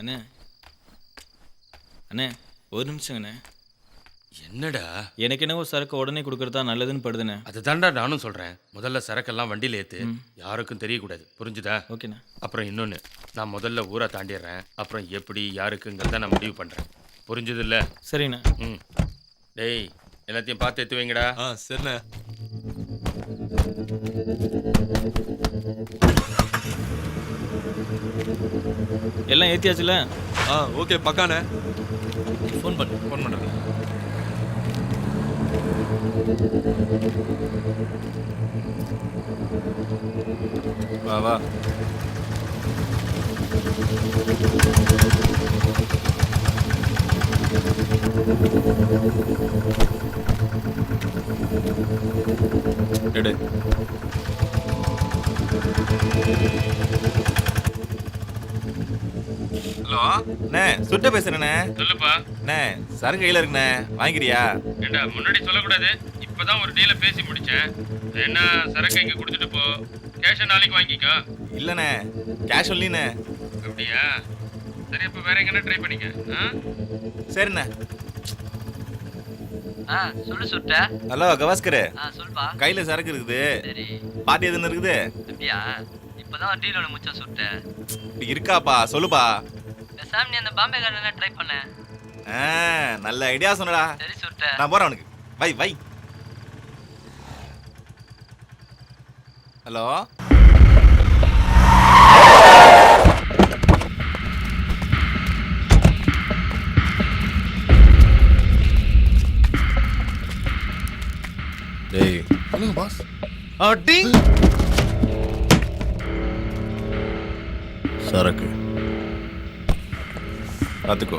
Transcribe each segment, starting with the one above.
அண்ணே அண்ணே ஒரு நிமிஷங்கண்ணே. என்னடா? எனக்கு என்னவோ சரக்கு உடனே கொடுக்கறதா நல்லதுன்னு படுதுண்ணே. அதுதான்டா நானும் சொல்றேன். முதல்ல சரக்கெல்லாம் வண்டியில ஏத்து, யாருக்கும் தெரியக்கூடாது. புரிஞ்சுதா? ஓகேண்ணா. அப்புறம் இன்னொன்னு, நான் முதல்ல ஊரை தாண்டிடுறேன். அப்புறம் எப்படி யாருக்குங்கிறத நான் முடிவு பண்றேன். புரிஞ்சது இல்ல? சரிண்ணா. ம். டேய், எல்லாத்தையும் பார்த்து எடுத்து வைங்கடா. சரிண்ணே. எல்லாம் ஏத்தியாச்சுல? ஓகே பக்காண்ணே. ஃபோன் பண்ணுறேன். வா வா. எடு. ஹலோ அண்ணே, சுட்ட பேசுறேண்ணே. சொல்லுப்பா. அண்ணே சரக்கு கையில் இருக்குண்ணே, வாங்கிக்கிறியா? ஏண்டா முன்னாடி சொல்லக்கூடாது. இப்பதான் ஒரு டீலை பேசி முடிச்சேன். என்ன சரக்கு இங்க கொடுத்துட்டு போ, கேஷ நாளைக்கு வாங்கிக்கோ. இல்லைண்ணே, கேஷ் ஒன்லிண்ணே. அப்படியா? சரி, அப்ப வேற எங்கன்னா ட்ரை பண்ணிக்க. சரிண்ணே. சொல்லு சுட்ட. ஹலோ கவாஸ்கர், சொல்பா. கையில் சரக்கு இருக்குது. சரி. பாட்டி எதுன்னு இருக்குது? அப்படியா? இப்பதான் டீல் ஒன்று முச்சா சுட்ட. இருக்காப்பா, சொல்லுப்பா. பேசாம நீ அந்த பாம்பே கார்டன ட்ரை பண்ண. நல்ல ஐடியா சொன்னடா. சரி சுட்ட. நான் போறேன் அவனுக்கு. வை வை. ஹலோ டேய் சொல்லுங்க பாஸ். அடி சரக்கு பார்த்துக்கோ.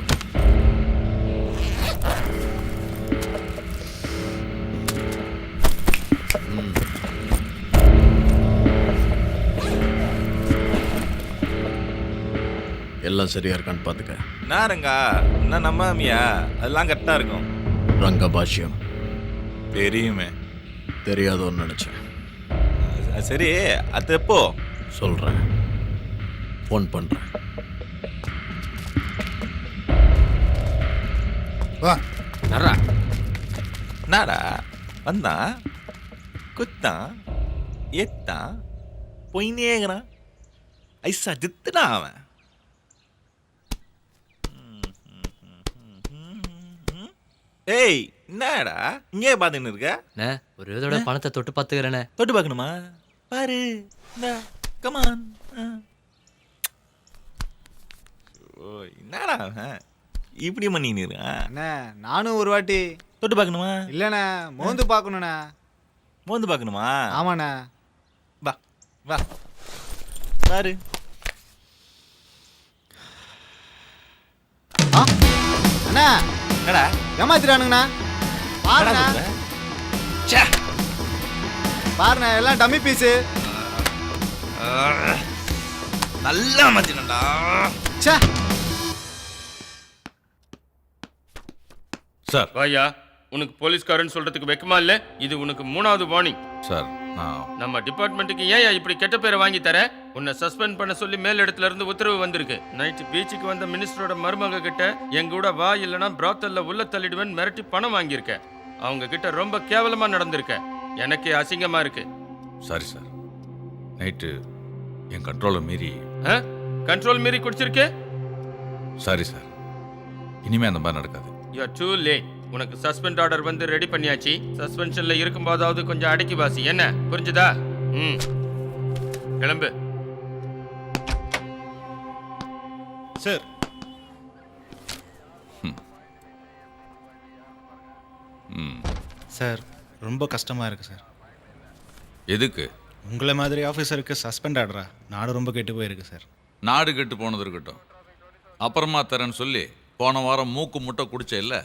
எல்லாம் சரியா இருக்கான்னு பார்த்துக்க. என்ன ரங்கா, என்ன நம்பாமியா? அதெல்லாம் கரெக்டாக இருக்கும். ரங்க பாஷ்யம் தெரியுமே. தெரியாதோன்னு நினச்சேன். சரி, அது எப்போ சொல்கிறேன், ஃபோன் பண்ணுறேன். வா நரா. என்னடா வந்தான், குத்தான், ஏத்தான், பொய்னேங்கிறான். ஐசா ஜித்துனா அவன். ஏய் என்னடா இங்கே பார்த்துன்னு இருக்க? ஒரு விதோட பணத்தை தொட்டு பார்த்துக்கிறேனே. தொட்டு பார்க்கணுமா? பாரு, கமான். ஓ என்னடா அவன் இப்படி பண்ணின்னு இருக்கான்? அண்ணே நானும் ஒரு வாட்டி தொட்டு பார்க்கணுமா? இல்லைண்ணே, மோந்து பார்க்கணுண்ணே. மோந்து பார்க்கணுமா? ஆமாண்ணே. வா வா பாரு. அண்ணா என்னடா ஏமாத்திரானுங்கண்ணா. பாருண்ணா பாருண்ணா, எல்லாம் டம்மி பீஸு. நல்லா மாத்தினடா. சே சார். வாயா, உனக்கு போலீஸ்காரன் சொல்றதுக்கு வெக்கமா இல்ல? இது உனக்கு 3வது வார்னிங். சார் நம்ம டிபார்ட்மெண்ட்டுக்கு ஏன் இப்படி கெட்ட பேரை வாங்கி தர? உன்னை சஸ்பெண்ட் பண்ண சொல்லி மேல் இடத்துல இருந்து உத்தரவு வந்திருக்கு. நைட் பீச்சுக்கு வந்த மினிஸ்டரோட மருமக கிட்ட எங்க கூட வா, இல்லனா பிராத்தல்ல உள்ள தள்ளிடுவேன் மிரட்டி பணம் வாங்கியிருக்க. அவங்க கிட்ட ரொம்ப கேவலமா நடந்திருக்க. எனக்கே அசிங்கமா இருக்கு. சாரி சார், நைட்டு என் கண்ட்ரோலை மீறி. கண்ட்ரோல் மீறி குடிச்சிருக்கே. சாரி சார், இனிமே அந்த மாதிரி நடக்காது. You are too late. உனக்கு சஸ்பெண்ட் ஆர்டர் வந்து ரெடி பண்ணியாச்சு. சஸ்பென்ஷன்ல இருக்கும்போதாவது கொஞ்சம் அடக்கி வாசி. என்ன புரிஞ்சுதா? கிளம்பு சார். சார் ரொம்ப கஷ்டமாக இருக்குது சார். எதுக்கு? உங்களை மாதிரி ஆஃபீஸருக்கு சஸ்பெண்ட் ஆடுறா. நாடு ரொம்ப கெட்டு போயிருக்கு சார். நாடு கெட்டு போனது இருக்கட்டும், அப்புறமா தரேன்னு சொல்லி போன வாரம் மூக்கு முட்டை குடிச்ச இல்லை,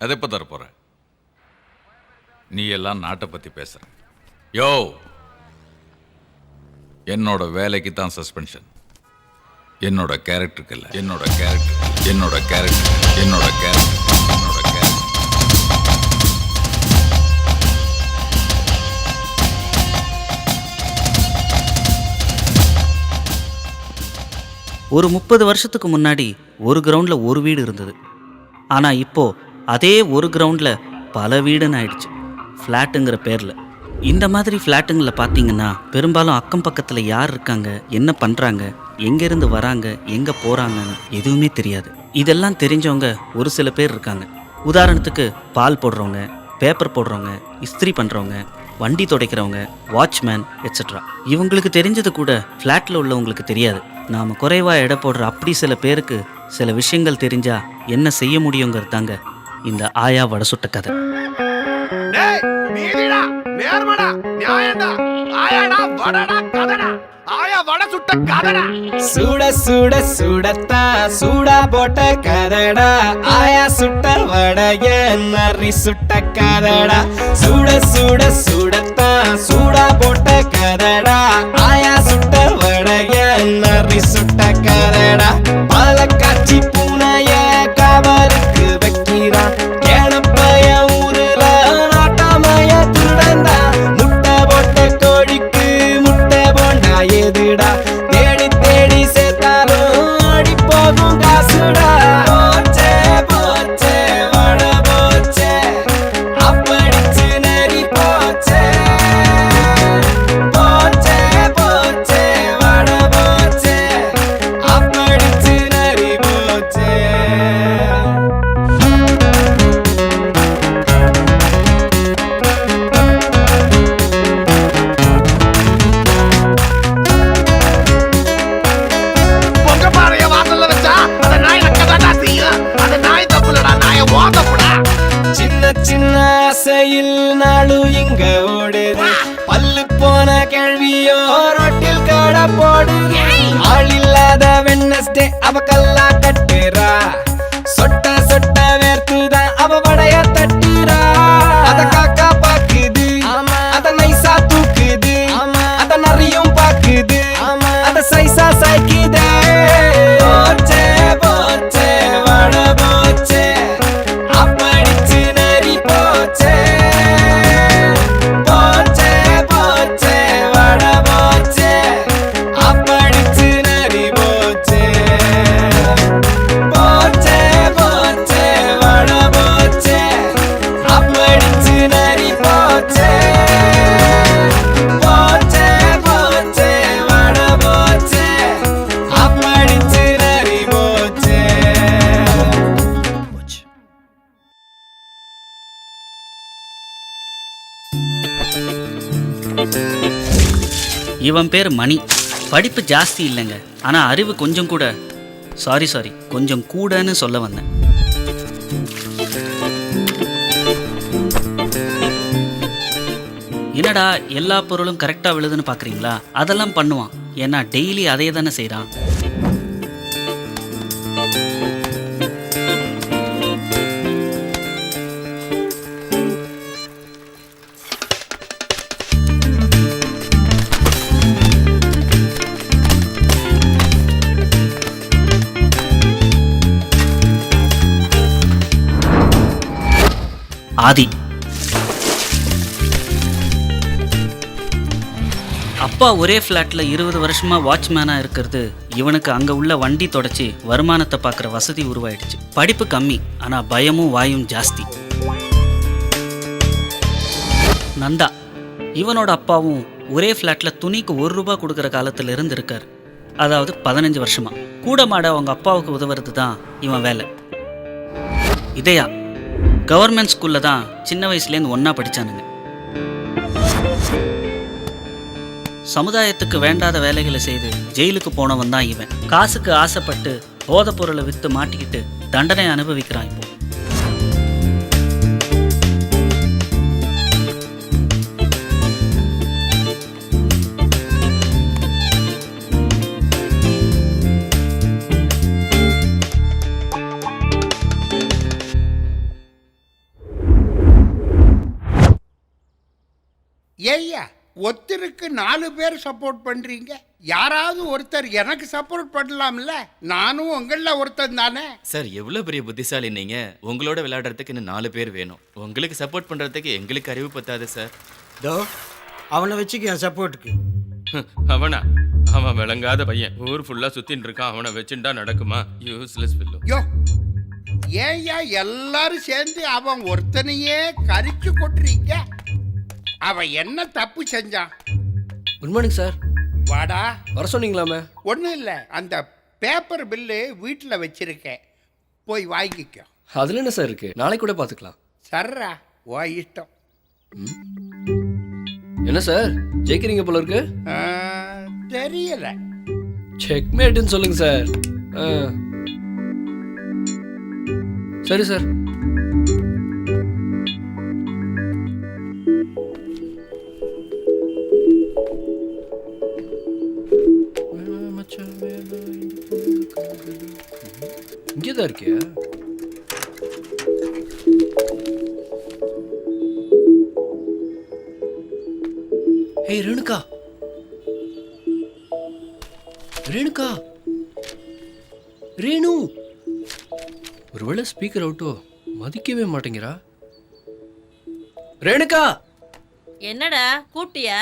அதை எப்போ தரப்போற? நீ எல்லாம் நாட்டை பற்றி பேசுற. யோ, என்னோட வேலைக்கு தான் சஸ்பென்ஷன், என்னோட கேரக்டருக்கு இல்லை. என்னோட கேரக்டர் என்னோட கேரக்டர் என்னோட கேரக்டர் என்னோட கேரக்டர். ஒரு 30 வருஷத்துக்கு முன்னாடி ஒரு கிரவுண்டில் ஒரு வீடு இருந்தது. ஆனால் இப்போது அதே ஒரு கிரவுண்டில் பல வீடுன்னு ஆயிடுச்சு, ஃப்ளாட்டுங்கிற பேரில். இந்த மாதிரி ஃப்ளாட்டுங்களில் பார்த்தீங்கன்னா பெரும்பாலும் அக்கம் பக்கத்தில் யார் இருக்காங்க, என்ன பண்ணுறாங்க, எங்கேருந்து வராங்க, எங்கே போகிறாங்கன்னு எதுவுமே தெரியாது. இதெல்லாம் தெரிஞ்சவங்க ஒரு சில பேர் இருக்காங்க. உதாரணத்துக்கு பால் போடுறவங்க, பேப்பர் போடுறவங்க, இஸ்திரி பண்ணுறவங்க, வண்டி துடைக்கிறவங்க, வாட்ச்மேன் எட்ஸட்ரா. இவங்களுக்கு தெரிஞ்சது கூட ஃப்ளாட்டில் உள்ளவங்களுக்கு தெரியாது. நாம் குறைவாக எடை போடுற அப்படி சில பேருக்கு சில விஷயங்கள் தெரிஞ்சா என்ன செய்ய முடியுங்கிறது தாங்க இந்த ஆயா வடை சுட்ட கதை. சுட சுட சுடத்தா சூடா போட்ட கதடா, ஆயா சுட்ட வடைய நரி சுட்ட கதடா. சுட சுட சுடத்தா சூடா போட்ட கதடா, ஆயா சுட்ட வடைய நரி சுட்ட கதடா. பல காட்சி பூனைய கவருக்கு வைக்கிறான், கேணப்பைய ஊருல நாட்டமய திருடந்தா. முட்டை போட்ட கோழிக்கு முட்டை போண்டா எதுடா, தேடி தேடி சேர்த்தாலும் ஓடி போகும் காசுடா. போச்சே போச்சே வட போச்சே, அப்படிச்சு நரி போச்சே. போச்சே போச்சே வட போச்சே, அப்படிச்சு நரி போச்சே. சின்ன சின்ன ஆசையில் நாளும் இங்க ஓடுது, பல்லு போன கேள்வியோ ரொட்டில் கடை போடுது. ஆள் இல்லாத வெட்னஸ்டே அவ கல்லா கட்டுறா, சொட்ட சொட்ட வேர்த்துதான் அவ வடைய தட்டுறா. அத காக்கா பாக்குது, அத நைசா தூக்குது, அத நரியும் பாக்குது, அத சைசா சாய்க்குதே. போச்சே போச்சே வட போச்சே, அப்படிச்சு நரி போச்சே. போச்சே போச்சே வட போச்சே, அப்படிச்சு நரி போச்சே. போச்சே போச்சே வட போச்சே, அப்படிச்சு நரி போச்சே. போச்சே போச்சே வட போச்சே, அப்படிச்சு நரி போச்சே. இவன் பேர் மணி. படிப்பு ஜாஸ்தி இல்லைங்க, ஆனால் அறிவு கொஞ்சம் கூட, சாரி கொஞ்சம் கூடன்னு சொல்ல வந்தேன். என்னடா எல்லா பொருளும் கரெக்டாக விழுதுன்னு பார்க்குறீங்களா? அதெல்லாம் பண்ணுவான், ஏன்னா டெய்லி அதே தானே செய்கிறான். ஆதி அப்பா ஒரே ஃப்ளாட்டில் 20 வருஷமாக வாட்ச்மேனாக இருக்கிறது இவனுக்கு அங்கே உள்ள வண்டி தொடச்சி வருமானத்தை பார்க்குற வசதி உருவாயிடுச்சு. படிப்பு கம்மி, ஆனால் பயமும் வாயும் ஜாஸ்தி. நந்தா இவனோட அப்பாவும் ஒரே ஃப்ளாட்டில் துணிக்கு ₹1 கொடுக்குற காலத்தில் இருந்து இருக்கார். அதாவது 15 வருஷமா. கூட மாட அவங்க அப்பாவுக்கு உதவுறது தான் இவன் வேலை. இதயா கவர்மெண்ட் ஸ்கூலில் தான் சின்ன வயசுலேருந்து ஒன்றா படித்தானுங்க. சமுதாயத்துக்கு வேண்டாத வேலைகளை செய்து ஜெயிலுக்கு போனவன் தான் இவன். காசுக்கு ஆசைப்பட்டு போதைப் பொருளை விற்று மாட்டிக்கிட்டு தண்டனை அனுபவிக்கிறான் இப்போ. ஏய்யா, ஒருத்தருக்கு 4 பேர் சப்போர்ட் பண்றீங்க. யாராவது ஒருத்தர் எனக்கு சப்போர்ட் பண்ணலாம்ல? நானும் உங்கள ஒருத்தன் தானே. சார், எவ்வளவு பெரிய புத்திசாலி நீங்க. உங்களோட விளையாடுறதுக்கு இன்னும் 4 பேர் வேணும். உங்களுக்கு சப்போர்ட் பண்றதுக்கு எங்களுக்கு அறிவு பத்தாது சார். அவனை வச்சுக்க என் சப்போர்ட்டுக்கு. அவனா? அவன் விளங்காத பையன். ஊர் ஃபுல்லா சுத்தின்னு இருக்கான். அவனை வச்சுட்டா நடக்குமா? Useless bill. யோ ஏயா எல்லாரும் சேர்ந்து அவன் ஒருத்தனையே கரிச்சு கொட்டுறீங்க? அவன் என்ன தப்பு செஞ்சான்? Good morning sir. வாடா. வர சொன்னீங்களாமே? ஒன்றும் இல்லை, அந்த பேப்பர் பில்லு வீட்டில் வச்சிருக்கேன், போய் வாங்கிக்கோ. அதில் என்ன சார் இருக்கு? நாளைக்கு கூட பார்த்துக்கலாம். சர்ரா, ஓ இஷ்டம். என்ன சார் ஜெயிக்கிறீங்க போல இருக்கு? தெரியல. செக்மேட்னு சொல்லுங்க சார். சரி சார். இங்கேதான் இருக்கியா? ஏய் ரேணுகா, ரேணுகா, ரேணு. ஒருவேளை ஸ்பீக்கர் அவுட்டோ, மதிக்கவே மாட்டேங்கிறா. ரேணுகா. என்னடா கூப்பிட்டியா?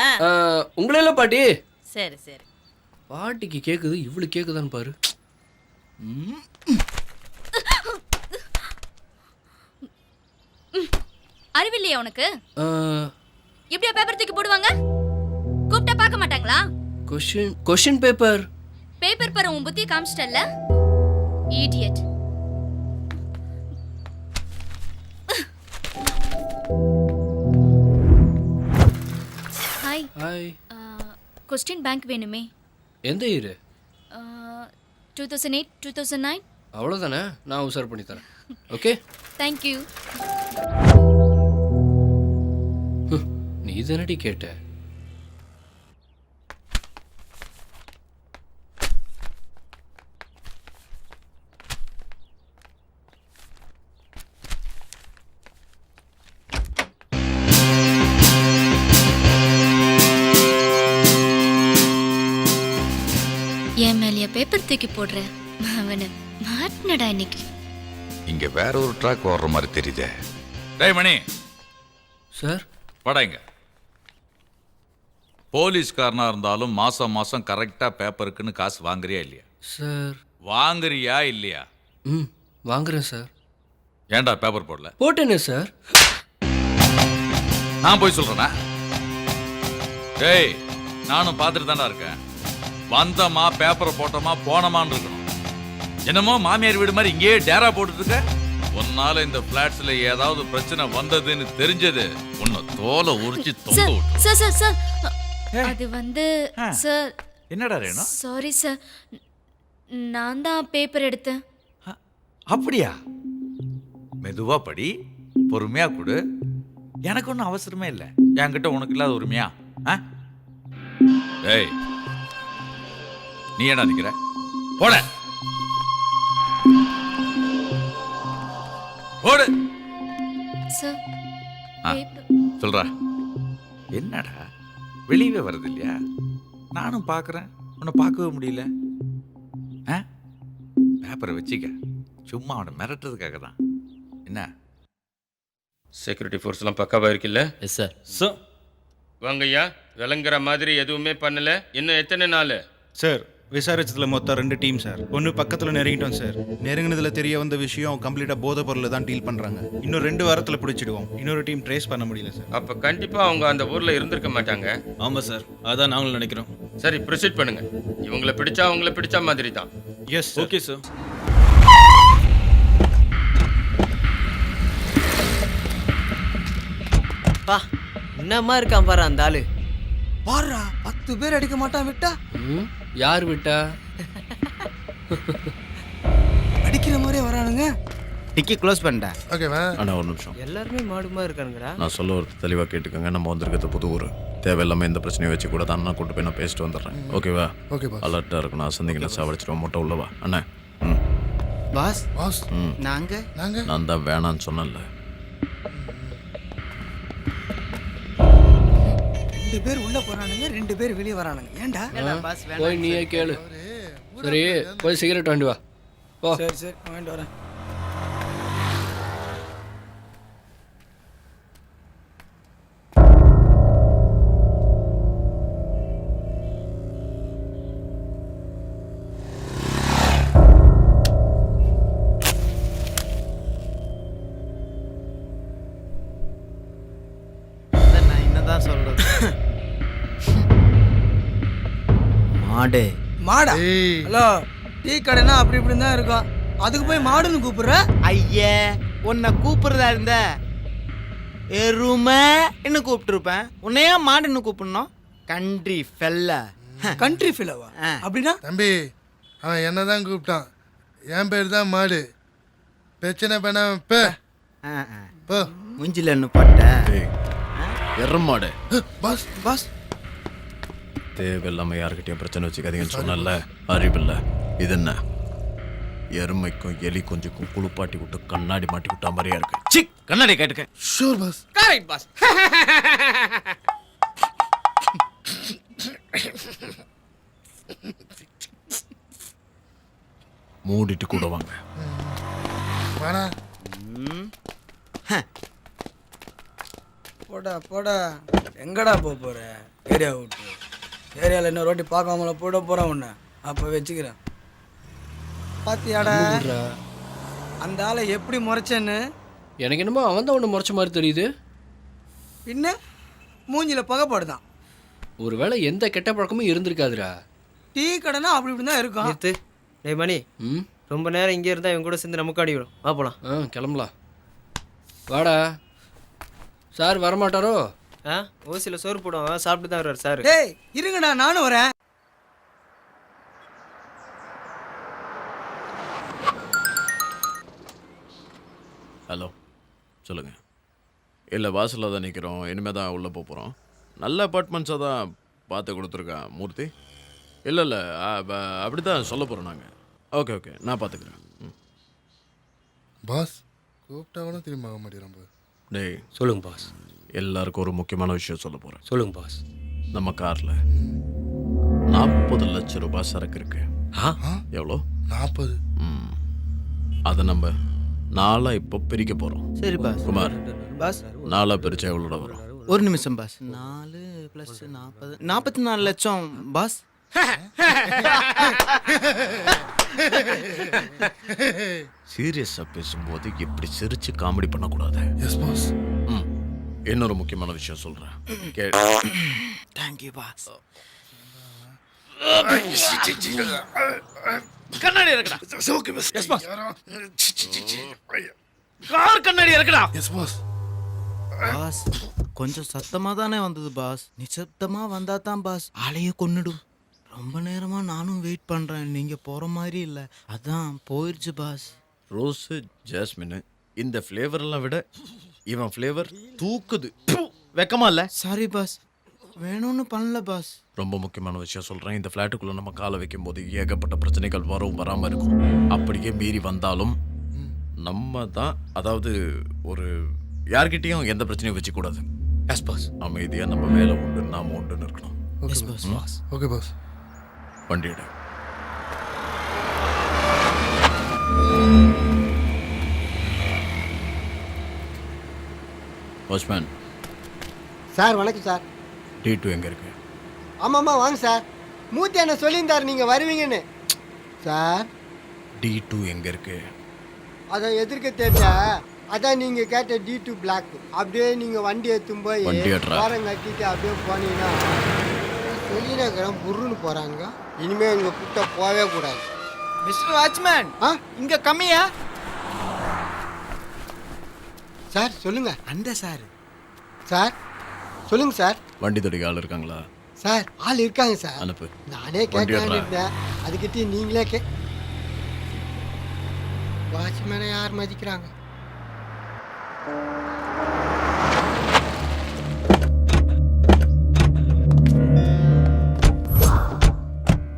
உங்களே பாட்டி. சரி சரி. பாட்டிக்கு கேக்குது, இவளுக்கு கேக்குதான்னு பாரு. அறிவில்லையா உனக்கு? இப்படியா பேப்பர் தூக்கி போடுவாங்க? கூப்பிட்டா பார்க்க மாட்டாங்களா? Question paper. பேப்பர் பாரு, உன் புத்தி காமிச்சிட்டல்ல. Idiot. Hi. Hi. Question bank வேணுமே. எந்த இயர்? 2008 2009. அவ்வளோதானே, நான் உசார் பண்ணி தரேன். Okay, thank you. நீ தானடி கேட்ட. என் மேலேயே பேப்பர் தூக்கி போடுற அவனை மாட்டினடா இன்னைக்கு. இங்க வேற ஒரு ட்ராக் ஓடுற மாதிரி தெரியுதே. டேய் மணி. சார். படாங்க. போலீஸ்காரனா இருந்தாலும் மாசம் மாசம் கரெக்டா பேப்பருக்குன்னு காசு வாங்குறியா இல்லையா? சார். வாங்குறியா இல்லையா? வாங்குறேன் சார். ஏன்டா பேப்பர் போடல? போட்டேனே சார். நான் போய் சொல்றேனா? டேய், நானும் பார்த்துட்டு தானே இருக்கேன். வந்தமா பேப்பரை போட்டோமா போனமான்னு இருக்கணும். என்னமோ மாமியார் வீடு மாதிரி இங்கேயே டேரா போட்டுட்டு இருக்க. உன்னால இந்த பிளாட்ஸ்ல ஏதாவது பிரச்சனை வந்ததுன்னு தெரிஞ்சது உன்னை தோலை உரிச்சு தொங்க விட்டு. சார் சார் சார், அது வந்து சார். என்னடா ரேணு? சாரி சார், நான் தான் பேப்பர் எடுத்தேன். அப்படியா? மெதுவா படி, பொறுமையா கொடு. எனக்கு ஒன்றும் அவசரமே இல்லை. என்கிட்ட உனக்கு இல்லாத உரிமையா? ஏய், நீ என்ன நிக்கிற? போட போடு. சார் சொல்றா. என்னடா வெளியவே வருது இல்லையா? நானும் பார்க்குறேன், உன்னை பார்க்கவே முடியல. பேப்பரை வச்சுக்க, சும்மா அவனை மிரட்டுறதுக்காக தான். என்ன செக்யூரிட்டி ஃபோர்ஸ்லாம் பக்காவா இருக்குல்ல? Yes sir. சார் வாங்கய்யா. விளங்குற மாதிரி எதுவுமே பண்ணல. இன்னும் எத்தனை நாள்? சார், விசாரிச்சதுல மொத்தம் 2 டீம் சார். ஒன்று பக்கத்தில் நெருங்கிட்டோம் சார். நெருங்கினதுல தெரிய வந்த விஷயம் கம்ப்ளீட்டாக போதை பொருளை தான் டீல் பண்ணுறாங்க. இன்னும் 2 வாரத்தில் பிடிச்சிடுவோம். இன்னொரு டீம் ட்ரேஸ் பண்ண முடியல சார். அப்போ கண்டிப்பாக அவங்க அந்த ஊரில் இருந்திருக்க மாட்டாங்க. ஆமாம் சார், அதான் நாங்களும் நினைக்கிறோம். சரி, ப்ரொசீட் பண்ணுங்க. இவங்களை பிடிச்சா அவங்கள பிடிச்ச மாதிரி தான். Yes, okay sir. பா, என்னம்மா இருக்கான் பாரு அந்த ஆளு. பாருடா, 10 பேர் அடிக்க மாட்டான் விட்டா. யார் விட்டா? அடிக்கிற மாதிரியே வரானுங்க. டிக்கி க்ளோஸ் பண்ணிட்டேன். ஓகேவா? அண்ணா ஒரு நிமிஷம். எல்லாருமே மாடுமா இருக்கானுங்கடா. நான் சொல்ல ஒரு தெளிவாக கேட்டுக்கோங்க. நம்ம வந்திருக்கிறது புது ஊர். தேவையில்லாமல் இந்த பிரச்சனையை வச்சு கூட தான் அண்ணா கூட்டு போய் நான் பேசிட்டு வந்துடுறேன். ஓகேவா? ஓகேப்பா. அலர்ட்டாக இருக்கணும். அசந்திங்களை சாவடிச்சிடுவோம். மொட்டை உள்ளவா அண்ணா. பாஸ் பாஸ், ம் நாங்க நான் தான் வேணான்னு சொன்னேன்ல. 2 பேர் உள்ள போறானுங்க, 2 பேர் வெளியே வரானுங்க. ஏன்டா? போய் நீயே கேளு. சரி, போய் சிகரெட் வாங்கி வா. போ. சரி சரி, வாங்கிட்டு வரேன். மாடு. மாடா? ஹலோ, டீ கடைனா அப்படி இப்படி தான் இருக்கும். அதுக்கு போய் மாடுன்னு கூப்பிடுற? ஐயே, உன்னை கூப்பிடுறதா இருந்த எருமை என்ன கூப்பிட்டுருப்பேன். உன்னையா மாடுன்னு கூப்பிடணும்? கண்ட்ரி ஃபெல்ல. கண்ட்ரி ஃபெல்லவா? அப்படின்னா தம்பி, அவன் என்ன தான் கூப்பிட்டான். என் பேர் தான் மாடு. பிரச்சனை பண்ண போ. முஞ்சில என்ன பட்ட எருமாடு. பாஸ் பாஸ், தேவையில்லாம யாருக்கிட்டையும் பிரச்சனை வச்சுக்காதீங்கன்னு சொன்னல. அறிவில்லை. இது என்ன? எருமைக்கும் எலி கொஞ்சம் குளிப்பாட்டி விட்டு கண்ணாடி மாட்டி விட்டா மாதிரியா இருக்கு. சி, கண்ணாடி கேட்டுக்க. Sure boss. Correct boss. மூடிட்டு கூட வாங்க. வாடா. போடா போடா. எங்கடா போற? ஏரியா விட்டு. ஏரியாவில் இன்னொரு வாட்டி பார்க்காமல போட போகிறேன் உன்னை. அப்போ வச்சுக்கிறேன். பாத்தியாடா அந்த ஆளை எப்படி முறைச்சேன்னு? எனக்கு என்னமோ அவன் தான் ஒன்று முறைச்ச மாதிரி தெரியுது. பின்ன மூஞ்சில பகைப்பாடுதான். ஒருவேளை எந்த கெட்ட பழக்கமும் இருந்திருக்காதுடா. டீ கடைனா அப்படி இப்படி தான் இருக்கும். டேய் மணி, ரொம்ப நேரம் இங்கே இருந்தால் இவங்க கூட சேர்ந்து நமக்கு அடி விடும். வா போலாம். கிளம்பலாம். வாடா. சார் வரமாட்டாரோ? ஓசியில் சோறு போடுவாங்க, சாப்பிட்டு தான் வருவார் சார். டேய் இருங்கடா, நானும் வரேன். ஹலோ, சொல்லுங்க. இல்லை, வாசலில் தான் நிற்கிறோம். இனிமேல் தான் உள்ளே போகிறோம். நல்ல அப்பார்ட்மெண்ட்ஸாக தான் பார்த்து கொடுத்துருக்கேன் மூர்த்தி. இல்லை அப்படி தான் சொல்ல போகிறோம் நாங்கள். ஓகே, நான் பார்த்துக்கிறேன். பாஸ் கூப்பிட்டா கூட திரும்ப ஆக மாட்டேன். டேய் சொல்லுங்க பாஸ். எல்லாருக்கும் ஒரு முக்கியமான விஷயம் சொல்ல போகிறேன். சொல்லுங்க பாஸ். நம்ம காரில் 40 லட்சம் ரூபாய் சரக்கு இருக்கு. எவ்வளோ? 40. அதை நம்ம 4 இப்போ பிரிக்க போகிறோம். சரி பாஸ். குமார் பாஸ், 4 பிரிச்சா எவ்வளோட வரும்? ஒரு நிமிஷம் பாஸ். 4 + 40 44 லட்சம் பாஸ். சீரியஸாக பேசும்போது இப்படி சிரிச்சு காமெடி பண்ணக்கூடாது. Yes boss. இன்னொரு முக்கியமான விஷயம் சொல்கிறேன். Thank you boss. கண்ணாடி இருக்குடா. S pass. கார் கண்ணாடி இருக்குடா. S pass. பாஸ், கொஞ்சம் சத்தமாக தானே வந்தது பாஸ். நிசப்தமாக வந்தால் தான் பாஸ் ஆளையே கொன்னுடும். ரொம்ப நேரமாக நானும் வெயிட் பண்ணுறேன். நீங்கள் போகிற மாதிரி இல்லை, அதான் போயிடுச்சு பாஸ். ரோஸு, ஜாஸ்மின், இந்த ஃப்ளேவரெல்லாம் விட இவன் ஃப்ளேவர் தூக்குது. வெக்கமா இல்லை? சாரி பாஸ், வேணும்னு பண்ணல பாஸ். ரொம்ப முக்கியமான விஷயம் சொல்கிறேன். இந்த ஃப்ளாட்டுக்குள்ளே நம்ம காலை வைக்கும்போது ஏகப்பட்ட பிரச்சனைகள் வராமல் இருக்கும். அப்படியே மீறி வந்தாலும் நம்ம தான், அதாவது ஒரு யார்கிட்டையும் எந்த பிரச்சனையும் வச்சுக்கூடாது. S pass. அமைதியாக நம்ம வேலை உண்டு, நாம உண்டுன்னு இருக்கணும். Yes boss. Okay boss. வண்டியிட. வாட்ச்மேன் சார் வணக்கம் சார். D2 எங்கே இருக்கு? ஆமாம்மா வாங்க சார். மூர்த்தி என்ன சொல்லியிருந்தார் நீங்கள் வருவீங்கன்னு. சார் D2 எங்கே இருக்கு? அதை எதிர்க்க தெரிஞ்சா அதான் நீங்கள் கேட்ட D2 பிளாக். அப்படியே நீங்கள் வண்டி எடுத்தும் போய் வண்டி ஏட்றா. வாரம் கட்டிட்டு அப்படியே போனீங்கன்னா சொல்லினக்கிறோம் புருன்னு போகிறாங்க. இனிமேல் உங்கள் கிட்ட போகவே கூடாது. மிஸ்டர் வாட்ச்மேன், இங்கே கம்மியா? சார் சொல்லுங்க. அந்த சார். சார் சொல்லுங்க சார். வண்டி தொடிக்க ஆள் இருக்காங்களா? சார் ஆள் இருக்காங்க சார். அனுப்பு. நானே வண்டி கேட்கலான்னு ஏட்றா. இருந்தேன், அதுக்கிட்டே நீங்களே வாட்ச்மேனை யார் மதிக்கிறாங்க?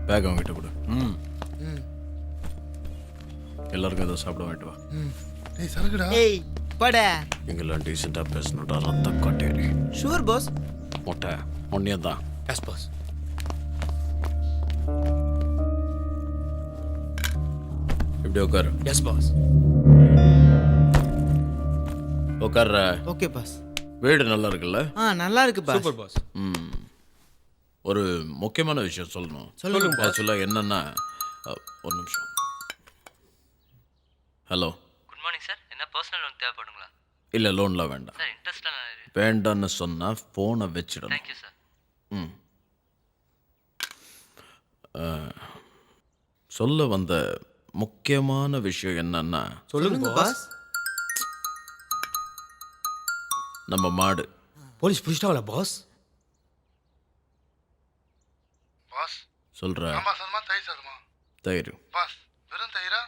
பேக் அவங்ககிட்ட கொடு. எல்லாருக்கும் ஏதோ சாப்பிட வேண்டிட்டு வா. ஏய் சரக்குடா. ஏய் பட. எங்கெல்லாம் டீசெண்டாக பேசணுடா. ரத்தம் காட்டேரி. Sure pass. மொட்டை ஒன்னியம் தான். Yes boss. இப்படி உட்காரு. Yes boss. உட்கார்ற. Okay boss. வீடு நல்லா இருக்குல்ல? நல்லா இருக்கு பாஸ். Super pass. ஒரு முக்கியமான விஷயம் சொல்லணும். சொல்லுங்க. ஆக்சுவலாக என்னன்னா, ஒரு நிமிஷம். ஹலோ. Good morning sir. என்ன பர்சனல் லோன் தேவைப்படுங்களா? இல்லை, லோன்லாம் வேண்டாம். சார் இன்ட்ரெஸ்ட் வேண்டான்னு சொன்னால் ஃபோனை வச்சிடணும். Thank you sir. சொல்ல வந்த முக்கியமான விஷயம் என்னன்னா, சொல்லுங்க பாஸ். நம்ம மாடு போலீஸ் பிடிச்சிட்டாங்களா பாஸ்? பாஸ் சொல்ற சாம்பார் சாதமா தயிர் சாதமா? தயிர். பாஸ் வெறும் தயிரா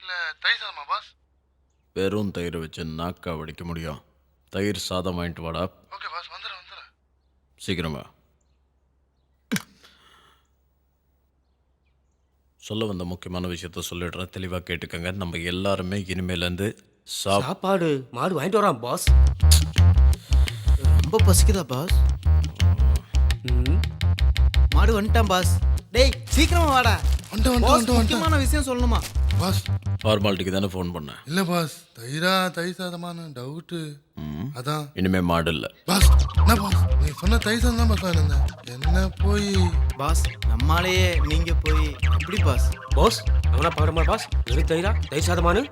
இல்ல தயிர் சாதமா பாஸ்? வெறும் தயிர் வச்சு நாக்கா வடிக்க முடியும். தயிர் சாதம் வாங்கிட்டு வாடா. ஓகே பாஸ், வந்துடுறேன். சீக்கிரமா. சொல்ல வந்த முக்கியமான விஷயத்த சொல்லிடுறேன், தெளிவாக கேட்டுக்கங்க. நம்ம எல்லாருமே இனிமேலேருந்து சாப்பாடு மாடு வாங்கிட்டு வரான் பாஸ். ரொம்ப பசிக்குதா பாஸ்? மாடு வந்துட்டான் பாஸ். டேய் சீக்கிரமா வாடா. வந்துட்டேன். முக்கியமான விஷயம் சொல்லணுமா பாஸ்? ஃபார்மாலிட்டிக்கு தானே ஃபோன் பண்ணேன். இல்ல பாஸ், தயிர் சாதமான டவுட்டு. அதான் இனிமே மாடு இல்லை பாஸ். என்ன பாஸ், நீ சொன்ன தயிர் சாதம் தான் பாஸ் வாங்கினேன். என்ன போய் பாஸ்? நம்மாலேயே நீங்க போய் எப்படி பாஸ்? பாஸ் அவனா பாடுமா பாஸ்? வெறும் தயிரா தயிர் சாதமானு?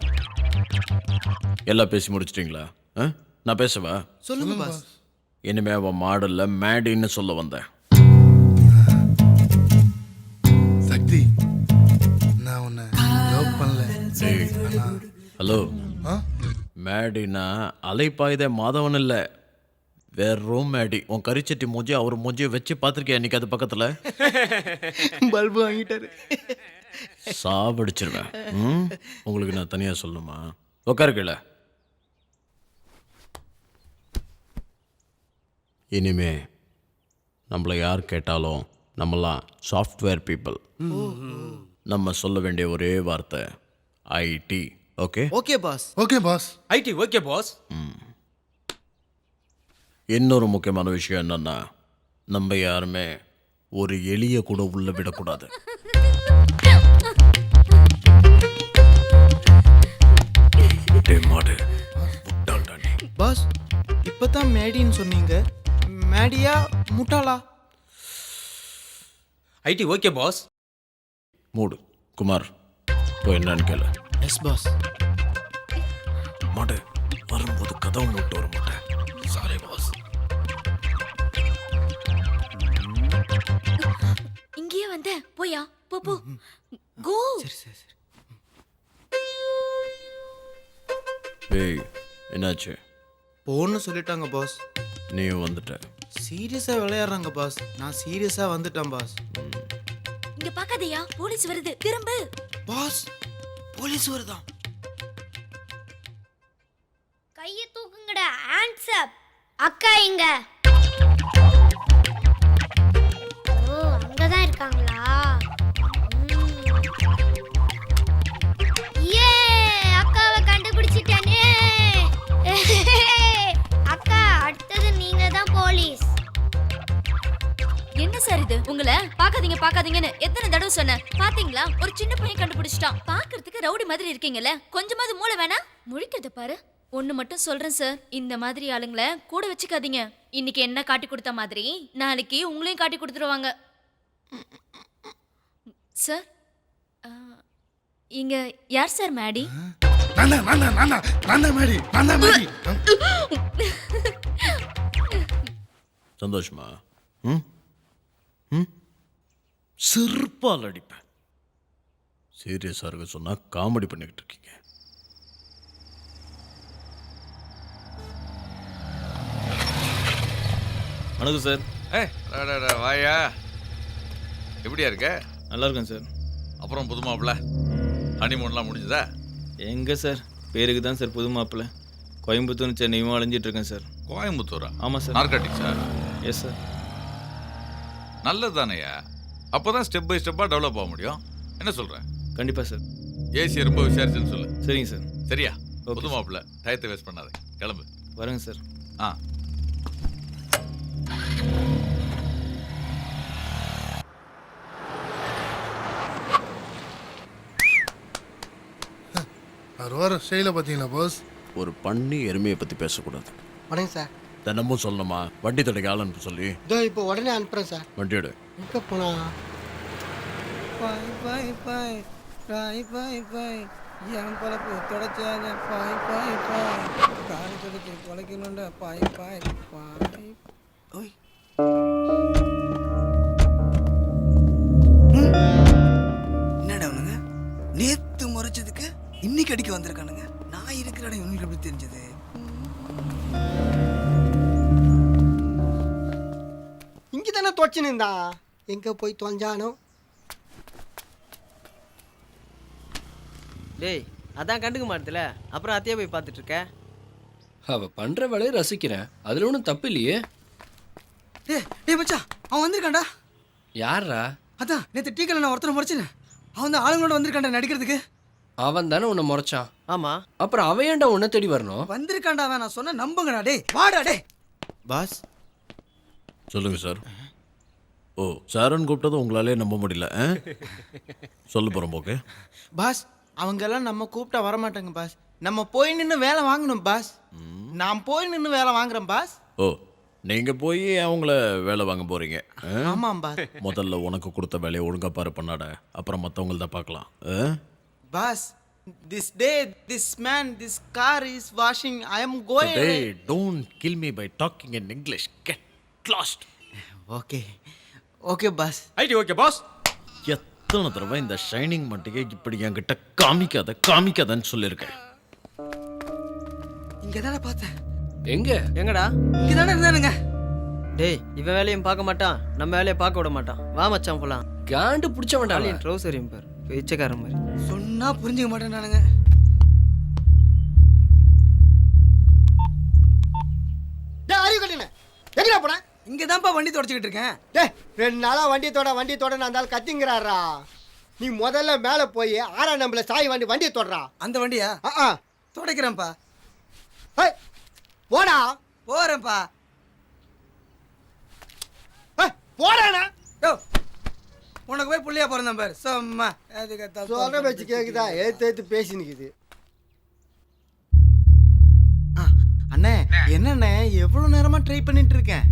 எல்லாம் பேசி முடிச்சிட்டிங்களா? நான் பேசவா? சொல்லுங்க பாஸ். இனிமே அவன் மாடு இல்லை, மேடின்னு சொல்ல வந்தேன். சக்தி, நான் உன்னை லவ் பண்ணல. ஹலோ, மேடினா அலைப்பாயுதே மாதவன் இல்லை, வெறும் மேடி. உன் கரிச்சட்டி மூஞ்சி அவர் மூஞ்சியை வச்சு பார்த்துருக்கியா இன்னைக்கு? அது பக்கத்தில் பல்பு வாங்கிட்டாரு. சாவடிச்சிருவேன். உங்களுக்கு நான் தனியாக சொல்லணுமா? உட்காருக்கல. இனிமே நம்மளை யார் கேட்டாலும் நம்மளாம் சாஃப்ட்வேர் பீப்புள். நம்ம சொல்ல வேண்டிய ஒரே வார்த்தை ID. Okay? Okay boss. Okay boss. ID okay boss. இன்னொரு முக்கியமான விஷயம் என்னன்னா, நம்ம யாருமே ஒரு எலிய கூட உள்ள விடக்கூடாது. பாஸ் இப்பதான் மேடின்னு சொன்னீங்க, மேடியா முட்டாளா? IT okay boss. மூடு. குமார் போய் என்னன்னு கேளு. Yes boss. மாடு வரும்போது கதவு மூட்டு வர மாட்டேன். Sorry boss. இங்கேயே வந்த போயா போ போ கோ. சரி சரி சரி. ஏய், என்னாச்சு? போன்னு சொல்லிட்டாங்க பாஸ். நீயும் வந்துட்ட. சீரியஸா விளையாடுறாங்க பாஸ். நான் சீரியஸா வந்துட்டேன் பாஸ். இங்க பாக்காதயா, போலீஸ் வருது, திரும்பு. பாஸ் போலீஸ் வருதா? கையை தூக்குங்கடா, ஹேண்ட்ஸ் அப். அக்கா இங்க. ஓ அங்கதான் இருக்காங்களா? ஏ அக்காவை கண்டுபிடிச்சிட்டானே. அக்கா அடுத்தது நீங்க தான் போலீஸ். என்ன சார் இது? உங்களை பாக்காதீங்கன்னு எத்தனை தடவை சொன்னேன்? பாத்தீங்களா? ஒரு சின்ன பையன் கண்டுபிடிச்சிட்டான். பாக்குறதுக்கு ரவுடி மாதிரி இருக்கீங்கல்ல, கொஞ்சமாவது மூளை வேணா? முழிக்கிறத பாரு. ஒண்ணு மட்டும் சொல்றேன் சார், இந்த மாதிரி ஆளுங்களை கூட வச்சுக்காதீங்க. இன்னைக்கு என்ன காட்டி கொடுத்த மாதிரி நாளைக்கு உங்களையும் காட்டி கொடுத்துருவாங்க சார். இங்க யார் சார் மேடி? சந்தோஷமா? சிறப்பால் அடிப்பேன். சீரியஸாக இருக்க சொன்னா காமெடி பண்ணிக்கிட்டு இருக்கீங்க. வணக்கம் சார். வாயா, எப்படியா இருக்க? நல்லா இருக்கேன் சார். அப்புறம் புது மாப்பிள்ள ஹனிமூன்லாம் முடிஞ்சதா? எங்கே சார், பேருக்கு தான் சார் புது மாப்பிள்ளை. கோயம்புத்தூர் சென்னையும் அலைஞ்சிட்டு இருக்கேன் சார். கோயம்புத்தூரா? ஆமாம் சார். நார்காட்டிக்ஸா? Yes sir. நல்லது தானேயா, அப்போ தான் ஸ்டெப் பை ஸ்டெப்பாக டெவலப் ஆக முடியும். என்ன சொல்கிறேன்? கண்டிப்பாக சார். ஏசி ரொம்ப விசாரிச்சுன்னு சொல்லு. சரிங்க சார். சரியா? புது மாப்பிள்ள டயத்தை வேஸ்ட் பண்ணாத, கிளம்பு. வரேங்க சார். ஆ வர ஸ்டைல பார்த்தீங்களா பாஸ்? ஒரு பண்ணி எருமையை பற்றி பேசக்கூடாது. வணக்கம் சார். தினமும் சொல்லணுமா? வண்டி தடைக்கு ஆள் அனுப்ப சொல்லி. இதோ இப்போ உடனே அனுப்புகிறேன் சார். வண்டி எடு. எங்கே போனா? பாய் பாய் பாய் பாய் பாய் பாய் என் பழப்பு தொடச்சாத பாய் பாய் பாய் காலை தொடச்சி தொலைக்கணுண்டா பாய் பாய் பாய். ஓய் கடிக்க வந்திருக்கானுங்க. நான் இருக்கிற இடம் இவனுக்கு எப்படி தெரிஞ்சது? இங்கே தானே தொலைச்சுன்னு இருந்தா, எங்கே போய் தொலைஞ்சானோ? டேய் அதான் கண்டுக்க மாட்டல, அப்புறம் அத்தையா போய் பார்த்துட்டு இருக்க. அவ பண்ற வேலையை ரசிக்கிறேன், அதுல ஒன்றும் தப்பு இல்லையே. டேய் மச்சான், அவன் வந்திருக்கான்டா. யாரா? அதான் நேற்று டீக்கல நான் ஒருத்தனை முறைச்சேன், அவன் தான் ஆளுங்களோட வந்திருக்கான்டா நடிக்கிறதுக்கு. அவன் தானே உன்னை முறைச்சான். ஆமா, அப்புறம் அவன் ஏன்டா உன்னை தேடி வரணும்? வந்திருக்கான்டா அவன், நான் சொன்ன நம்புங்கடா. டேய் வாடா. டேய் பாஸ் சொல்லுங்க சார். ஓ, சாரன் கூப்பிட்டது உங்களாலே நம்ப முடியல. சொல்ல போகிறோம். ஓகே பாஸ், அவங்கெல்லாம் நம்ம கூப்பிட்டா வரமாட்டாங்க பாஸ். நம்ம போய் நின்று வேலை வாங்கணும் பாஸ். நான் போய் நின்று வேலை வாங்குறேன் பாஸ். ஓ, நீங்க போய் அவங்கள வேலை வாங்க போறீங்க. ஆமாம் பாஸ். முதல்ல உனக்கு கொடுத்த வேலையை ஒழுங்கா பாரு பண்ணாட, அப்புறம் மற்றவங்கள தான் பார்க்கலாம். Boss, this day this man this car is washing, I am going. Today don't kill me by talking in English. Get lost. Okay okay boss. ID okay boss. எத்தனை தடவை இந்த ஷைனிங் மட்டிகை இப்படி என்கிட்ட காமிக்காதன்னு சொல்லியிருக்கேன். இங்கே தானே பார்த்தேன். எங்கடா? இங்கே தானே இருந்தானுங்க. டேய் இவன் வேலையும் பார்க்க மாட்டான், நம்ம வேலையை பார்க்க விட மாட்டான். வா மச்சான் போலாம். காண்டு பிடிச்ச வேண்டாம். ட்ரௌசர் பார், பிச்சைக்காரன் மாதிரி. சொன்னா புரிஞ்சுக்க மாட்டேன்னானுங்க. டேய் அறிவு கட்டின, எங்கடா போன? இங்கே தான்ப்பா வண்டி தொடச்சிக்கிட்டு இருக்கேன். டேய் 2 நாளாக வண்டியை தொட நான் இருந்தாலும் கத்திங்கிறாரா. நீ முதல்ல மேலே போய் 6ஆம் நம்பரில் சாய் வண்டியை தொடரா. அந்த வண்டியா? துடைக்கிறேன்ப்பா. போடா. போறேன்ப்பா. போடாண்ணா. உனக்கு போய் புள்ளியா பிறந்தேன் பாரு. சும்மா சொல்ற வச்சு கேக்குதா? ஏத்து பேசி நிக்குது. அண்ணே என்னண்ணே எவ்வளோ நேரமாக ட்ரை பண்ணிட்டு இருக்கேன்.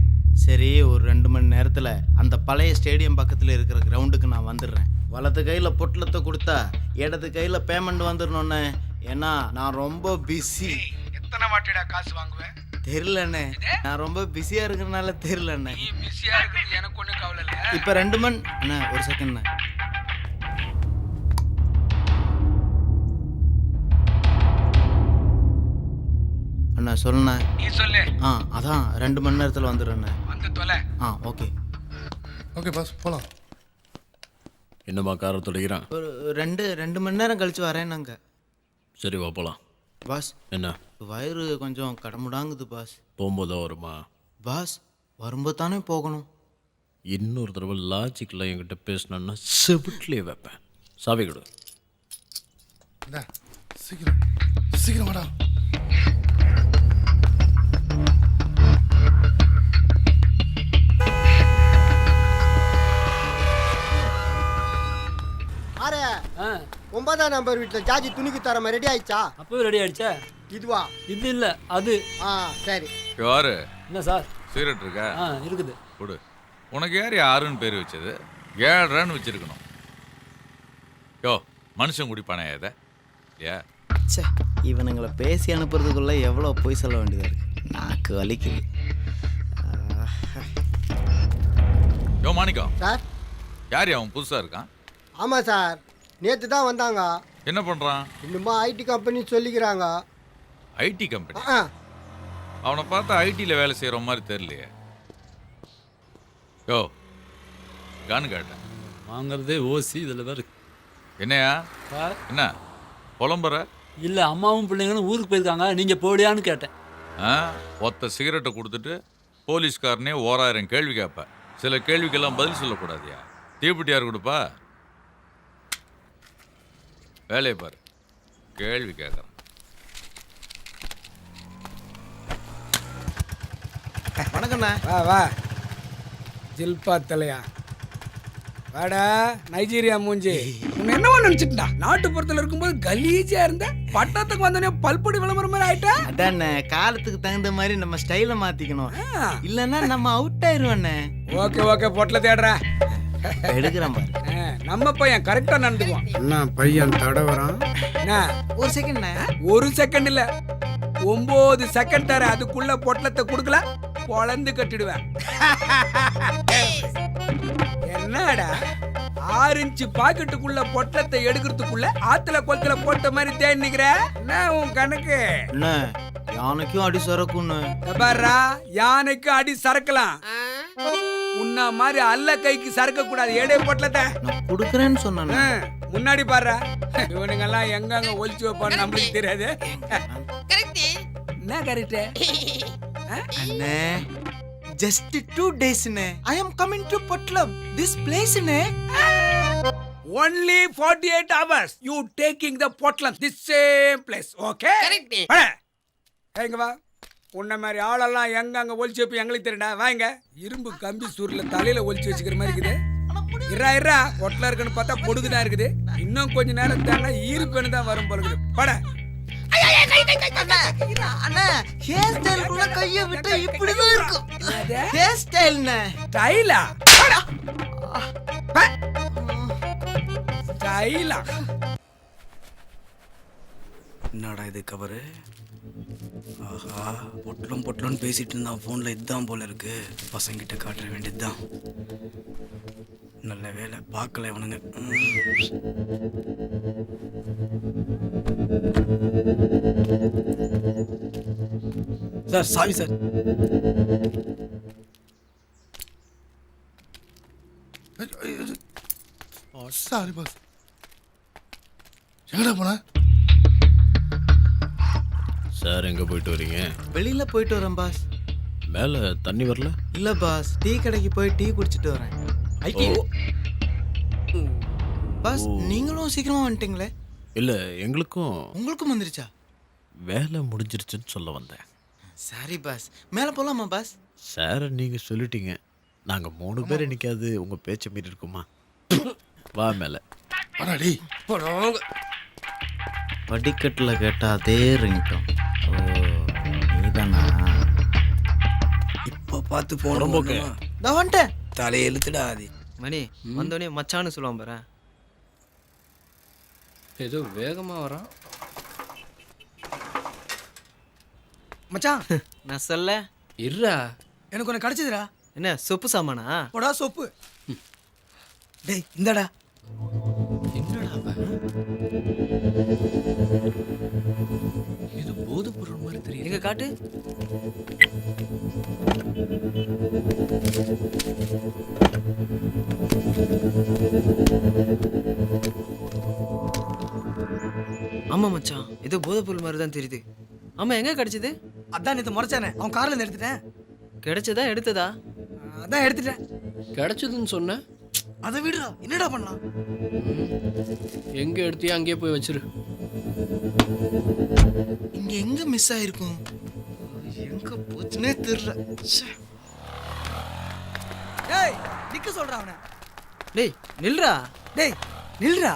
சரி, ஒரு 2 மணி நேரத்தில் அந்த பழைய ஸ்டேடியம் பக்கத்தில் இருக்கிற கிரவுண்டுக்கு நான் வந்துடுறேன். வலது கையில் பொட்டலத்தை கொடுத்தா இடது கையில் பேமெண்ட் வந்துடணுண்ணே. ஏன்னா நான் ரொம்ப பிஸி. எத்தனை வாட்டிடா காசு வாங்குவேன்? தெரியலண்ணே, நான் ரொம்ப பிஸியாக இருக்கிறனால தெரியலண்ணே. நீ பிஸியா இருக்குது எனக்கு ஒன்றும் கவலை இல்லை. இப்போ 2 மணி அண்ணா, ஒரு செகண்ட்ண்ணே. அண்ணா சொல்லுண்ணா. நீ சொல்லு. அதான் 2 மணி நேரத்தில் வந்துடுறேண்ணே. வந்து தொலை. ஓகே ஓகே பாஸ், போகலாம். என்னம்மா காரை துடைக்கிறான்? ஒரு 2 மணி நேரம் கழிச்சு வரேன்னாங்க. சரி வா போகலாம். பாஸ் என்ன வயிறு கொஞ்சம் கடமுடாங்குது பாஸ். போகும்போது வருமா? பாஸ் வரும்போது தானே போகணும். இன்னொரு தடவை லாஜிக்கில் என்கிட்ட பேசினேன்னா செவிட்லேயே வைப்பேன். சாவி கொடு. சீக்கிரம் சீக்கிரம் வாடா. ஆரே 9ஆம் நம்பர் வீட்டில் ஜாஜி துணிக்கு தர மாதிரி ரெடி ஆயிடுச்சா? அப்பவே ரெடி ஆயிடுச்சா? இதுவா? இது இல்ல அது. சரி. யாரு? என்ன சார்? சிகரெட் இருக்கா? இருக்குது. கொடு. உனக்கு யார் யாருன்னு பேர் வச்சது? 7 வச்சிருக்கணும். யோ, மனுஷன் குடிப்பானே இதை இல்லையா? சே, இவனுங்களை பேசி அனுப்புறதுக்குள்ள எவ்வளோ போய் சொல்ல வேண்டியதாக இருக்கு. நாக்கு வலிக்குது. யோ மாணிக்கம் சார். யார் அவன் புதுசாக இருக்கான்? ஆமாம் சார், நேற்று தான் வந்தாங்க. என்ன பண்ணுறான்? இன்னுமா ஐடி கம்பெனி சொல்லிக்கிறாங்க. IT company? அவனை பார்த்தா ஐடியில் வேலை செய்கிற மாதிரி தெரியலையே. யோ கானு கேட்டேன். வாங்குறதே ஓசி, இதில் வேறு. என்னையா என்ன புலம்புற? இல்லை, அம்மாவும் பிள்ளைங்களும் ஊருக்கு போயிருக்காங்க, நீங்கள் போடியான்னு கேட்டேன். ஒத்த சிகரெட்டை கொடுத்துட்டு போலீஸ்காரனே 1000 கேள்வி கேட்பேன். சில கேள்விக்கெல்லாம் பதில் சொல்லக்கூடாதியா? தீப்பெட்டி யார் கொடுப்பா? வேலையை பாரு, கேள்வி கேட்குறேன். வணக்கண்ணா. வா ஜில்பா தலையா. வாடா நைஜீரியா மூஞ்சி. உன்னை என்னவோ நினைச்சிட்டா? நாட்டுப்புறத்தில் இருக்கும்போது கலீஜா இருந்த, பட்டத்துக்கு வந்தோடனே பல்பொடி விளம்பரம் மாதிரி ஆயிட்டா. அதானே, காலத்துக்கு தகுந்த மாதிரி நம்ம ஸ்டைலை மாத்திக்கணும், இல்லைன்னா நம்ம அவுட் ஆயிருவோண்ணே. ஓகே பொட்டல தேடுற எடுக்கிறேன் பாரு. நம்ம பையன் கரெக்டா நடந்துக்குவான். என்ன பையன் தடவறான்? ஒரு செகண்ட். ஒரு செகண்ட் இல்ல, 9 செகண்ட் தர. அதுக்குள்ள பொட்டலத்தை கொடுக்கல பொழந்து கட்டிடுவேன். என்னடா 6 இன்ச்சு பாக்கெட்டுக்குள்ள பொட்டத்தை எடுக்கிறதுக்குள்ள ஆத்துல கொளத்துல போட்ட மாதிரி தேடி நிக்கிற என்ன உன் கணக்கு? என்ன யானைக்கும் அடி சரக்குன்னு பாரா, யானைக்கு அடி சரக்கலாம், உன்ன மாதிரி அல்ல கைக்கு சரக்க கூடாது. ஏடே பொட்டலத்தை நான் கொடுக்குறேன்னு சொன்னேன். முன்னாடி பாரு, இவனுங்க எல்லாம் எங்க ஒளிச்சு வைப்பான்னு நம்மளுக்கு தெரியாது. என்ன கரெக்ட்? அண்ணே just 2 days ne. I am coming to Potlam. This place ne. Only 48 hours. You taking the Potlam. This same place. Okay? Correct. எங்க வா. உன்ன மாதிரி ஆளெல்லாம் எங்க ஒளிச்சு வைப்ப எங்களுக்கு தெரியும்டா. வாங்க. இரும்பு கம்பி சூர்ல தலையில ஒளிச்சு வச்சுக்கிற மாதிரி இருக்குது. இரா பொட்டல இருக்குன்னு பார்த்தா பொடுகுதான் இருக்குது. இன்னும் கொஞ்ச நேரம் தாங்க ஈர்ப்பேன்னு தான் வரும் போல இருக்குது. பட. அண்ணா ஹேர் ஸ்டைலுக்குள்ள கைய விட்டு இப்படிதான் இருக்கும். ஹேர் ஸ்டைல்ண்ணே. ஸ்டைலா? ஸ்டைலா? என்னடா இது கவரு? ஆஹா, பொட்டலும் பேசிட்டு இருந்தான் ஃபோனில். இதுதான் போல இருக்கு. பசங்கிட்ட காட்ட வேண்டியதுதான். நல்ல வேலை பார்க்கல இவனுங்க. Sir sorry sir. Sorry boss. எங்கடா போன? சார் எங்கே போயிட்டு வரீங்க? வெளியில போயிட்டு வரேன் பாஸ். மேலே தண்ணி வரல? இல்ல பாஸ், டீ கடைக்கு போய் டீ குடிச்சிட்டு வரேன். பாஸ் நீங்களும் சீக்கிரமா வந்துட்டீங்களே. இல்லை எங்களுக்கும். உங்களுக்கும் வந்துருச்சா? வேலை முடிஞ்சிருச்சுன்னு சொல்ல வந்தேன். Sorry boss. மேலே போகலாமா பாஸ்? சார் நீங்கள் சொல்லிட்டீங்க. நாங்கள் 3 பேர் இன்னைக்காவது உங்கள் பேச்சை மீறி இருக்குமா? வா மேலே. படிக்கட்டில் கேட்டா அதே ரிங்டோன். நீதானா? இப்போ பார்த்து போன ரொம்பக்கு நான் வந்துட்டேன். தலையை இழுத்துடா அது. மணி வந்தோடனே மச்சான்னு சொல்லுவான் பாரு. ஏதோ வேகமா வரான் மச்சான். நான் சொல்ல இருடா, எனக்கு ஒன்று கிடைச்சதுடா. என்ன சொப்பு சாமானா? போடா சொப்பு. டேய் இந்தடா. இது போதை பொருள் மாதிரி தெரியும். எங்க காட்டு. ஆமா மச்சான், ஏதோ போதை பொருள் மாதிரி தான் தெரியுது. ஆமா எங்க கிடைச்சது? அதான் நேற்று முறைச்சானே, அவன் கார்ல இருந்து எடுத்துட்டேன். கிடைச்சதா எடுத்ததா? அதான் எடுத்துட்டேன். கிடைச்சதுன்னு சொன்ன. அதை விடுறா, என்னடா பண்ணலாம்? எங்க எடுத்தியா அங்கேயே போய் வச்சிரு. இங்க எங்க மிஸ் ஆயிருக்கும்? எங்க போச்சுனே தெரியல. டேய் நிக்க சொல்றா அவனை. டேய் நில்றா. டேய் நில்றா.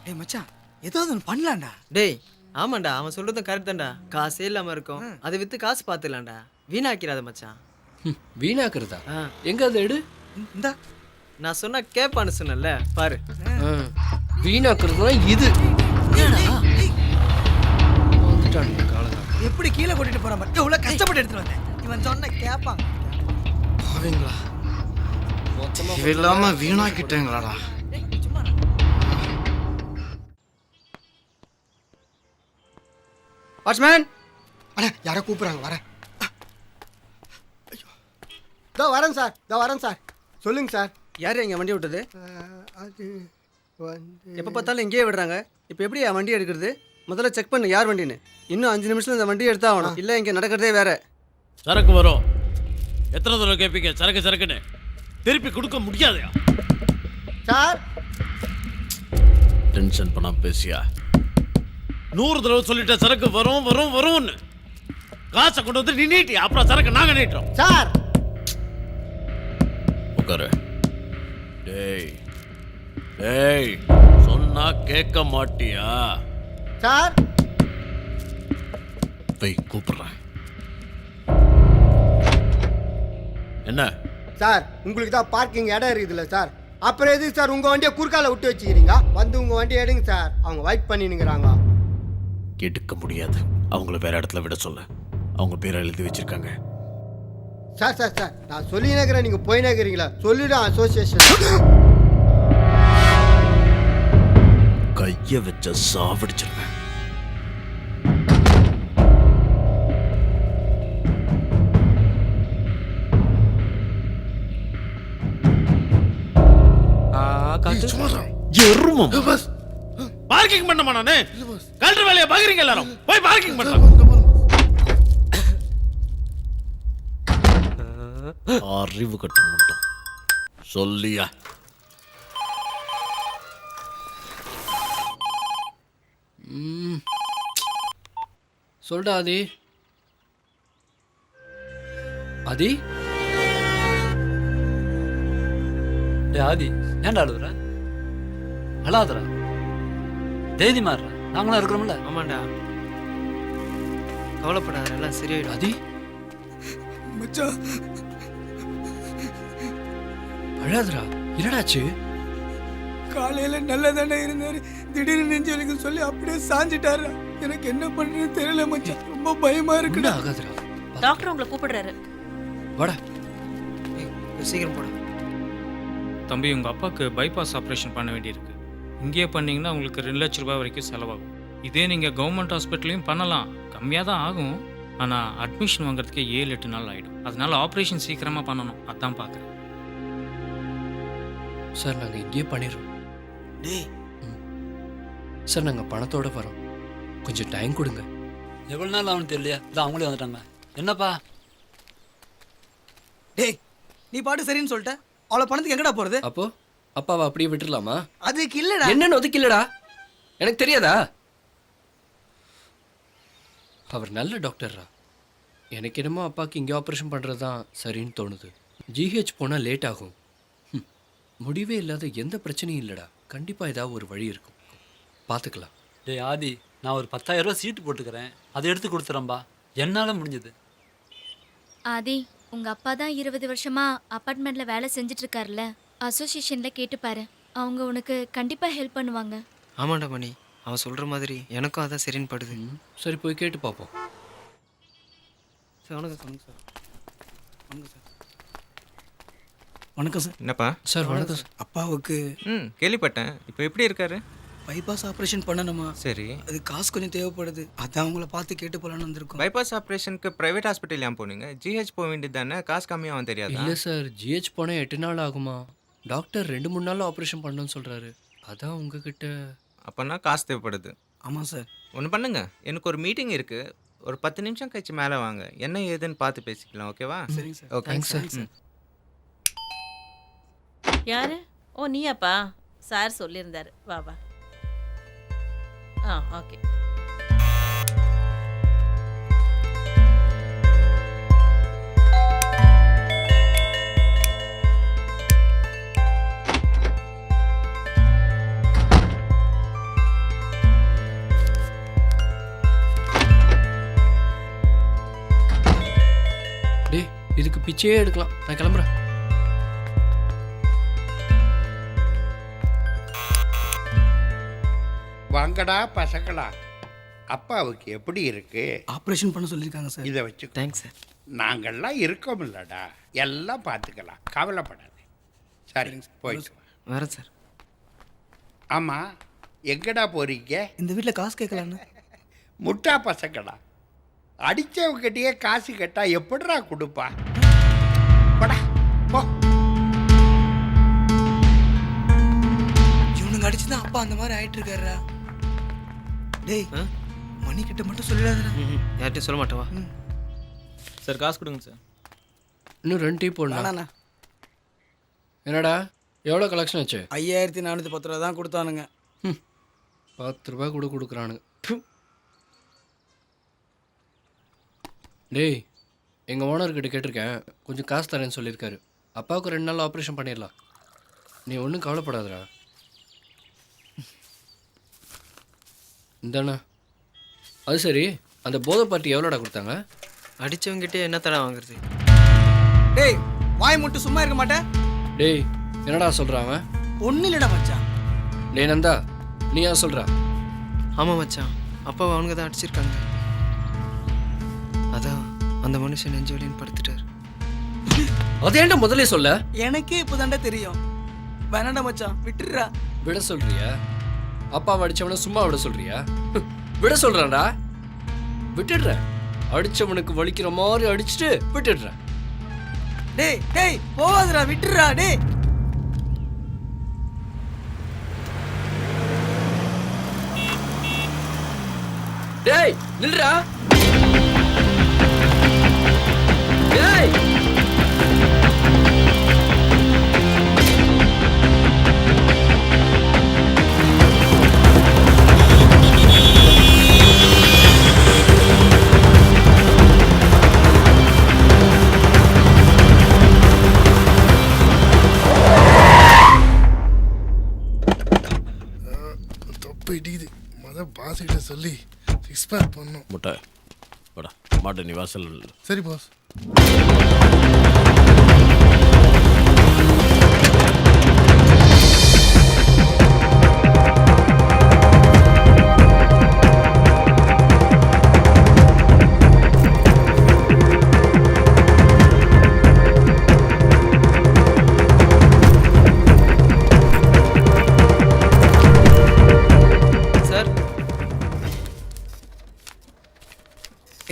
டேய் மச்சான் ஏதாவது ஒன்று பண்ணலாம்டா. டேய் ஆமாண்டா, அவன் சொல்றதும் கரெக்ட் தான்டா. காசே இல்லாம இருக்கும், அதை வித்து காசு பார்த்துலாம்டா. வீணாக்கிறாத மச்சான். வீணாக்குறதா? எங்க அதை எடு. இந்தா நான் சொன்னா கேப்பான்னு சொன்னல பாரு. வீணாக்குறதுனா இது. எப்படி கீழே கொட்டிட்டு போறான் பாரு. எவ்வளவு கஷ்டப்பட்டு எடுத்துட்டு வந்தேன். இவன் சொன்ன கேப்பான். அவங்களா இல்லாம வீணாக்கிட்டேங்களாடா. வாட்ச்மேன். அண்ணா யாரை கூப்பிட்றாங்க? வரேன். இதோ வரேன் சார், இதோ வரேன் சார். சொல்லுங்க சார். யார் எங்க வண்டி விட்டது? அது வந்து எப்போ பார்த்தாலும் இங்கேயே விடுறாங்க. இப்போ எப்படி என் வண்டி எடுக்கிறது? முதல்ல செக் பண்ணு யார் வண்டின்னு. இன்னும் 5 நிமிஷத்துல இந்த வண்டியை எடுத்தா ஆகணும். இல்லை இங்கே நடக்கிறதே வேற. சரக்கு வரும். எத்தனை தடவை கேட்பீங்க சரக்கு சரக்குன்னு? திருப்பி கொடுக்க முடியாதையா சார்? டென்ஷன் பண்ணாம பேசியா? 100 தடவை சொல்லிட்டேன் சரக்கு வரும் வரும் வரும்னு. காசை கொண்டு வந்து நீ நீட்டி, அப்புறம் சரக்கு நாங்க நீட்டுறோம். சார் உட்காரு. டேய் டேய் சொன்னா கேட்க மாட்டியா? சார் போய் கூப்பிடுறேன். என்ன சார்? உங்களுக்கு தான் பார்க்கிங் இடம் இருக்குதுல்ல சார், அப்புறம் எதுக்கு சார் உங்கள் வண்டியை குறுக்கால விட்டு வச்சுக்கிறீங்க? வந்து உங்கள் வண்டியை எடுங்க சார். அவங்க வெயிட் பண்ணினுங்கிறாங்க. எடுக்க முடியாது, அவங்கள வேற இடத்துல விட சொல்ல. அவங்க பேரை எழுதி வச்சிருக்காங்க. சார் சார் சார் நான் சொல்லி நினைக்கிறேன், நீங்கள் போய் நினைக்கிறீங்களா? சொல்லிடும் அசோசியேஷன். கைய வச்ச சாவடிச்சிருவேன். எருமம் பார்க்கிங் பண்ணமா நானு கல்ற வேலைய பாக்குறீங்க எல்லாரும் போய் பார்க்கிங் பண்ணலாம். அறிவு கட்ட மாட்டோம் சொல்லியா. சொல்டா ஆதி. ஆதி டே ஆதி, ஏன்டா அழுதுற? அழாதரா, தைரியமா இருடா, நாங்களும் இருக்கிறோம்ல. ஆமாண்டா, கவலைப்படாத, எல்லாம் சரியாயிடும். ஆதி மச்சான் அழாதரா, என்னடாச்சு? காலையில நல்லதானே இருந்தாரு, திடீர்னு நெஞ்சு வலிக்கு சொல்லி அப்படியே சாஞ்சிட்டாரு. எனக்கு என்ன பண்றதுன்னு தெரியல மச்சான், ரொம்ப பயமா இருக்குடா. ஆகாதரா, டாக்டர் உங்களை கூப்பிடுறாரு. வாடா, சீக்கிரம் போட. தம்பி, உங்கள் அப்பாவுக்கு பைபாஸ் ஆப்ரேஷன் பண்ண வேண்டியிருக்கு. இங்கேயே பண்ணிங்கன்னா உங்களுக்கு 2 லட்ச ரூபாய் வரைக்கும் செலவாகும். இதே நீங்கள் கவர்மெண்ட் ஹாஸ்பிட்டலையும் பண்ணலாம், கம்மியாக தான் ஆகும். ஆனால் அட்மிஷன் வாங்குறதுக்கே 7-8 நாள் ஆகிடும். அதனால ஆப்ரேஷன் சீக்கிரமாக பண்ணணும், அதான் பார்க்குறேன். சார் நாங்கள் இங்கேயே பண்ணிடுறோம். டேய் சார் நாங்கள் பணத்தோட வரோம், கொஞ்சம் டைம் கொடுங்க. எவ்வளோ நாள் ஆகும்னு தெரியலையா, இதான் அவங்களே வந்துட்டாங்க. என்னப்பா? டேய் நீ பாட்டு சரின்னு சொல்லிட்ட, அவ்வளோ பணத்துக்கு எங்கடா போகிறது? அப்போ அப்பாவை அப்படியே விட்டுடலாமா? அதுக்கு இல்லடா. என்னன்னு ஒதுக்கு இல்லடா, எனக்கு தெரியாதா? அவர் நல்ல டாக்டர்ரா. எனக்கு என்னமோ அப்பாவுக்கு இங்கே ஆப்ரேஷன் பண்ணுறது தான் சரின்னு தோணுது. ஜிஹெச் போனால் லேட் ஆகும். முடிவே இல்லாத எந்த பிரச்சனையும் இல்லைடா, கண்டிப்பாக ஏதாவது ஒரு வழி இருக்கும், பார்த்துக்கலாம். டே ஆதி, நான் ஒரு 10,000 ரூபா சீட்டு போட்டுக்கிறேன், அதை எடுத்து கொடுத்துறேன்பா, என்னால் முடிஞ்சது. ஆதி, உங்க அப்பா தான் 20 வருஷமா அப்பார்ட்மெண்ட்ல வேலை செஞ்சுட்டு இருக்காருல்ல, அசோசியேஷன்ல கேட்டுப்பாரு, அவங்க உனக்கு கண்டிப்பா ஹெல்ப் பண்ணுவாங்க. ஆமாண்டா மணி, அவன் சொல்ற மாதிரி எனக்கும் அதான் சரின்னு படுது. சரி போய் கேட்டு பார்ப்போம். சார் வணக்கம் சார். வணக்கம் சார். வணக்கம் சார். என்னப்பா சார்? வணக்கம் சார். அப்பாவுக்கு கேள்விப்பட்டேன். இப்போ எப்படி இருக்காரு? பைபாஸ் ஆப்ரேஷன் பண்ணணுமா? சரி, அது காசு கொஞ்சம் தேவைப்படுது, அதான் உங்களை பார்த்து கேட்டு போலான்னு வந்திருக்கோம். பைபாஸ் ஆப்ரேஷனுக்கு பிரைவேட் ஹாஸ்பிட்டல் ஏன் போனீங்க? ஜிஹெச் போக வேண்டியது தானே, காசு கம்மியாகவும் தெரியாது. இல்லை சார், ஜிஹெச் போனால் 8 நாள் ஆகுமா? டாக்டர் 2-3 நாள் ஆப்ரேஷன் பண்ணணும்னு சொல்கிறாரு, அதான் உங்ககிட்ட. அப்போனா காசு தேவைப்படுது. ஆமாம் சார். ஒன்று பண்ணுங்க, எனக்கு ஒரு மீட்டிங் இருக்குது, ஒரு 10 நிமிஷம் கழிச்சு மேலே வாங்க, என்ன ஏதுன்னு பார்த்து பேசிக்கலாம். ஓகேவா? சரிங்க சார். Okay sir. யாரு? ஓ நீயாப்பா, சார் சொல்லியிருந்தாரு, வா வா. ஓகே. டேய் இதுக்கு பிச்சையே எடுக்கலாம், நான் கிளம்புறேன். வாங்கடா பசங்களா, அப்பாவுக்கு எப்படி இருக்கு? ஆப்ரேஷன் பண்ண சொல்லியிருக்காங்க சார். இதை வச்சு தேங்க்ஸ் சார். நாங்கள்லாம் இருக்கோம் இல்லடா, எல்லாம் பார்த்துக்கலாம், கவலைப்படாது. சரி போயிட்டு வா. வரேன் சார். ஆமாம், எங்கடா போறீங்க? இந்த வீட்டில் காசு கேட்கலான்னு. முட்டா பசங்களா, அடித்தவங்கிட்டயே காசு கேட்டா எப்படிடா கொடுப்பா? போடா போ. இவனுங்க அடிச்சு தான் அப்பா அந்த மாதிரி ஆயிட்டு இருக்காருடா. டேய் மணி கிட்ட மட்டும் சொல்லிடாதடா. யார்கிட்டயும் சொல்ல மாட்டேவா? சார் காசு கொடுங்க சார். இன்னும் 2 டீ போடணும். வேணாண்ணா. என்னடா எவ்வளோ கலெக்ஷன் ஆச்சு? 5410 ரூபா தான் கொடுத்தானுங்க. 10 ரூபாய் கூட கொடுக்குறானுங்க. டேய் எங்கள் ஓனர்கிட்ட கேட்டிருக்கேன், கொஞ்சம் காசு தரேன்னு சொல்லியிருக்காரு. அப்பாவுக்கு 2 நாள் ஆப்ரேஷன் பண்ணிடலாம், நீ ஒன்றும் கவலைப்படாதடா. இந்தாண்ணா. அது சரி, அந்த போதை பார்ட்டி எவ்வளோடா கொடுத்தாங்க? அடித்தவங்கிட்டே என்ன தடா வாங்குறது? டேய் வாய் மட்டும் சும்மா இருக்க மாட்டேன். டேய் என்னடா சொல்கிறாங்க? ஒன்றும் இல்லைடா மச்சான். டேய் நந்தா, நீ ஏன் சொல்கிற? ஆமாம் மச்சான், அப்பாவை அவனுங்க தான் அடிச்சிருக்காங்க. அதான் அந்த மனுஷன் நெஞ்சு வலின்னு படுத்துட்டார். அதேண்டா முதல்ல சொல்ல. எனக்கே இப்போதாண்டா தெரியும். வேணாண்டா மச்சான், விட்டுடுறா. விட சொல்றியா? அப்பாவை அடிச்சவனை சும்மா விட சொல்றியா? விட சொல்றான்டா. விட்டுடுறேன். அடிச்சவனுக்கு வலிக்கிற மாதிரி அடிச்சுட்டு விட்டுடுறேன். டேய் டேய் போவாதடா, விட்டுறா டேய். டேய் நில்றா. டேய் தொப்பை இடிக்குது. பாஸ் கிட்ட சொல்லி எக்ஸ்பேர் பண்ணும். முட்டை வாடா, மாட்டை நீ வாசல். சரி பாஸ்.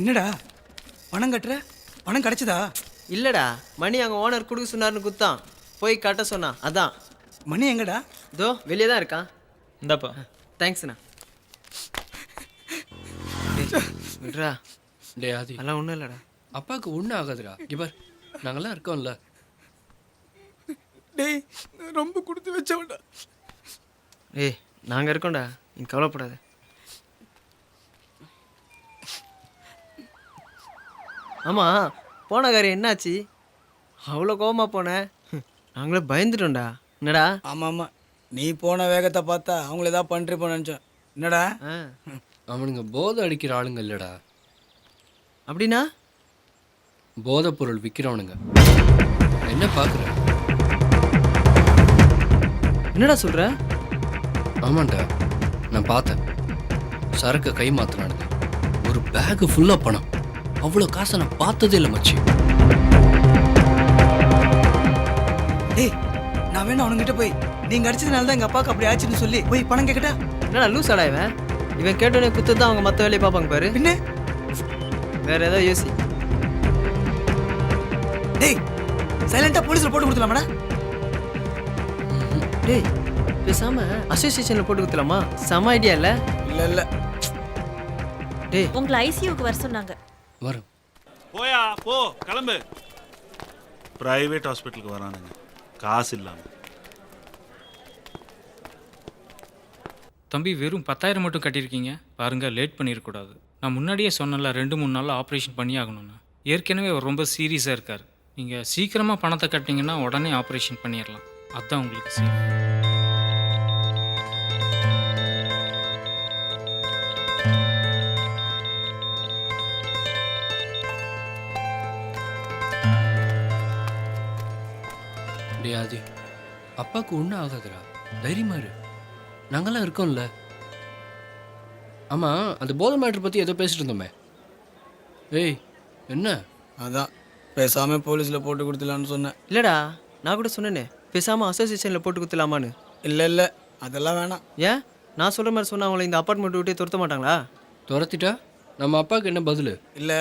என்னடா பணம் கட்டுற? பணம் கிடைச்சதா? இல்லடா, மணி அங்கே ஓனர் கொடுக்க சொன்னார்னு குத்தான், போய் கட்ட சொன்னா. அதான். மணி எங்கடா? இதோ வெளியே தான் இருக்கான். இந்தாப்பா. தேங்க்ஸ்ண்ணா. விட்றா. டே ஆதி, அதெல்லாம் ஒன்றும் இல்லைடா. அப்பாவுக்கு ஒன்றும் ஆகாதுடா. இவர் நாங்கெல்லாம் இருக்கோம்ல. டேய் ரொம்ப கொடுத்து வச்சவன்டா. ஏய் நாங்கள் இருக்கோம்டா, நீ கவலைப்படாத. ஆமாம், போன காரியம் என்னாச்சு? அவ்வளோ கோவமாக போனேன். நாங்களே பயந்துட்டோம்டா. என்னடா? ஆமாம் ஆமாம், நீ போன வேகத்தை பார்த்தா அவங்கள ஏதாவது பண்ணிருப்போம் நினச்சோம். என்னடா? அவனுங்க போதை அடிக்கிற ஆளுங்க இல்லைடா. அப்படின்னா? போதை பொருள் விற்கிறவனுங்க. என்ன பார்க்குற? என்னடா சொல்கிற? ஆமாண்டா, நான் பார்த்தேன். சரக்கு கை மாற்றினானுங்க. ஒரு பேகு ஃபுல்லாக பணம். அவ்வளோ காசை நான் பார்த்ததே இல்லை மச்சி. ஏய் நான் வேணும் அவனுங்கிட்ட போய் நீங்கள் அடிச்சதுனால தான் எங்கள் அப்பாவுக்கு அப்படி ஆச்சுன்னு சொல்லி போய் பணம் கேட்கட்டா? என்னடா லூஸ் ஆடா இவன்? இவன் கேட்டோடனே குத்து தான் அவங்க மற்ற வேலையை பார்ப்பாங்க பாரு. பின்ன வேற ஏதாவது யோசி. டேய் சைலண்டாக போலீஸில் போட்டு கொடுத்துலாமாடா? டேய் பேசாமல் அசோசியேஷனில் போட்டு கொடுத்துலாமா? செம ஐடியா இல்லை? இல்லை இல்லை. டேய் உங்களை ஐசியூக்கு வர சொன்னாங்க. வரும். போயா போ, கிளம்பு. பிரைவேட் ஹாஸ்பிட்டலுக்கு வரானுங்க, காசு இல்லாம. தம்பி வெறும் 10,000 மட்டும் கட்டியிருக்கீங்க பாருங்க. லேட் பண்ணிடக்கூடாது. நான் முன்னாடியே சொன்னல 2-3 நாளில் ஆப்ரேஷன் பண்ணி ஆகணும்னு. ஏற்கனவே அவர் ரொம்ப சீரியஸாக இருக்கார். நீங்கள் சீக்கிரமாக பணத்தை கட்டிங்கன்னா உடனே ஆப்ரேஷன் பண்ணிடலாம். அதுதான் உங்களுக்கு சேஃப். ஆதி, அப்பாவுக்கு ஒன்றும் ஆகாதுடா, தைரியமா இரு. நாங்கெல்லாம் இருக்கோம்ல. ஆமாம், அந்த போதை மேட்ரு பற்றி ஏதோ பேசிட்டு இருந்தோமே. ஏய் என்ன? அதான் பேசாமல் போலீஸில் போட்டு கொடுத்துலான்னு சொன்னேன். இல்லைடா, நான் கூட சொன்னேனே பேசாமல் அசோசியேஷனில் போட்டு கொடுத்துலாமான்னு. இல்லை இல்லை, அதெல்லாம் வேணாம். ஏன்? நான் சொல்கிற மாதிரி சொன்னால் அவங்கள இந்த அப்பார்ட்மெண்ட் விட்டே துரத்த மாட்டாங்களா? துரத்திட்டா நம்ம அப்பாவுக்கு என்ன பதில்? இல்லை,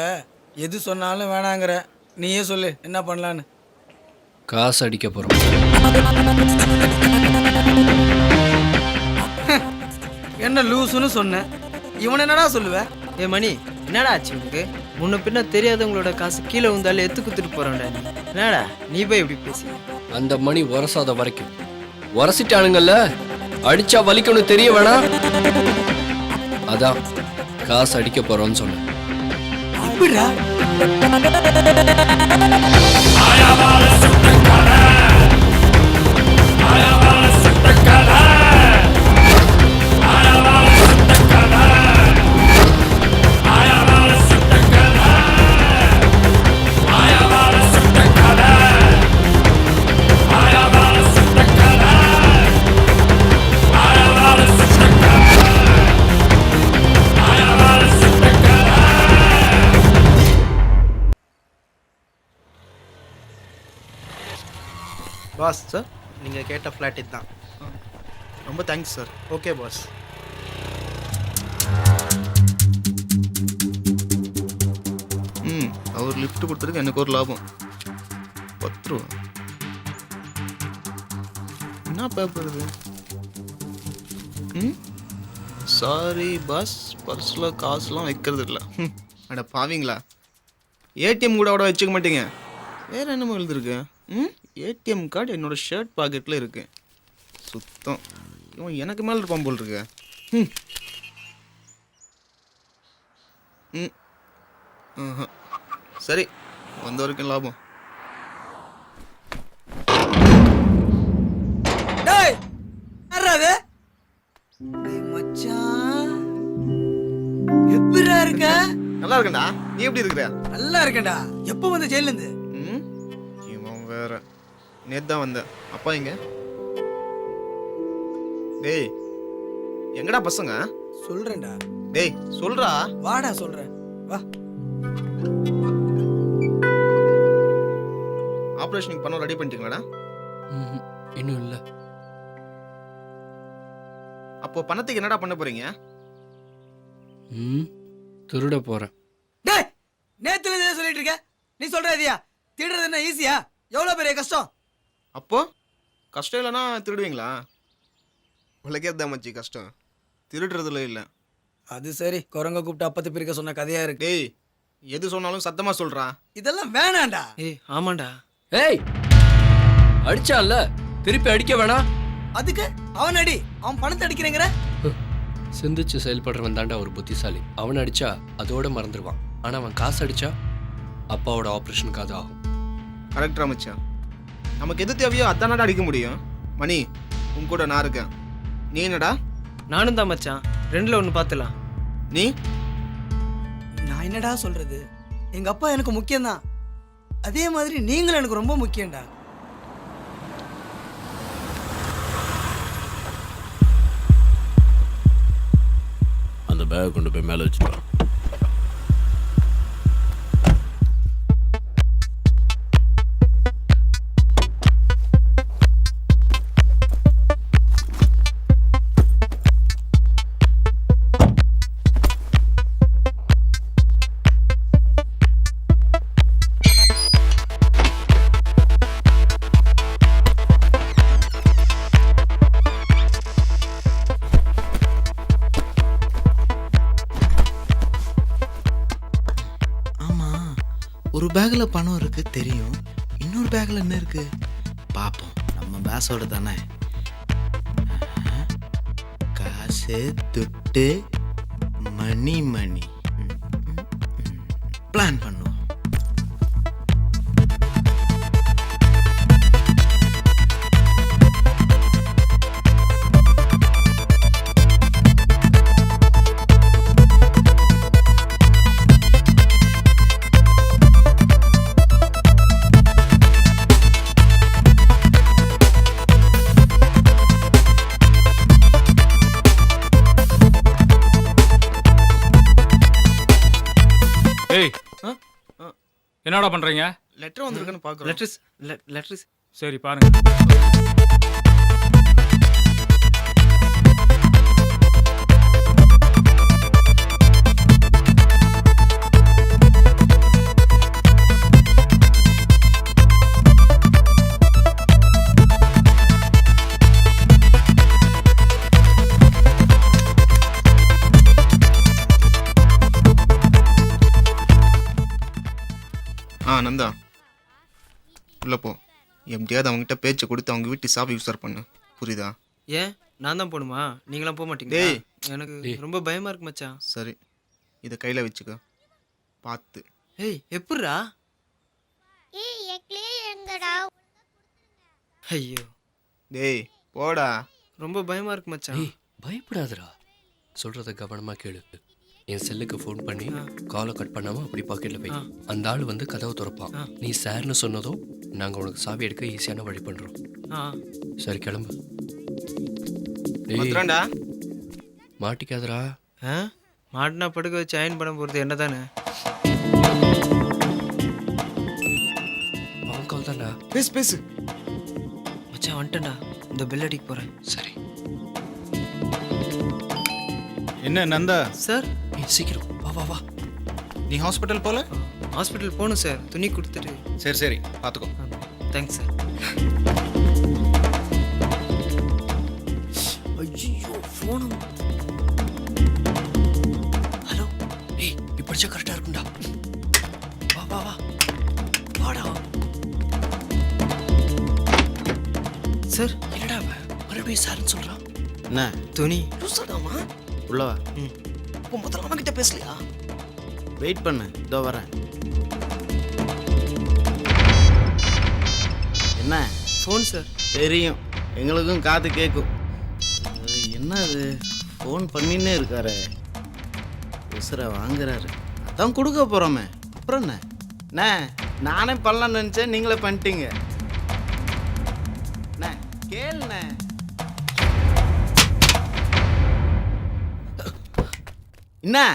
எது சொன்னாலும் வேணாங்கிற. நீயே சொல்லு என்ன பண்ணலான்னு. காசு அடிக்க போகிறோம். என்ன லூசுன்னு சொன்னேன், இவன் என்னடா சொல்லுவேன்? ஏ மணி, என்னடா ஆச்சு உனக்கு? முன்ன பின்ன தெரியாதவங்களோட காசு கீழே வந்தாலும் எத்து குத்துட்டு போகிறோம்டா நீ. என்னடா நீ போய் எப்படி பேசி? அந்த மணி உரசாத வரைக்கும் உரசிட்டானுங்கல்ல, அடிச்சா வலிக்கணும் தெரிய வேணாம். அதான் காசு அடிக்க போறோம்னு சொன்னேன். அப்படிடா பாஸ் சார், நீங்கள் கேட்ட ஃப்ளாட் இதுதான். ரொம்ப தேங்க்ஸ் சார். Okay boss. அவர் லிஃப்ட் கொடுத்துருக்கு, எனக்கு ஒரு லாபம் 10 ரூபா. என்ன பேப்பர் இது? சாரி பாஸ், பர்ஸில் காசுலாம் வைக்கிறது இல்லை. அட பாவீங்களா, ஏடிஎம் கூட வச்சுக்க மாட்டீங்க. வேறு என்னமோ எழுதிருக்கு. ஏடிஎம் கார்டு என்னோட ஷர்ட் பாக்கெட்டில் இருக்கு. சுத்தம் இவன் எனக்கு மேலே இருப்பான் போல் இருக்கு. சரி, வந்த வரைக்கும் லாபம். டேய் யாரா அது? டேய் மச்சான், எப்படிடா இருக்க? நல்லா இருக்கேன்டா, நீ எப்படி இருக்கிற? நல்லா இருக்கேன்டா. எப்போ வந்த ஜெயில இருந்து? இவன் வேற. நேத்து தான் வந்தேன். அப்பா எங்க? டேய் எங்கடா பசங்க? சொல்றேன்டா. டேய் சொல்றா. வாடா சொல்றேன், வா. ஆபரேஷன் பண்ண ரெடி பண்ணிட்டீங்களாடா? இன்னும் இல்லை. அப்போ பணத்துக்கு என்னடா பண்ண போறீங்க? திருட போறேன். டேய் நேத்துல இருந்து சொல்லிட்டு இருக்க, நீ சொல்ற இதையா? திருடுறது என்ன ஈஸியா? எவ்வளவு பெரிய கஷ்டம். அப்போ கஷ்டம் இல்லைன்னா திருடுவீங்களா? உலகே தான் மச்சி கஷ்டம், திருடுறதுல இல்லை. அது சரி, குரங்க கூப்பிட்டு அப்பத்து பிரிக்க சொன்ன கதையா இருக்கு. டேய் எது சொன்னாலும் சத்தமா சொல்றா. இதெல்லாம் வேணாண்டா. ஏய் ஆமாண்டா. ஏய் அடிச்சான்ல, திருப்பி அடிக்க வேணாம். அதுக்கு அவன் அடி, அவன் பணத்தை அடிக்கிறேங்கிற. சிந்திச்சு செயல்படுறவன் தாண்டா ஒரு புத்திசாலி. அவன் அடிச்சா அதோட மறந்துடுவான். ஆனா அவன் காசு அடிச்சா அப்பாவோட ஆப்ரேஷனுக்கு அது ஆகும். கரெக்டா மச்சான், நமக்கு எது தேவையோ அதானடா அடிக்க முடியும். மணி உன் கூட நான் இருக்கேன், நீ என்னடா? நானும் தான் மச்சான், 2ல் 1 பார்த்துலாம். நீ? நான் என்னடா சொல்றது, எங்க அப்பா எனக்கு முக்கியம்தான், அதே மாதிரி நீங்களும் எனக்கு ரொம்ப முக்கியம்டா. அந்த பேக்கை கொண்டு போய் மேலே வச்சுட்டு. ஒரு பேக்கில் பணம் இருக்கு தெரியும், இன்னொரு பேக்கில் என்ன இருக்கு பார்ப்போம். நம்ம பேஸோட தானே. காசு துட்டு மணி பிளான் பண்ணுவோம். ஏய் என்னடா பண்றீங்க? லெட்டர் வந்திருக்குன்னு பார்க்குறோம். லெட்டர்ஸ் சரி பாருங்க. நந்தா உள்ள போ. எப்படியாவது அவங்ககிட்ட பேச்சை கொடுத்து அவங்க வீட்டு சாவி யூஸர் பண்ணு, புரியுதா? ஏன் நான் தான் போகணுமா? நீங்களாம் போக மாட்டீங்க? டேய் எனக்கு ரொம்ப பயமா இருக்கு மச்சான். சரி இதை கையில் வச்சுக்க, பார்த்து. ஏய் எப்படிரா? ஏய் எக்லே எங்கடா? ஐயோ டேய் போடா. ரொம்ப பயமா இருக்கு மச்சான். ஏய் பயப்படாதடா, சொல்றத கவனமா கேளு. என் செல்லுக்கு ஃபோன் பண்ணி காலை கட் பண்ணாம அப்படி பாக்கெட்ல வை. அந்த ஆள் வந்து கதவை திறப்பான். நீ சார்னு சொன்னதும் நாங்க உனக்கு சாவி எடுக்க ஈஸியான வழி பண்றோம். சரி கிளம்பு. மாட்டிக்காதரா. மாட்டினா படுக்க வச்சு அயன் பண்ண போறது என்ன தானே? அவன் கால் தான்டா. பேசு மச்சான் வந்துட்டேன்டா, இந்த பெல் அடிக்க போறேன். சரி என்ன நந்தா? சார் சீக்கிரம் வா வா வா. நீ ஹாஸ்பிட்டல் போல? ஹாஸ்பிட்டல் போகணும் சார். துணி கொடுத்துட்டு. சரி சரி பார்த்துக்கோ. Thanks sir. ஐயோ ஃபோன். ஹலோ. ஏய் இப்படிச்சா கரெக்டாக இருக்கும்டா. வா வா வா வாடா. சார் என்னடா மறுபடியும் சார்ன்னு சொல்கிறான். என்ன துணி லூசாதாமா உள்ளவா? இப்போ முதல்ல அவன்கிட்ட பேசலையா? வெயிட் பண்ணு, இதோ வரேன். என்ன ஃபோன் சார்? தெரியும், எங்களுக்கும் காது கேட்கும். என்ன அது ஃபோன் பண்ணின்னே இருக்காரு, உசுரை வாங்குறாரு. அதான் கொடுக்க போகிறோமே, அப்புறம் என்ன? அண்ணே நானே பண்ணலான்னு நினச்சேன், நீங்களே பண்ணிட்டீங்க. அண்ணே கேளுண்ணே. என்ன?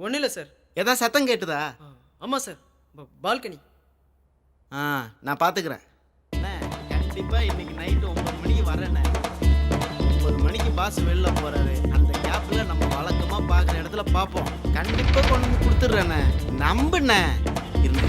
ஒன்றும் இல்லை சார். ஏதா சத்தம் கேட்டுதா? ஆமாம் சார், பால்கனி. நான் பார்த்துக்கிறேன். அண்ணே கண்டிப்பாக இன்னைக்கு நைட்டு 9 மணிக்கு வரேண்ணே. 9 மணிக்கு பாஸ் வெளில போகிறாரு. அந்த கேப்பில் நம்ம வழக்கமாக பார்க்குற இடத்துல பார்ப்போம். கண்டிப்பாக கொண்டு வந்து கொடுத்துட்றேண்ணே, நம்புண்ணே. இருந்து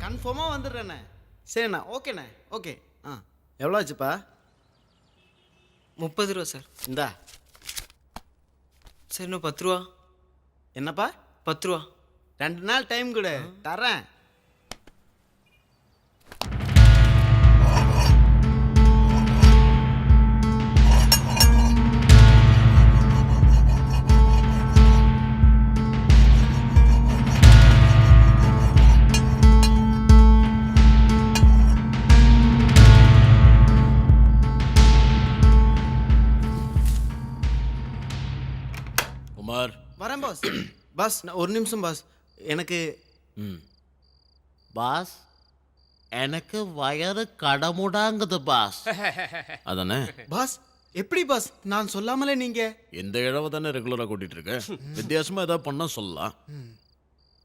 கன்ஃபார்மாக வந்துடுறேண்ணே. சரிண்ணா, ஓகேண்ணே, ஓகே. எவ்வளோ ஆச்சுப்பா? 30 ரூபா சார். இந்தா. சார் இன்னும் 10 ரூபா. என்னப்பா? 10 ரூபா. 2 நாள் டைம் கொடு, தரேன். குமார் வரேன் பாஸ். பாஸ் ஒரு நிமிஷம் பாஸ். எனக்கு பாஸ் எனக்கு வயறு கடமுடாங்குது பாஸ். அதானே பாஸ்? எப்படி பாஸ், நான் சொல்லாமலே நீங்க? இந்த இழவை தானே ரெகுலராக கூட்டிகிட்டு இருக்கேன். வித்தியாசமாக ஏதாவது பண்ணால் சொல்லலாம்.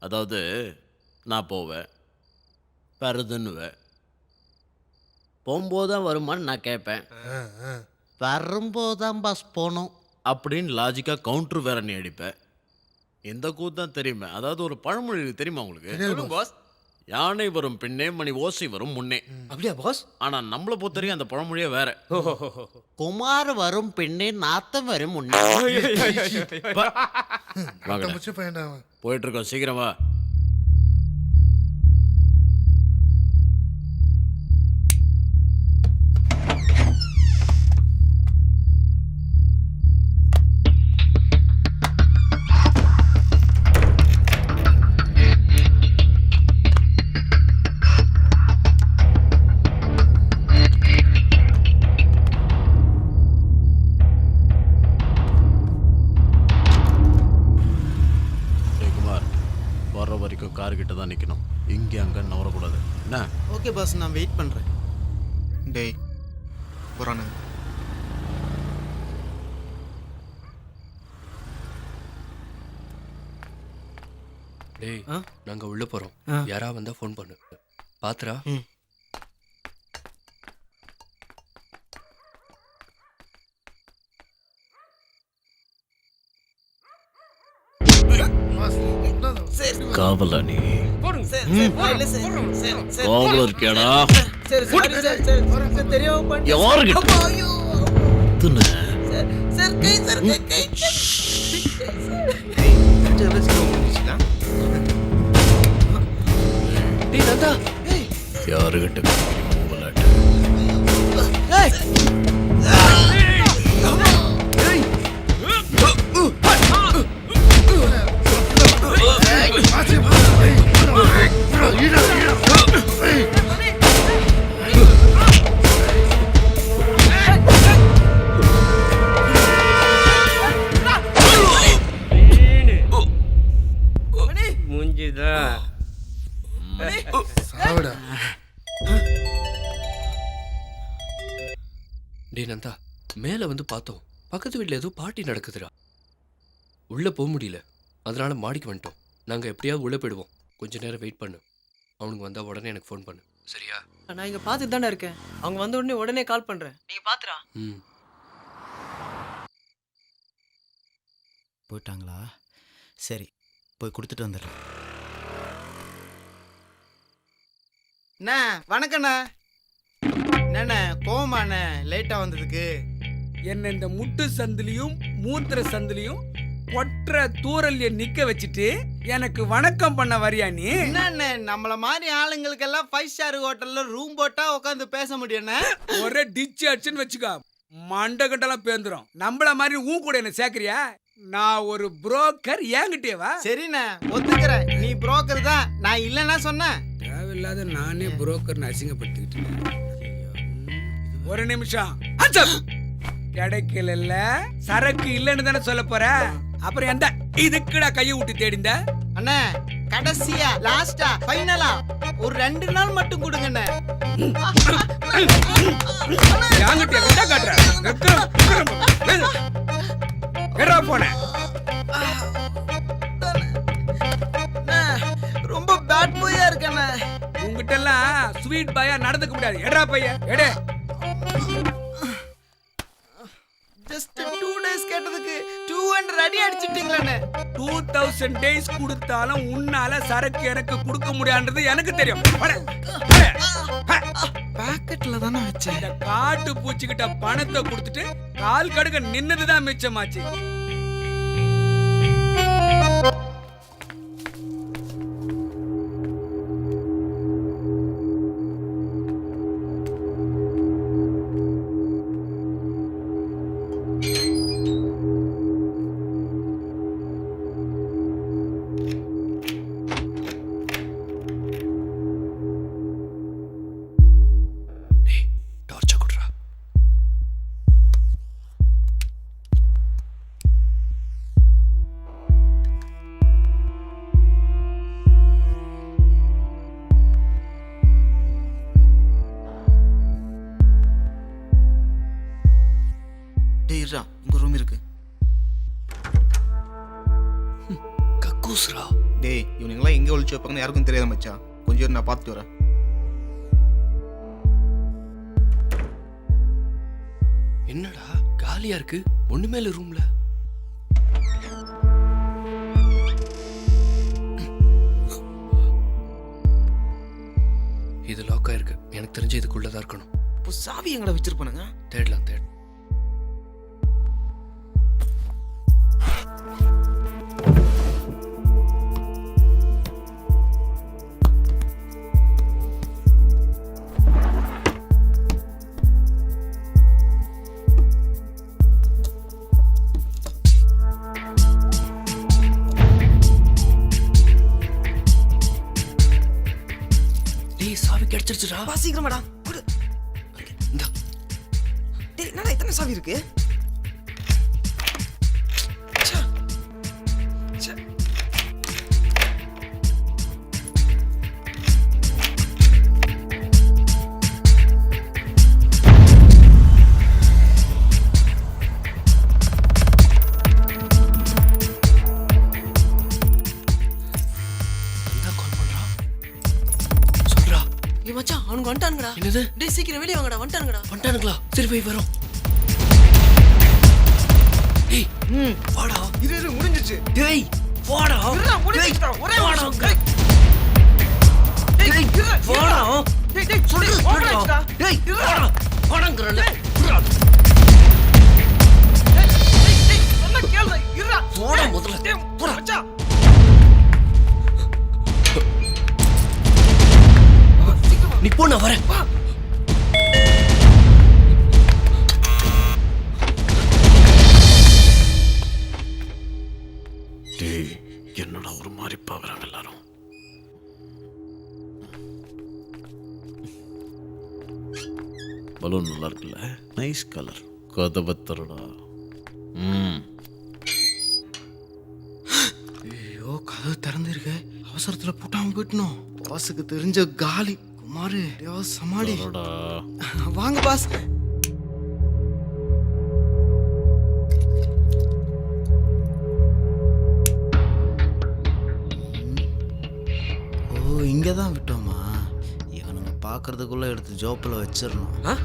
அதாவது நான் போவேன், பருதுன்னுவேன், போகும்போதுதான் வருமானு நான் கேட்பேன், வரும்போதுதான் பாஸ் போகணும் அப்படின்னு லாஜிக்காக கவுண்டர் வேற நீ அடிப்பேன். எந்த கூத்தான் தெரியுமே. அதாவது ஒரு பழமொழி தெரியுமா உங்களுக்கு? பாஸ் யானை வரும் பின்னே மணி ஓசை வரும் முன்னே. அப்படியா பாஸ்? ஆனால் நம்மளை பொறுத்த வரைக்கும் அந்த பழமொழியே வேற. குமார் வரும் பின்னே நாத்தம் வரும் முன்னே. போயிட்டு இருக்கோம், சீக்கிரமா. கார்கிட்ட தான் நிற்கணும், இங்கே அங்கே நவரக்கூடாது. என்ன? ஓகே பாஸ், நான் வெயிட் பண்ணுறேன். டேய் போறானு. டேய் நாங்கள் உள்ளே போகிறோம், யாரா வந்தால் ஃபோன் பண்ணு. பாத்துரா. காவலா நீ? காவலா இருக்கியாடா? யாருகிட்ட விளையாட்டு? சாவடா. டே நந்தா, மேலே வந்து பார்த்தோம். பக்கத்து வீட்டில் ஏதோ பார்ட்டி நடக்குதுடா. உள்ளே போக முடியல, அதனால மாடிக்கு வந்துட்டோம். நாங்கள் எப்படியாவது உள்ளே போயிடுவோம். கொஞ்ச நேரம் வெயிட் பண்ணு. அவனுக்கு வந்தால் உடனே எனக்கு ஃபோன் பண்ணு, சரியா? நான் இங்கே பார்த்துட்டு தானே இருக்கேன். அவங்க வந்த உடனே உடனே கால் பண்ணுறேன். நீங்கள் பார்த்துடா. ம். போயிட்டாங்களா? சரி, போய் கொடுத்துட்டு வந்துடுறேன். அண்ணா வணக்கண்ணா. என்னண்ணே கோவமாண்ணே லேட்டாக வந்ததுக்கு? என்ன இந்த முட்டு சந்திலையும் மூத்திர சந்திலையும் ஒற்ற தூரல்ல நிக்க வச்சுட்டு எனக்கு வணக்கம் பண்ண வரியா நீ? என்னண்ணே நம்மள மாதிரி ஆளுங்களுக்கெல்லாம் 5 ஸ்டார் ஹோட்டல்ல ரூம் போட்டா உட்காந்து பேச முடியும்ண்ணே. ஒரே டிச்சு அடிச்சுன்னு வச்சுக்கோ, மண்டை கட்டெல்லாம் பேந்துரும். நம்மள மாதிரி ஊன் கூட என்ன சேர்க்கறியா? நான் ஒரு புரோக்கர், ஏங்கிட்டே வா. சரிண்ணே, ஒத்துக்கிறேன். நீ புரோக்கர் தான், நான் இல்லைன்னா சொன்னேன். தேவையில்லாத நானே புரோக்கர் அசிங்கப்படுத்திக்கிட்டேன். ஒரு நிமிஷம். கிடைக்கல, சரக்கு இல்லைன்னு தானே சொல்ல போற. அப்புறம் எந்த இதுக்குடா கையை விட்டு தேடிந்த? அண்ணே கடைசியா லாஸ்டா ஃபைனலா ஒரு 2 நாள் மட்டும் கொடுங்கண்ணே. யாங்கிட்ட என்ன காட்டுற? எடா போன ரொம்ப பேட் பாயா இருக்கண்ணே. உங்ககிட்ட எல்லாம் ஸ்வீட் பாயா நடந்துக்க முடியாது. எடா பைய எடே. ஜஸ்ட் 2 days கேட்டதுக்கு 200 அடி அடிச்சிட்டீங்களே. 2000 days கொடுத்தாலும் உன்னால சரக்கு எனக்கு கொடுக்க முடியாதுன்றது எனக்கு தெரியும். பாக்கெட்ல தானே வச்சேன். இந்த காட்டு பூச்சிக்கிட்ட பணத்தை கொடுத்துட்டு கால் கடுக்க நின்னதுதான் மிச்சமாச்சு. உங்க ரூம் இருக்கு. கக்கூஸ்ரா. டேய் இவனுங்களாம் எங்க ஒளிச்சு வைப்பாங்கன்னு யாருக்கும் தெரியாத மச்சான். கொஞ்சம் நான் பார்த்துட்டு வரேன். என்னடா காலியா இருக்கு? ஒண்ணுமே இல்ல ரூம்ல. இது லாக் ஆயிருக்கு. எனக்கு தெரிஞ்சு இதுக்குள்ளதான் இருக்கணும். இப்போ சாவி எங்கட வச்சிருப்பானுங்க? தேடலாம் தேட. சாவி கிடைச்சிருச்சுடா. பா சீக்கிரமாடா குடு. இந்தா. டேய் என்னடா இத்தனை சாவி இருக்கு? மச்சான் அவனுக்கு வந்துட்டானுங்கடா. என்னது? டேய் சீக்கிரம் வெளிய வாங்கடா. வந்துட்டானுங்களா? சரி போய் வரோம். டேய் வாடா. இது முடிஞ்சிச்சு. டேய் வாடா. முடிஞ்சிச்சுடா. ஒரே வாடா. டேய் வாடா. டேய் சொல்லு வாடா. டேய் வாடா. வாடங்கறல. டேய் சொன்னா கேளு. இருடா. வாடா முதல்ல. போடா மச்சான். நீ போ, நான் வரேன். டேய் என்னடா ஒரு மாதிரி பாக்குறாங்க எல்லாரும். பலூன் நல்லா இருக்குல்ல? Nice colour. கதவை தரடா. ஐயோ கதவு திறந்துருக்கு. அவசரத்துல பூட்டாம போயிட்டணும். பாஸுக்கு தெரிஞ்ச காலி குமாரு சமாளி. வாங்க பாஸ். ஓ இங்கே தான் விட்டோமா? இவனுங்க பார்க்கறதுக்குள்ள எடுத்து ஜோப்பில் வச்சிடணும்.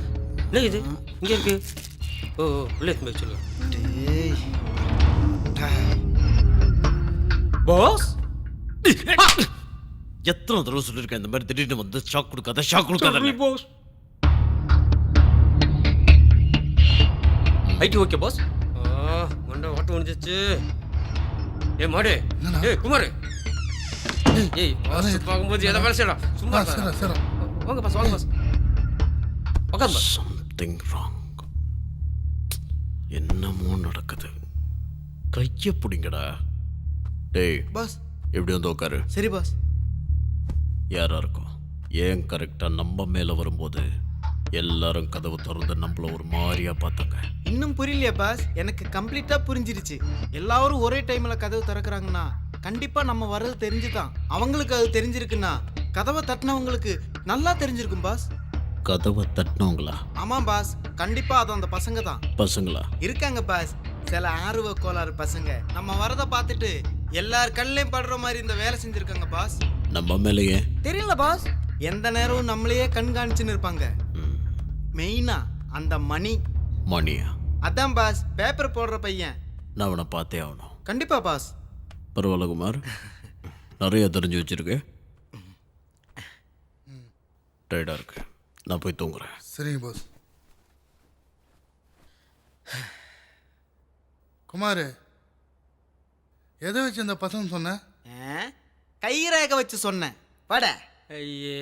இல்லை இது இங்கே இருக்கு. ஓ உள்ளே போய் சொல்லு. டேய் பாஸ், எத்தனை தடவை சொல்லியிருக்கேன் இந்த மாதிரி திடீர்னு வந்து ஷாக் கொடுக்காத. Boss ID okay boss. மண்டை ஓட்ட முடிஞ்சிச்சு. ஏ மாடு, ஏய் குமார், ஏய் பாஸ் பார்க்கும்போது எதை வேலை செய்யலாம். சும்மா வாங்க பாஸ், வாங்க பாஸ். உட்காந்து பாஸ். Something wrong. என்னமோ நடக்குது. கையை பிடிங்கடா. டேய் பாஸ் எப்படி வந்து உட்காரு. சரி பாஸ். யாரா இருக்கும்? ஏன் கரெக்டாக நம்ம மேலே வரும்போது எல்லாரும் கதவு திறந்து நம்மள ஒரு மாதிரியா பார்த்தாங்க? இன்னும் புரியலையா பாஸ்? எனக்கு கம்ப்ளீட்டா புரிஞ்சிருச்சு. எல்லாரும் ஒரே டைம்ல கதவு திறக்கிறாங்கன்னா கண்டிப்பா நம்ம வர்றது தெரிஞ்சுதான். அவங்களுக்கு அது தெரிஞ்சிருக்குன்னா கதவை தட்டினவங்களுக்கு நல்லா தெரிஞ்சிருக்கும் பாஸ். கதவை தட்டினவங்களா? ஆமாம் பாஸ், கண்டிப்பா அது அந்த பசங்க தான். பசங்களா? இருக்காங்க பாஸ், சில ஆர்வ கோளாறு பசங்க நம்ம வரத பார்த்துட்டு எல்லார் கண்ணிலையும் படுற மாதிரி இந்த வேலை செஞ்சிருக்காங்க பாஸ். நம்ம மேலேயே தெரியல பாஸ், எந்த நேரமும் நம்மளையே கண்காணிச்சுன்னு இருப்பாங்க. மெயினா அந்த மணியா? அதான் பாஸ், பேப்பர் போடுற பையன். நான் அவனை பார்த்தே ஆகணும். கண்டிப்பா பாஸ். பரவாயில்ல குமார், நிறைய தெரிஞ்சு வச்சிருக்கு. டயர்டாக இருக்கு, நான் போய் தூங்குறேன். சரிங்க பாஸ். குமார், எதை வச்சு இந்த பசங்க சொன்ன? கைரேக வச்சு சொன்னேன். பட ஐயே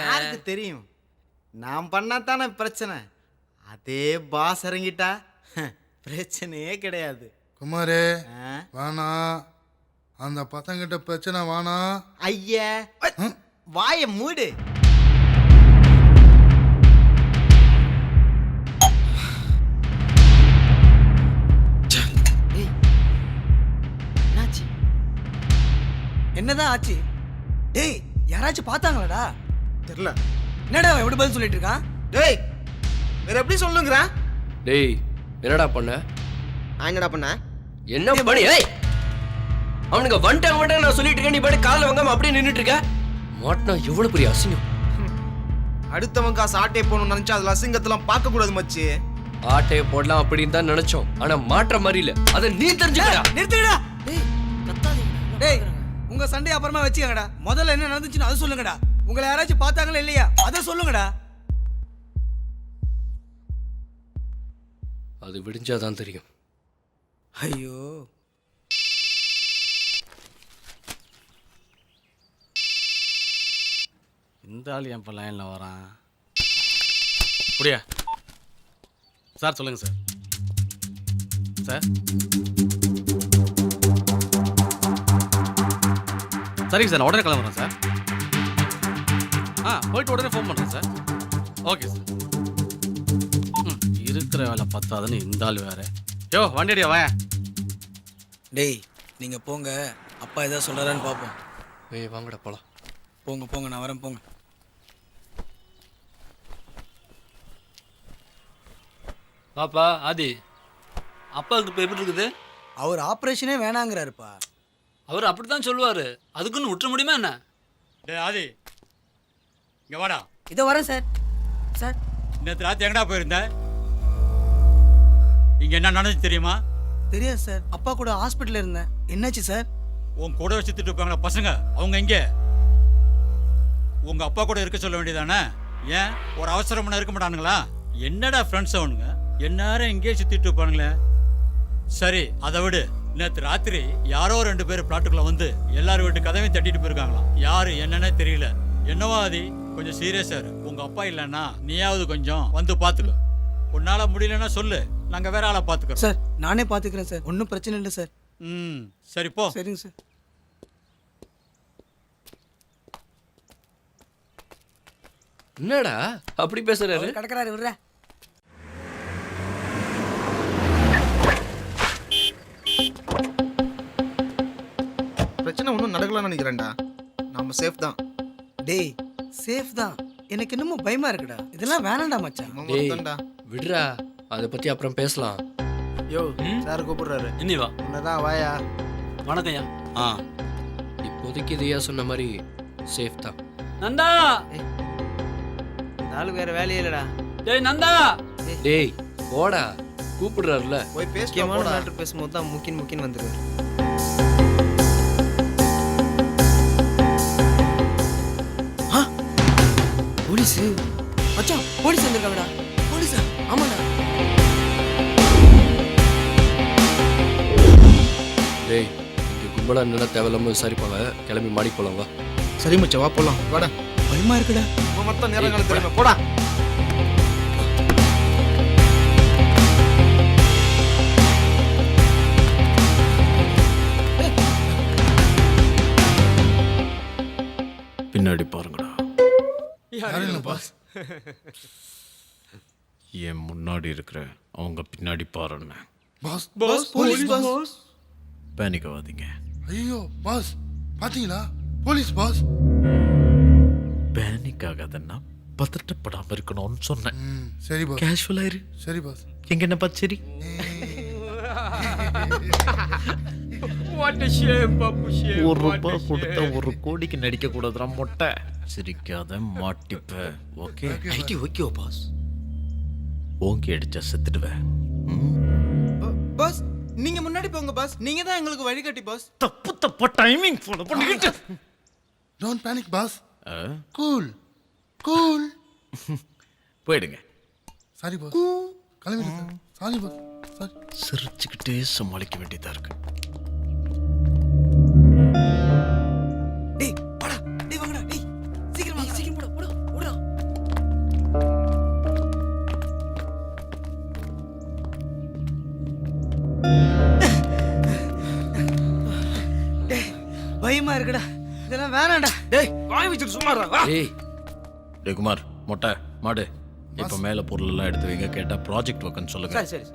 யாருக்கு தெரியும்? நான் பண்ணா தானே பிரச்சனை. அதே பாஸ் இறங்கிட்டா பிரச்சனையே கிடையாது. குமார் வேணாம், அந்த பசங்கிட்ட பிரச்சனை வேணாம். ஐயா வாய மூடு. என்னதான் ஆச்சு? டேய் யாராச்சும் பார்த்தாங்களாடா? தெரியல. என்னடா அவன் எப்படி பதில் சொல்லிட்டு இருக்கான்? டேய் வேற எப்படி சொல்லுங்கறா? டேய் என்னடா பண்ண? என்னடா பண்ண? என்ன பண்ணி? ஏய் அவனுங்க வந்துட்டாங்க நான் சொல்லிட்டு இருக்கேன், நீ பாட்டு காலைல வாங்காம அப்படியே நின்றுட்டு இருக்க. மாட்டினா எவ்வளவு பெரிய அசிங்கம். அடுத்தவன் காசு ஆட்டே போகணும்னு நினைச்சா அதுல அசிங்கத்தெல்லாம் பார்க்க கூடாது மச்சி. ஆட்டையை போடலாம் அப்படின்னு தான் நினைச்சோம், ஆனா மாற்ற மாதிரி இல்ல. அதை நீ தெரிஞ்சுக்கடா. நிறுத்துங்கடா. டேய் கத்தாதீங்க. டேய் உங்க சண்டை அப்புறமா வச்சுக்கங்கடா. முதல்ல என்ன நடந்துச்சுன்னு அதை சொல்லுங்கடா. உங்களை யாராச்சும் பார்த்தாங்களா இல்லையா அதை சொல்லுங்கடா. அது விடிஞ்சாதான் தெரியும். ஐயோ இந்த ஆள் என் இப்போ லைனில் வரான். அப்படியா சார்? சொல்லுங்கள் சார். சார் சரிங்க சார், நான் உடனே கிளம்புறேன் சார். போயிட்டு உடனே ஃபோன் பண்ணுறேன் சார். Okay sir. இருக்கிற வேலை பத்தாதுன்னு இந்த ஆள் வேறு. யோ வண்டி அடியா வாங்க. டேய் நீங்க போங்க, அப்பா ஏதாவது சொல்றாரான்னு பார்ப்போம். ஏய் வாங்கடா போலாம். போங்க போங்க, நான் வரேன் போங்க. பாப்பா ஆதி, அப்பாவுக்கு இப்போ எப்படி இருக்குது? அவர் ஆப்ரேஷனே வேணாங்கிறாருப்பா. அவர் அப்படித்தான் சொல்லுவார், அதுக்குன்னு விட்டுற முடியுமா என்ன? டே ஆதி இங்கே வாடா. இதோ வரேன் சார். சார் நேற்று ராத்திரி எங்கடா போயிருந்த? இங்கே என்ன நடந்துச்சு தெரியுமா? தெரியாது சார், அப்பா கூட ஹாஸ்பிட்டலில் இருந்தேன். என்னாச்சு சார்? உன் கூட வச்சு திட்டு இருப்பாங்களா பசங்க, அவங்க எங்கே? உங்கள் அப்பா கூட இருக்க சொல்ல வேண்டியதானே? ஏன் ஒரு அவசரம்னா இருக்க மாட்டானுங்களா? என்னடா ஃப்ரெண்ட்ஸ் அவனுங்க எல்லாரும் எங்கேயே சுற்றிட்டு இருப்பானுங்களே. சரி அதை விடு. நேற்று ராத்திரி யாரோ 2 பேர் பிளாட்டுக்குள்ள வந்து எல்லாரும் வீட்டு கதவையும் தட்டிட்டு போயிருக்காங்களாம். யாரு என்னன்னே தெரியல. என்னவா ஆதி, கொஞ்சம் சீரியஸா இரு. உங்க அப்பா இல்லைன்னா நீயாவது கொஞ்சம் வந்து பார்த்துக்கோ. உன்னால முடியலன்னா சொல்லு, நாங்க வேற ஆளை பார்த்துக்கிறோம். சார் நானே பார்த்துக்கிறேன் சார், ஒன்றும் பிரச்சனை இல்லை சார். சரி போ. சரிங்க சார். என்னடா அப்படி பேசுறாரு? கடற்கறாரு விடுற. பிரச்சனை ஒன்றும் நடக்கலாம்னு நினைக்கிறேன்டா. நம்ம சேஃப் தான். டேய் சேஃப் தான். எனக்கு இன்னமும் பயமா இருக்குடா. இதெல்லாம் வேணாம்டா மச்சான். டேய் விடுறா, அதை பத்தி அப்புறம் பேசலாம். யோ சார் கூப்பிடுறாரு. இன்னி வா. உன்னதான் வாயா. வணக்கம்யா. ஆ இப்போதைக்கு இதையா சொன்ன மாதிரி சேஃப் தான். நந்தா, நாலு வேற வேலையே இல்லடா. டேய் நந்தா. டேய் போடா, கூப்பிடுறாருல. போய் முக்கியமான மேட்டர் பேசும்போது தான் முக்கின் வந்துருவாரு. போலீஸ் மச்சான், போலீஸ் வந்திருக்காங்கடா. போலீஸா? ஆமாடா. டேய் இங்க கும்பலா என்னடா தேவையில்லாம விசாரிப்பாங்க. கிளம்பி மாடி போலாம் வா. சரி மச்சான், வா போலாம். வாடா. பயமா இருக்குடா. மொத்தம் நேரம் காலம் தெரியுமா? போடா. பின்னாடி பாருங்கடா. பாஸ் என் முன்னாடி இருக்கிற அவங்க பின்னாடி பாருன்னு. Boss boss police boss. Panic ஆகாதீங்க. ஐயோ பாஸ், பாத்தீங்களா? Police boss. பேனிக் ஆகாதன்னா பதட்டப்படாம இருக்கணும்னு சொன்னேன். சரி பாஸ். கேஷுவலா இரு. சரி பாஸ். எங்க என்ன பச்சரி? ஒரு ரூபாய் கொடுத்த ஒரு கோடிக்கு நடிக்க கூடாதுடா மொட்டை. சிரிக்காத மாட்டிப்ப. Okay IT okay boss. ஓங்கி அடிச்சா செத்துடுவேன். பாஸ் நீங்க முன்னாடி போங்க பாஸ். நீங்க தான் எங்களுக்கு வழிகாட்டி பாஸ். தப்பு டைமிங் ஃபாலோ பண்ணிக்கிட்டு. Don't panic boss. Cool cool. போயிடுங்க. Sorry boss. கிளம்பிடுங்க. Sorry boss. சாரி. சிரிச்சுக்கிட்டே சமாளிக்க வேண்டியதா இருக்கு. டேய் போடா. டேய் வாங்கடா. டேய் சீக்கிரம் வாங்க. சீக்கிரம் போடா. போடா. ஓடா. டேய் பயமா இருக்குடா. இதெல்லாம் வேணாம்டா. டேய் வாய் வச்சிட்டு சும்மாடா. வா. டேய் குமார், மொட்டை மாடு, இப்போ மேலே பொருள் எல்லாம் எடுத்து வைங்க. கேட்டா ப்ராஜெக்ட் ஒர்க்குன்னு சொல்லுங்க. சரி.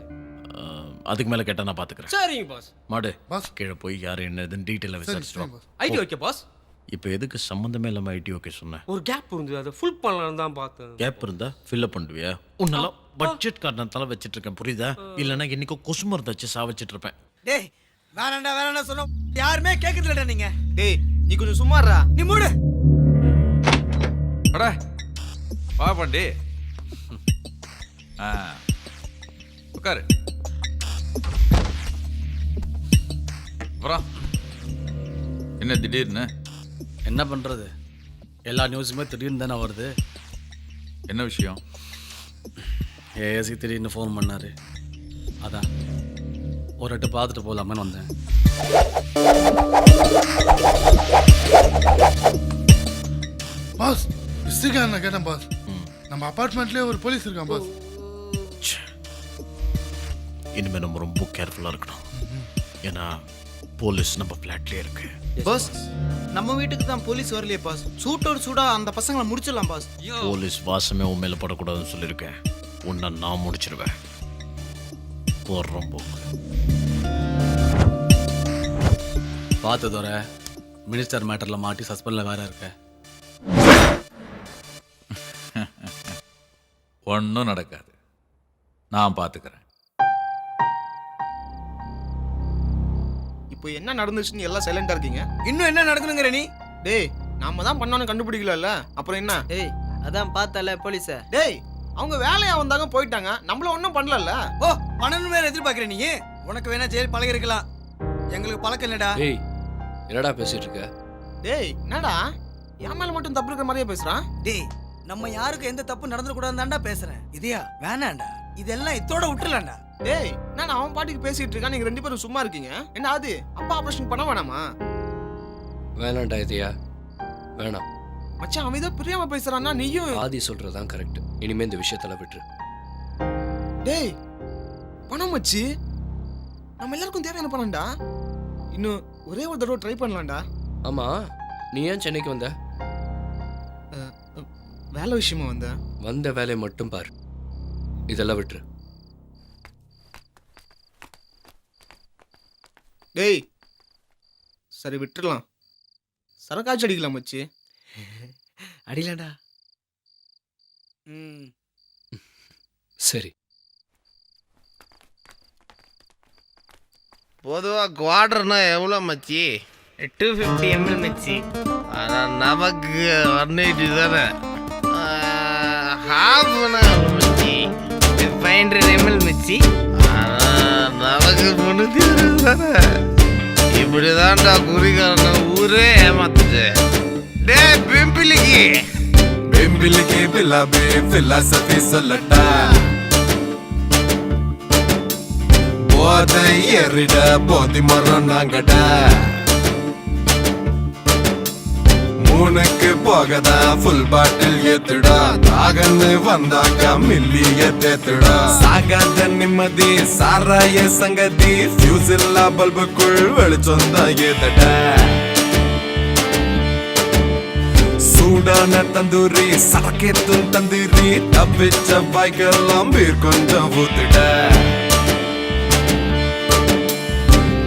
அதுக்கு மேலே கேட்டா நான் பார்த்துக்கிறேன். சரிங்க பாஸ். மாடு கீழே போய் யார் என்னதுன்னு டீட்டெயிலாக விசாரிச்சிட்டு. ID okay pass. இப்போ எதுக்கு சம்மந்தமே இல்லாமல் ஐடி ஓகே சொன்னேன்? ஒரு கேப் இருந்தது, அதை ஃபுல் பண்ணலாம்னு தான் பார்த்தேன். கேப் இருந்தா ஃபில்அப் பண்ணுவியா? உன்னெல்லாம் பட்ஜெட் காரணத்தால வச்சிட்டு இருக்கேன், புரியுதா? இல்லைன்னா இன்னைக்கு கொசு மருந்து வச்சு சாவச்சிட்டு இருப்பேன். டேய் வேணாண்டா சொன்னோம். யாருமே கேட்கறதுலடா நீங்க. டேய் நீ கொஞ்சம் சும்மாறா. நீ மூடு. அட வா பண்டி. உட்காரு. அப்புறம் என்ன திடீர்னு? என்ன பண்ணுறது, எல்லா நியூஸுமே திடீர்னு தானே வருது. என்ன விஷயம்? ஏஎஸ்சி திடீர்னு ஃபோன் பண்ணார். அதான் ஒரு எட்டு பார்த்துட்டு போகலாமேன்னு வந்தேன். பாஸ் நான் கேட்டேன் பாஸ். நம்ம அபார்ட்மெண்ட்லேயே ஒரு போலீஸ் இருக்கான் பாஸ். இனிமேல் நம்ம ரொம்ப கேர்ஃபுல்லாக இருக்கணும். ஏன்னா போலீஸ் நம்ம ஃப்ளாட்லேயே இருக்கு. பாஸ் நம்ம வீட்டுக்கு தான் போலீஸ் வரலையே பாஸ். சூட்டோடு சூடா அந்த பசங்களை முடிச்சிடலாம் பாஸ். போலீஸ் வாசமே உன் மேலே படக்கூடாதுன்னு சொல்லியிருக்கேன். உன்னை நான் முடிச்சிருவேன். போடுறோம் போக்கு. பார்த்து தோற மினிஸ்டர் மேட்டரில் மாட்டி சஸ்பெண்டில் வேற இருக்க. ஒன்றும் நடக்காது, நான் பார்த்துக்கிறேன். இப்போ என்ன நடந்துச்சுன்னு எல்லாம் சைலண்டா இருக்கீங்க. இன்னும் என்ன நடக்கணுங்கிற நீ? டேய் நாம தான் பண்ணானு கண்டுபிடிக்கல. அப்புறம் என்ன? டேய் அதான் பார்த்தல போலீஸ. டேய் அவங்க வேலையா வந்தாங்க போயிட்டாங்க, நம்மள ஒன்றும் பண்ணல. ஓ பணம் வேற எதிர்பார்க்குற நீ? உனக்கு வேணா ஜெயில் பழக இருக்கலாம், எங்களுக்கு பழக்கம் இல்லடா. டேய் என்னடா பேசிட்டு இருக்க? டேய் என்னடா என் மேல மட்டும் தப்பு இருக்கிற மாதிரியே பேசுறான். டேய் நம்ம யாருக்கும் எந்த தப்பு நடந்துடக்கூடாதுன்னு தான்டா பேசுறேன். இதையா வேணாண்டா, இதெல்லாம் இதோட விட்டுலாம்டா. டேய் நான் அவன் பாட்டுக்கு பேசிட்டு இருக்கான், நீங்க ரெண்டு பேரும் சும்மா இருக்கீங்க. என்ன அது அப்பா ஆபரேஷன் பண்ண வேணாமா? வேணாண்டா இதையா வேணாம் மச்சான். அவன் ஏதோ புரியாம பேசுறான்னா நீயும் ஆதி சொல்றதுதான் கரெக்ட். இனிமே இந்த விஷயத்துல விட்டுரு. டேய் பணம் வச்சு நம்ம எல்லாருக்கும் தேவையான பணம்டா. இன்னும் ஒரே ஒரு தடவை ட்ரை பண்ணலாம்டா. ஆமா நீ ஏன் சென்னைக்கு வந்த? வேலை விஷயமா வந்த வேலையை மட்டும் பாரு, இதெல்லாம் விட்டுரு. டேய் சரி விட்டுடலாம். சரக்காச்சு அடிக்கலாம் மச்சி. அடிலடா. சரி. பொதுவாக குவார்டர்னா எவ்வளோ மச்சி? 250 ml மச்சி. ஆனால் நமக்கு 180 தானே. ஹாஃப்னா எவ்வளோ மச்சி? 500 ml மச்சி. ஆனால் நமக்கு 360 தானே. இப்படி தான்டா குறிக்காரன ஊரே ஏமாத்துது. டே பிம்பிலிக்கு பிம்பிலிக்கு பிலாபி பிலாசபி சொல்லட்டா. போதை ஏறிட போதி மரம் நாங்கடா. 3க்கு போகதா ஃபுல் பாட்டில் ஏத்துடா. தாகன்னு வந்தாக்கா மில்லிய தேத்துடா. சாகாத நிம்மதி சாராய சங்கதி ஃபியூஸ் இல்லா பல்புக்குள் வெளிச்சம் தான் ஏத்தடா. சூடான தந்தூரி சரக்கேத்தும் தந்தூரி தப்பிச்ச பாய்க்கெல்லாம் பீர் கொஞ்சம் ஊத்துட.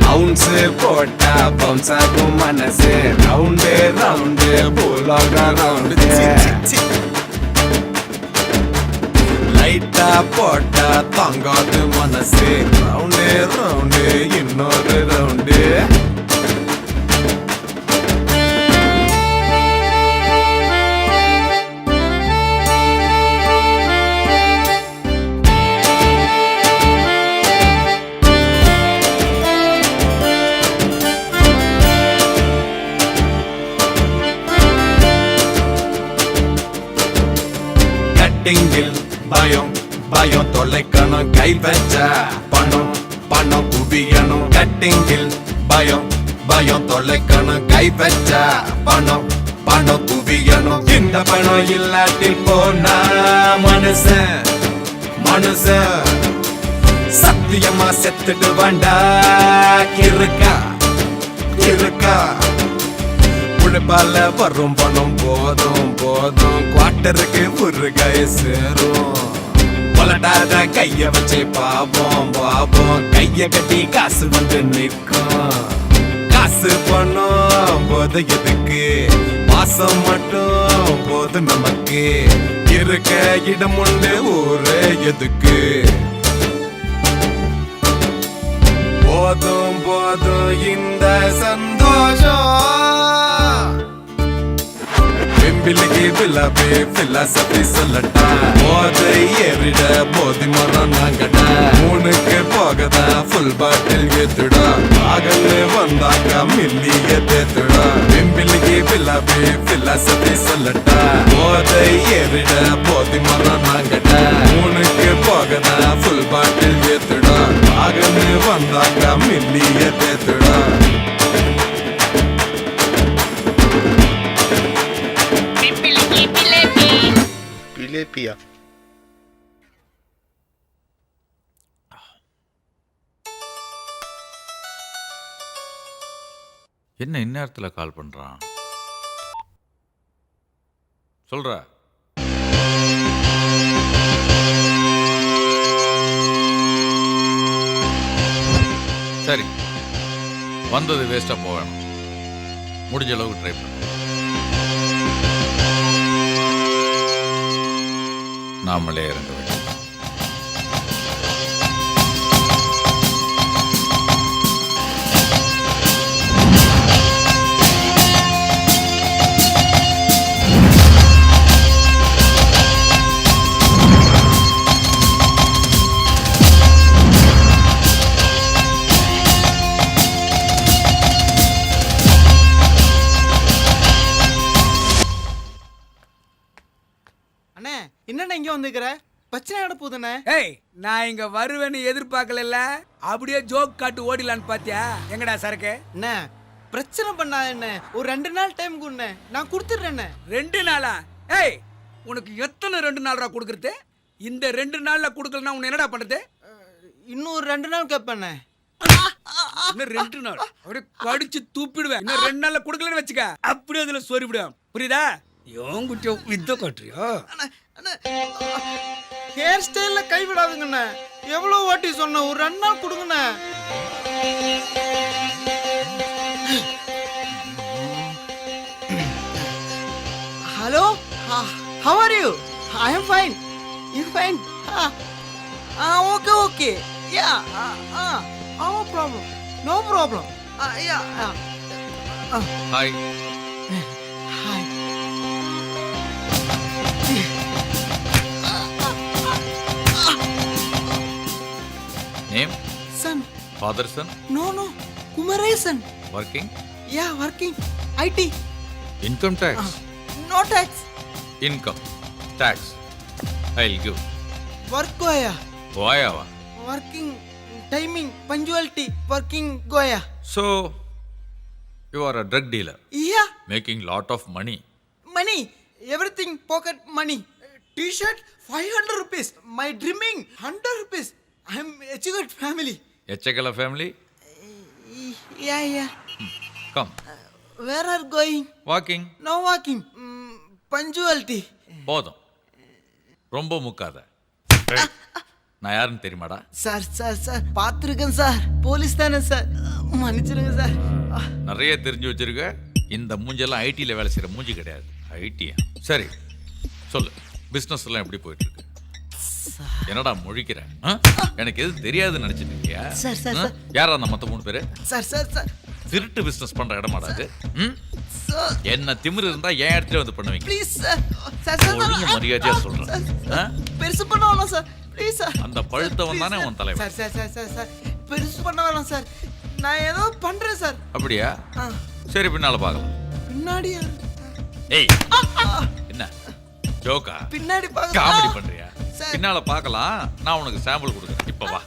பவுன்ஸு போட்டா பவுன்ஸ் ஆகும் மனசு. ரவுண்டு ரவுண்டு போலாக ரவுண்டு. லைட்டா போட்டா தாங்காது மனசு. ரவுண்டு ரவுண்டு இன்னொரு ரவுண்டு. கட்டிங்கில் பயம் பயம் தொலைக்கணும். கை வச்ச பணம் பணம் குவியணும். கட்டிங்கில் பயம் பயம் தொலைக்கணும். கை வச்ச பணம் பணம் குவியணும். இந்த பணம் இல்லாட்டி போனா மனுஷன் மனுஷன் சத்தியமா செத்துட்டு வேண்டா. கிறுக்கா கிறுக்கா உழைப்பால வரும் பணம் போதும் போதும். குவார்ட்டருக்கு ஒரு கை சேரும். பலட்டாத கைய வச்சு பாப்போம் பாப்போம். கைய கட்டி காசு வந்து நிற்கும். காசு பணம் போது எதுக்கு? மாசம் மட்டும் போது நமக்கு. இருக்க இடம் ஒண்ணு ஊரு எதுக்கு? போதும் போதும் இந்த சந்தோஷம். பிம்பிலிக்கு பிலாபி பிலாசபி சொல்லட்டா. போதை ஏறிட போதி மரம் நாங்கடா. 3க்கு போகதா ஃபுல் பாட்டில் ஏத்துடா. ஆகன்னு வந்தாக்கா மில்லிய தேத்துடா. பிம்பிலிக்கு பிலாபி பிலாசபி சொல்லட்டா. போதை ஏறிட போதி மரம் நாங்கடா. 3க்கு போகதா ஃபுல் பாட்டில் ஏத்துடா. ஆகன்னு வந்தாக்கா மில்லிய தேத்துடா. பிலேப்பியா என்ன இந்நேரத்தில் கால் பண்ணுறான்? சொல்ற. சரி, வந்தது வேஸ்ட்டாக போகணும். முடிஞ்ச அளவுக்கு ட்ரை பண்ண. நாமளே இறங்க வேண்டும். அண்ணே என்னண்ணே இங்கே வந்துக்கிற? பிரச்சனை ஆட போகுதுண்ணே. ஏய், நான் இங்க வருவேன்னு எதிர்பார்க்கல. அப்படியே ஜோக் காட்டு ஓடிலான்னு பாத்தியா? எங்கடா சரக்கு? அண்ணே பிரச்சனை பண்ணாத அண்ணே. ஒரு 2 நாள் டைம் கொடுண்ணே, நான் கொடுத்துட்றேண்ணே. 2 நாளா? ஏய், உனக்கு எத்தனை 2 நாள்ரா கொடுக்குறது? இந்த 2 நாள்ல கொடுக்கலன்னா உன்னை என்னடா பண்றது? இன்னும் ஒரு 2 நாள் கேட்பேண்ணே. இன்னும் 2 நாள் அப்படியே கடிச்சு தூப்பிடுவேன். இன்னும் 2 நாள்ல கொடுக்கலன்னு வச்சுக்க, அப்படியே அதுல சொறி விடுவேன். புரியுதா? யோங்குட்டியோ வித்த காட்டுறியோ? ஹேர் ஸ்டைல்ல கை விடாதுங்கண்ணே. எவ்வளோ வாட்டி சொன்ன, ஒரு 2 நாள் கொடுங்கண்ணே. Hello? How are you? I am fine. You fine? Okay. Yeah. No problem. No problem. Yeah. Hi. Hi. Name? Son. Father son? No. Kumaresan. Working? Yeah, working. IT. Income tax? No tax. Income tax I will give. Work Goya. கோயாவா? Working timing, punctuality, working Goya. So you are a drug dealer Yeah. Making lot of money. Money. Everything pocket money. T-shirt 500 rupees. My dreaming 100 rupees. I am educated family. எச்சக்கல family? Yeah. Come. Where are going? Walking. No walking. Punctuality. போதும், ரொம்ப முக்காத. நான் யாருன்னு தெரியுமாடா? Sir பார்த்துருக்கேன் sir. Police தானே sir, மன்னிச்சிருங்க sir. நிறைய தெரிஞ்சு வச்சிருக்க. இந்த மூஞ்செல்லாம் ஐடியில் வேலை செய்கிற மூஞ்சி கிடையாது. ஐடியா? சரி சொல்லு, பிஸ்னஸ் எல்லாம் எப்படி போயிட்டு இருக்கு? என்னடா முழிக்கிற? எனக்கு எது தெரியாதுன்னு நினைச்சிட்டு இருக்கியா? சார். யாரா அந்த மற்ற 3 பேரு? சார். திருட்டு பிஸ்னஸ் பண்ற இடமாடா அது? சார். என்ன திமிரு இருந்தா என் இடத்துல வந்து பண்ணுவீங்க. Please sir. ஒழுங்கு மரியாதையா சொல்றேன். பெருசு பண்ண வேணாம் சார், ப்ளீஸ் சார். அந்த பழுத்தவன் தானே உன் தலைவன். சார் பெருசு பண்ண வேணாம் சார். நான் ஏதோ பண்றேன் சார். அப்படியா? சரி, பின்னால பார்க்கலாம். பின்னாடியா? ஏய், என்ன ஜோக்கா? பின்னாடி பார்க்க காமெடி பண்றியா? பின்னால பார்க்கலாம். நான் உனக்கு சாம்பிள் கொடுக்குறேன். இப்ப வா.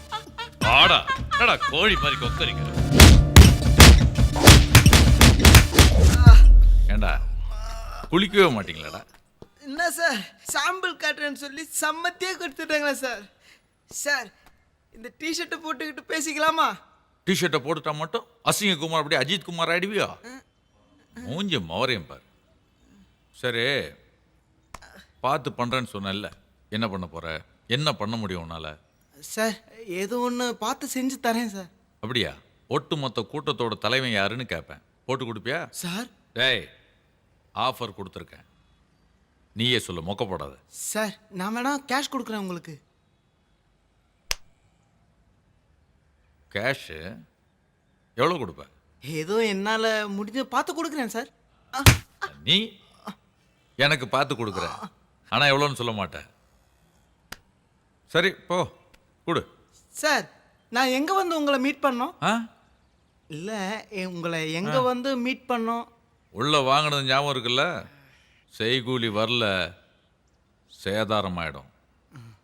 வாடா. என்னடா கோழி மாதிரி கொக்கரிக்கிற? ஏண்டா குளிக்கவே மாட்டீங்களாடா? என்ன சார், சாம்பிள் காட்டுறேன்னு சொல்லி சம்மத்தியே கொடுத்துட்டாங்களா சார்? சார், இந்த டிஷர்ட்டை போட்டுக்கிட்டு பேசிக்கலாமா? டிஷர்ட்டை போட்டுட்டா மட்டும் அசிங்க குமார் அப்படியே அஜித் குமார் ஆயிடுவியா? மூஞ்சி மவரையும் பாரு. சரி, பார்த்து பண்ணுறேன்னு சொன்னேன்ல, என்ன பண்ண போற? என்ன பண்ண முடியும் உன்னால? சார், ஏதோ ஒன்று பார்த்து செஞ்சு தரேன் சார். அப்படியா? ஒட்டுமொத்த கூட்டத்தோட தலைவன் யாருன்னு கேட்பேன். போட்டு கொடுப்பியா? சார். டேய், ஆஃபர் கொடுத்துருக்கேன், நீயே சொல்லு, மொக்க போடாத. சார், நான் வேணா கேஷ் கொடுக்குறேன் உங்களுக்கு. கேஷு எவ்வளோ கொடுப்ப? ஏதோ என்னால் முடிஞ்ச பார்த்து கொடுக்குறேன் சார். நீ எனக்கு பார்த்து கொடுக்குற, ஆனால் எவ்வளோன்னு சொல்ல மாட்டேன். சரி, போ கொடு. சார், நான் எங்கே வந்து உங்களை மீட் பண்ணோம்? இல்லை, உங்களை எங்கே வந்து மீட் பண்ணோம்? உள்ளே வாங்கினது ஞாபகம் இருக்குல்ல? செய்கூலி வரல, சேதாரம் ஆகிடும்.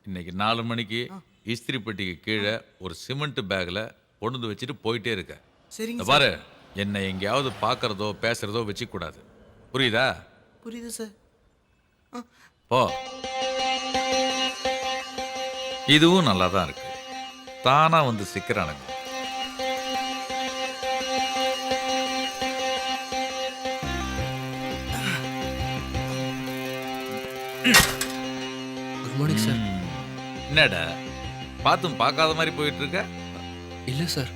இன்னைக்கு 4 மணிக்கு இஸ்திரி பெட்டிக்கு கீழே ஒரு சிமெண்ட் பேக்கில் கொண்டு வச்சுட்டு போயிட்டே இருக்க. சரிங்க பாரு, என்னை எங்கேயாவது பார்க்கறதோ பேசுறதோ வச்சுக்கூடாது, புரியுதா? புரியுது சார். போ. இதுவும் நல்லா தான் இருக்கு, தானா வந்து சிக்கிறானுங்க. Good morning sir. என்னடா பார்த்தும் பார்க்காத மாதிரி போயிட்டு இருக்க? இல்லை சார்.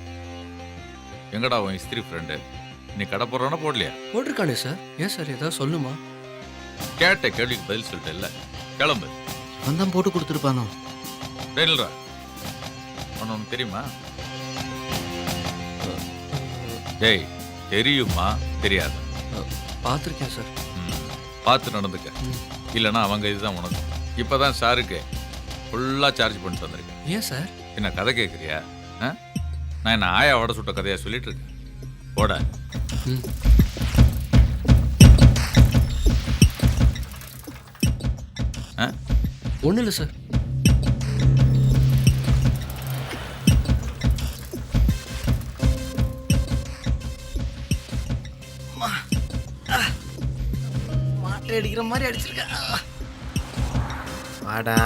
எங்கடா உன் இஸ்திரி ஃப்ரெண்டு? நீ கடை போடுறானா போடலையா? போட்டிருக்கானே சார். ஏன் சார், ஏதாவது சொல்லுமா? கேட்ட கேள்விக்கு பதில் சொல்லிட்டேன் இல்லை, கிளம்பு. வந்தான் போட்டு கொடுத்துருப்பானோ? டெய்லரா ஒன்று தெரியுமா? டேய், தெரியுமா தெரியாது? பார்த்துருக்கேன் சார். பார்த்து நடந்துக்க, இல்லைன்னா அவங்க இதுதான் உனக்கு. இப்போ தான் சாருக்கு ஃபுல்லாக சார்ஜ் பண்ணிட்டு வந்திருக்கேன். ஏன் சார்? என்ன கதை கேட்குறியா? நான் என்ன ஆயா வடை சுட்ட கதையாக சொல்லிட்டு இருக்கேன். போட. ஒன்றும் இல்லை சார். மாட்டை அடிக்கிற மாதிரி அடிச்சிருக்க. வாடா,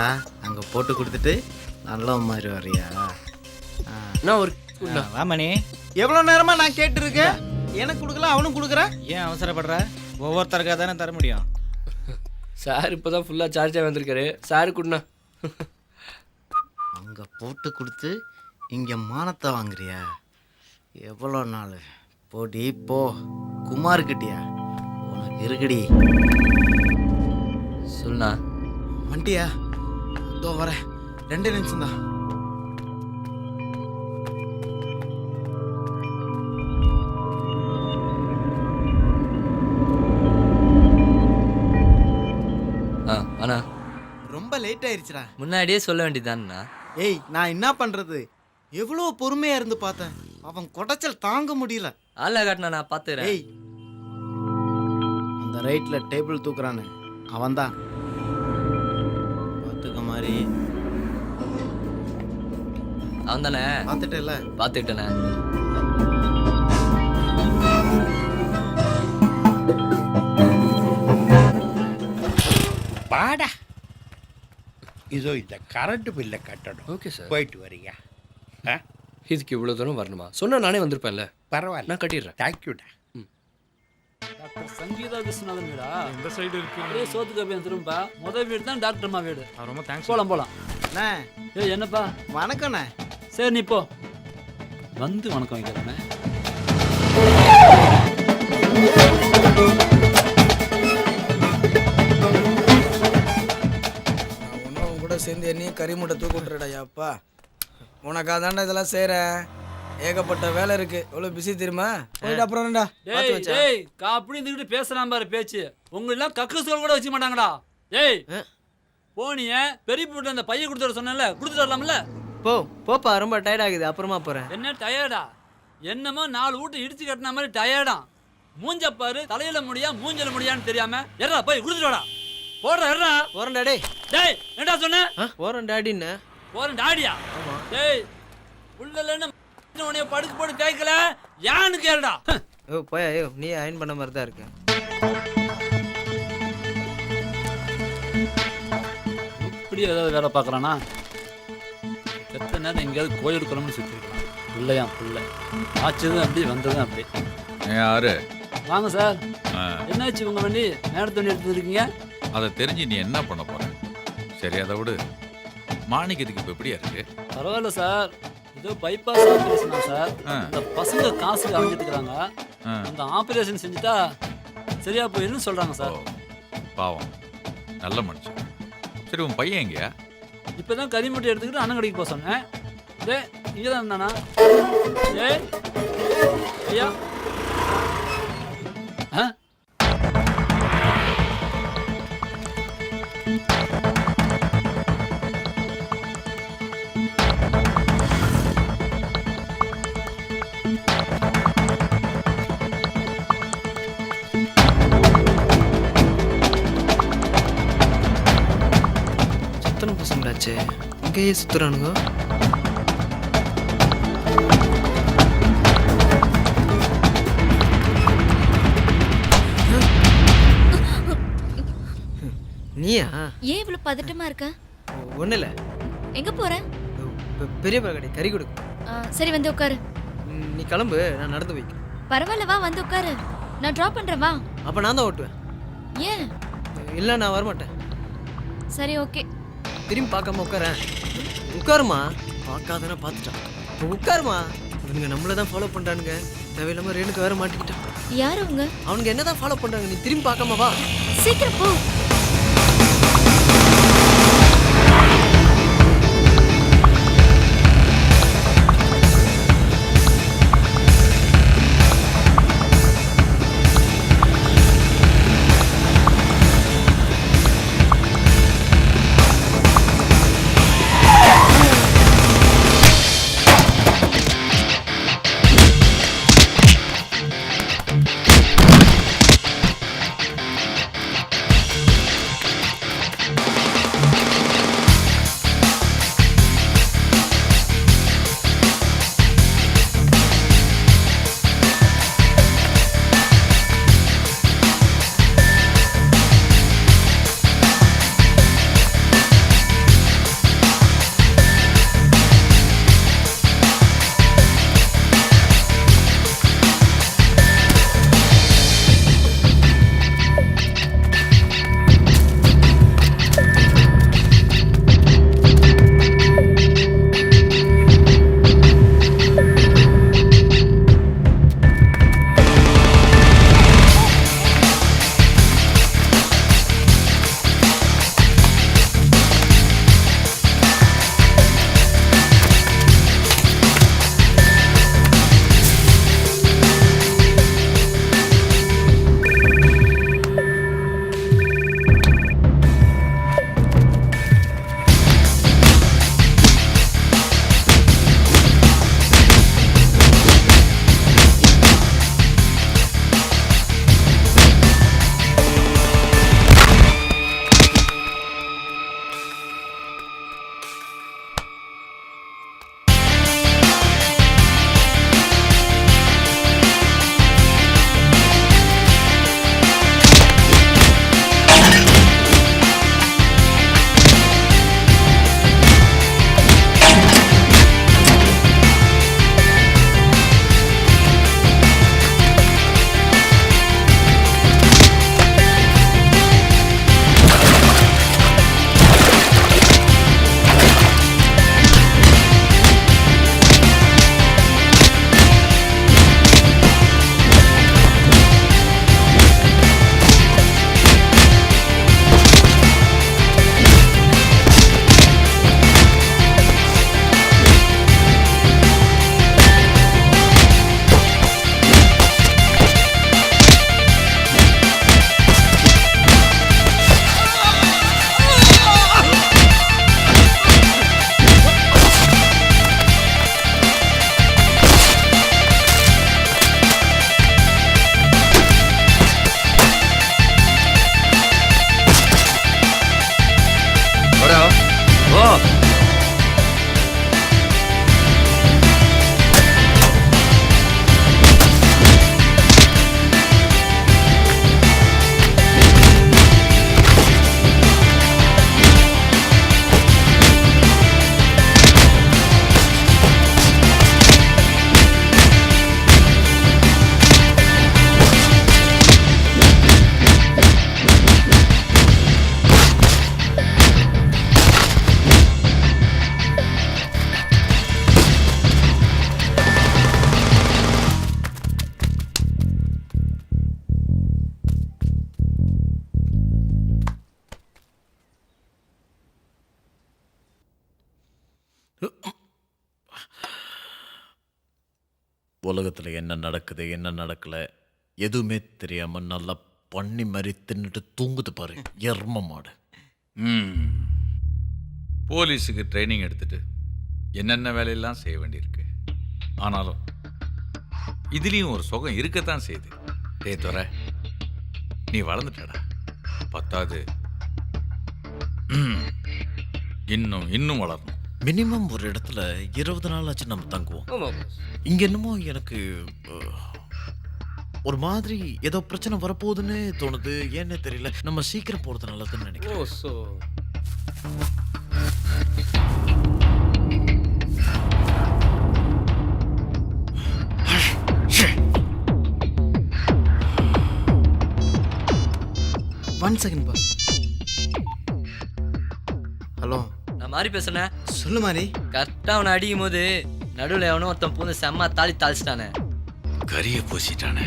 அங்கே போட்டு கொடுத்துட்டு நல்ல மாதிரி வரியா? நான் ஒரு வாமணி, எவ்வளோ நேரமா நான் கேட்டுருக்கேன், எனக்கு கொடுக்கல அவனும் கொடுக்குறேன். ஏன் அவசரப்படுற? ஒவ்வொருத்தருக்காக தானே தர முடியும். சார் இப்போ தான் ஃபுல்லாக சார்ஜாக வந்திருக்காரு. சார் கொடுண்ணா. அங்கே போட்டு கொடுத்து இங்கே மானத்தை வாங்குறியா? எவ்வளோ நாள்? போடி போ, குமார் கிட்டியா உனக்கு இருக்குடி. சொல்லுண்ணா. வண்டியா இதோ வரேன், 2 நிமிஷம் தான். அண்ணா ரொம்ப லேட் ஆயிருச்சுடா. முன்னாடியே சொல்ல வேண்டியதான்ண்ணா. ஏய் நான் என்ன பண்றது, எவ்வளோ பொறுமையா இருந்து பார்த்தேன், அவன் குடைச்சல் தாங்க முடியல. ஆளை காட்டினா நான் பார்த்துக்கிறேன். ஏய் அந்த ரைட்ல டேபிள் தூக்குறானு அவன்தான். பார்த்துக்க மாதிரி அவன் தானே? பார்த்துட்டேல்ல? பார்த்துக்கிட்டேண்ணே. பாடா இதோ இந்த கரண்ட் பில்லை கட்டணும். Okay sir. போயிட்டு வரியா? இதுக்கு இவ்வளோ தூரம் வரணுமா? சொன்னா நானே வந்திருப்பேன்ல. பரவாயில்ல, நான் கட்டிடுறேன். தேங்க்யூடா. டாக்டர் சங்கீதா விஸ்வநாதன் வீடா? இந்த சைடு இருக்கு. அப்படியே சோத்துக்கு அப்படியே திரும்ப முதல் வீடு தான் டாக்டர் அம்மா வீடு. ரொம்ப தேங்க்ஸ். போலாம். ஏய் என்னப்பா? வணக்கண்ணே. சரி நீ போ. வந்து வணக்கம் வைக்கிறேண்ணே. உணவு கூட சேர்ந்து என்னையும் கறி மூட்டை தூக்கி விட்டுறடாப்பா. உனக்காக தாண்டா இதெல்லாம் செய்கிறேன். ஏகப்பட்ட வேலை இருக்கு. எவ்வளோ பிஸி தெரியுமா? போயிட்டு அப்புறம்டா. டேய் அப்படி இருந்துக்கிட்டு பேசுறான் பாரு பேச்சு. உங்களெல்லாம் கக்கூசுகள் கூட வச்சுக்க மாட்டாங்கடா. ஏய் போனிய பெரிய போட்டு அந்த பையன் கொடுத்துட சொன்னேன்ல, கொடுத்துட்டு வரலாம்ல? போப்பா, ரொம்ப டயர்ட் ஆகுது, அப்புறமா போறேன். என்ன டயர்டா? என்னமோ 4 வீட்டு இடிச்சு கட்டின மாதிரி டயர்டா. மூஞ்ச பாரு, தலையில முடியா மூஞ்சல முடியான்னு தெரியாம எறா போய் கொடுத்துட்டு வாடா. போடுற எறா. போறேன் டாடி. டேய் என்னடா சொன்ன? போறேன் டாடின்னு. போறேன் டாடியா? டேய் உள்ளலன்னு உன்னைய படுக்கு போட்டு கேட்கல யான்னு கேளுடா. ஓ போயா, நீ அயன் பண்ண மாதிரி தான் இருக்கு. இப்படி ஏதாவது வேலை பார்க்குறானா? எத்தனை நேரம் எங்கேயாவது கோயில் குளம்னு சுற்றிருக்கலாம். பிள்ளையா பிள்ளை ஆச்சதும் அப்படி வந்ததும் அப்படி. யாரு? வாங்க சார். என்னாச்சு உங்க வண்டி நேரத்து வண்டி எடுத்துருக்கீங்க? அதை தெரிஞ்சு நீ என்ன பண்ண போற? சரி அதை விடு. மாணிக்கத்துக்கு இப்போ எப்படியா இருக்கு? பரவாயில்ல சார், ஏதோ பைபாஸ் ஆப்ரேஷனா சார். இந்த பசங்க காசுக்கு அலைஞ்சிட்டு இருக்காங்க. அந்த ஆப்ரேஷன் செஞ்சுட்டா சரியா போயிடுன்னு சொல்றாங்க சார். பாவம், நல்ல மனுஷன். சரி உன் பையன் எங்கயா? இப்பதான் கறி மூட்டை எடுத்துக்கிட்டு அண்ணன் கடைக்கு போக சொன்னேன். டே இங்கே தான் இருந்தானா? ஏய் ஐயா பசங்களாச்சே, இங்கேயே சுத்துறானுங்க. நீயா? ஏன் இவ்வளவு பதட்டமா இருக்க? ஒன்றும் இல்லை. எங்க போற? பெரிய கடை கறி கொடு. சரி வந்து உட்காரு. நீ கிளம்பு, நான் நடந்து வைக்கிறேன். பரவாயில்ல வா, வந்து உட்காரு, நான் டிராப் பண்றேன் வா. அப்ப நான் தான் ஓட்டுவேன். ஏன்? இல்லை நான் வரமாட்டேன். சரி ஓகே. திரும்பி பார்க்காம உட்காரேன். உட்காருமா. பார்க்காதானே பார்த்துட்டான். உட்காருமா. இவனுங்க நம்மள தான் ஃபாலோ பண்றானுங்க. தேவையில்லாம ரேணுக்கு வேற மாட்டிக்கிட்டான். யாரு அவங்க? அவனுங்க என்னதான் ஃபாலோ பண்றாங்க. நீ திரும்பி பார்க்காம வா. சீக்கிரம் போ. உலகத்தில் என்ன நடக்குது என்ன நடக்கலை எதுவுமே தெரியாமல் நல்லா பண்ணி மாதிரி தின்னுட்டு தூங்குது பாரு எர்ம மாடு. போலீஸுக்கு ட்ரைனிங் எடுத்துட்டு என்னென்ன வேலையெல்லாம் செய்ய வேண்டியிருக்கு. ஆனாலும் இதுலேயும் ஒரு சுகம் இருக்கத்தான் செய்யுது. துரை, நீ வளர்ந்துட்டடா. பத்தாது இன்னும் வளரணும். மினிமம் ஒரு இடத்துல 20 நாள் ஆச்சு நம்ம தங்குவோம். இங்க என்னமோ எனக்கு ஒரு மாதிரி ஏதோ பிரச்சனை வரப்போகுதுன்னு தோணுது. ஏன்னு தெரியல. நம்ம சீக்கிரம் போறது நல்லதுன்னு நினைக்கிறேன். One second pass. ஹலோ, நான் மாதிரி பேசுனேன். சொல்லு மாதிரி. கரெக்டாக அவனை அடிக்கும் போது நடுவில் எவனோ ஒருத்தன் பூந்து செம்ம தாளிச்சிட்டானே. கரிய பூசிட்டானே.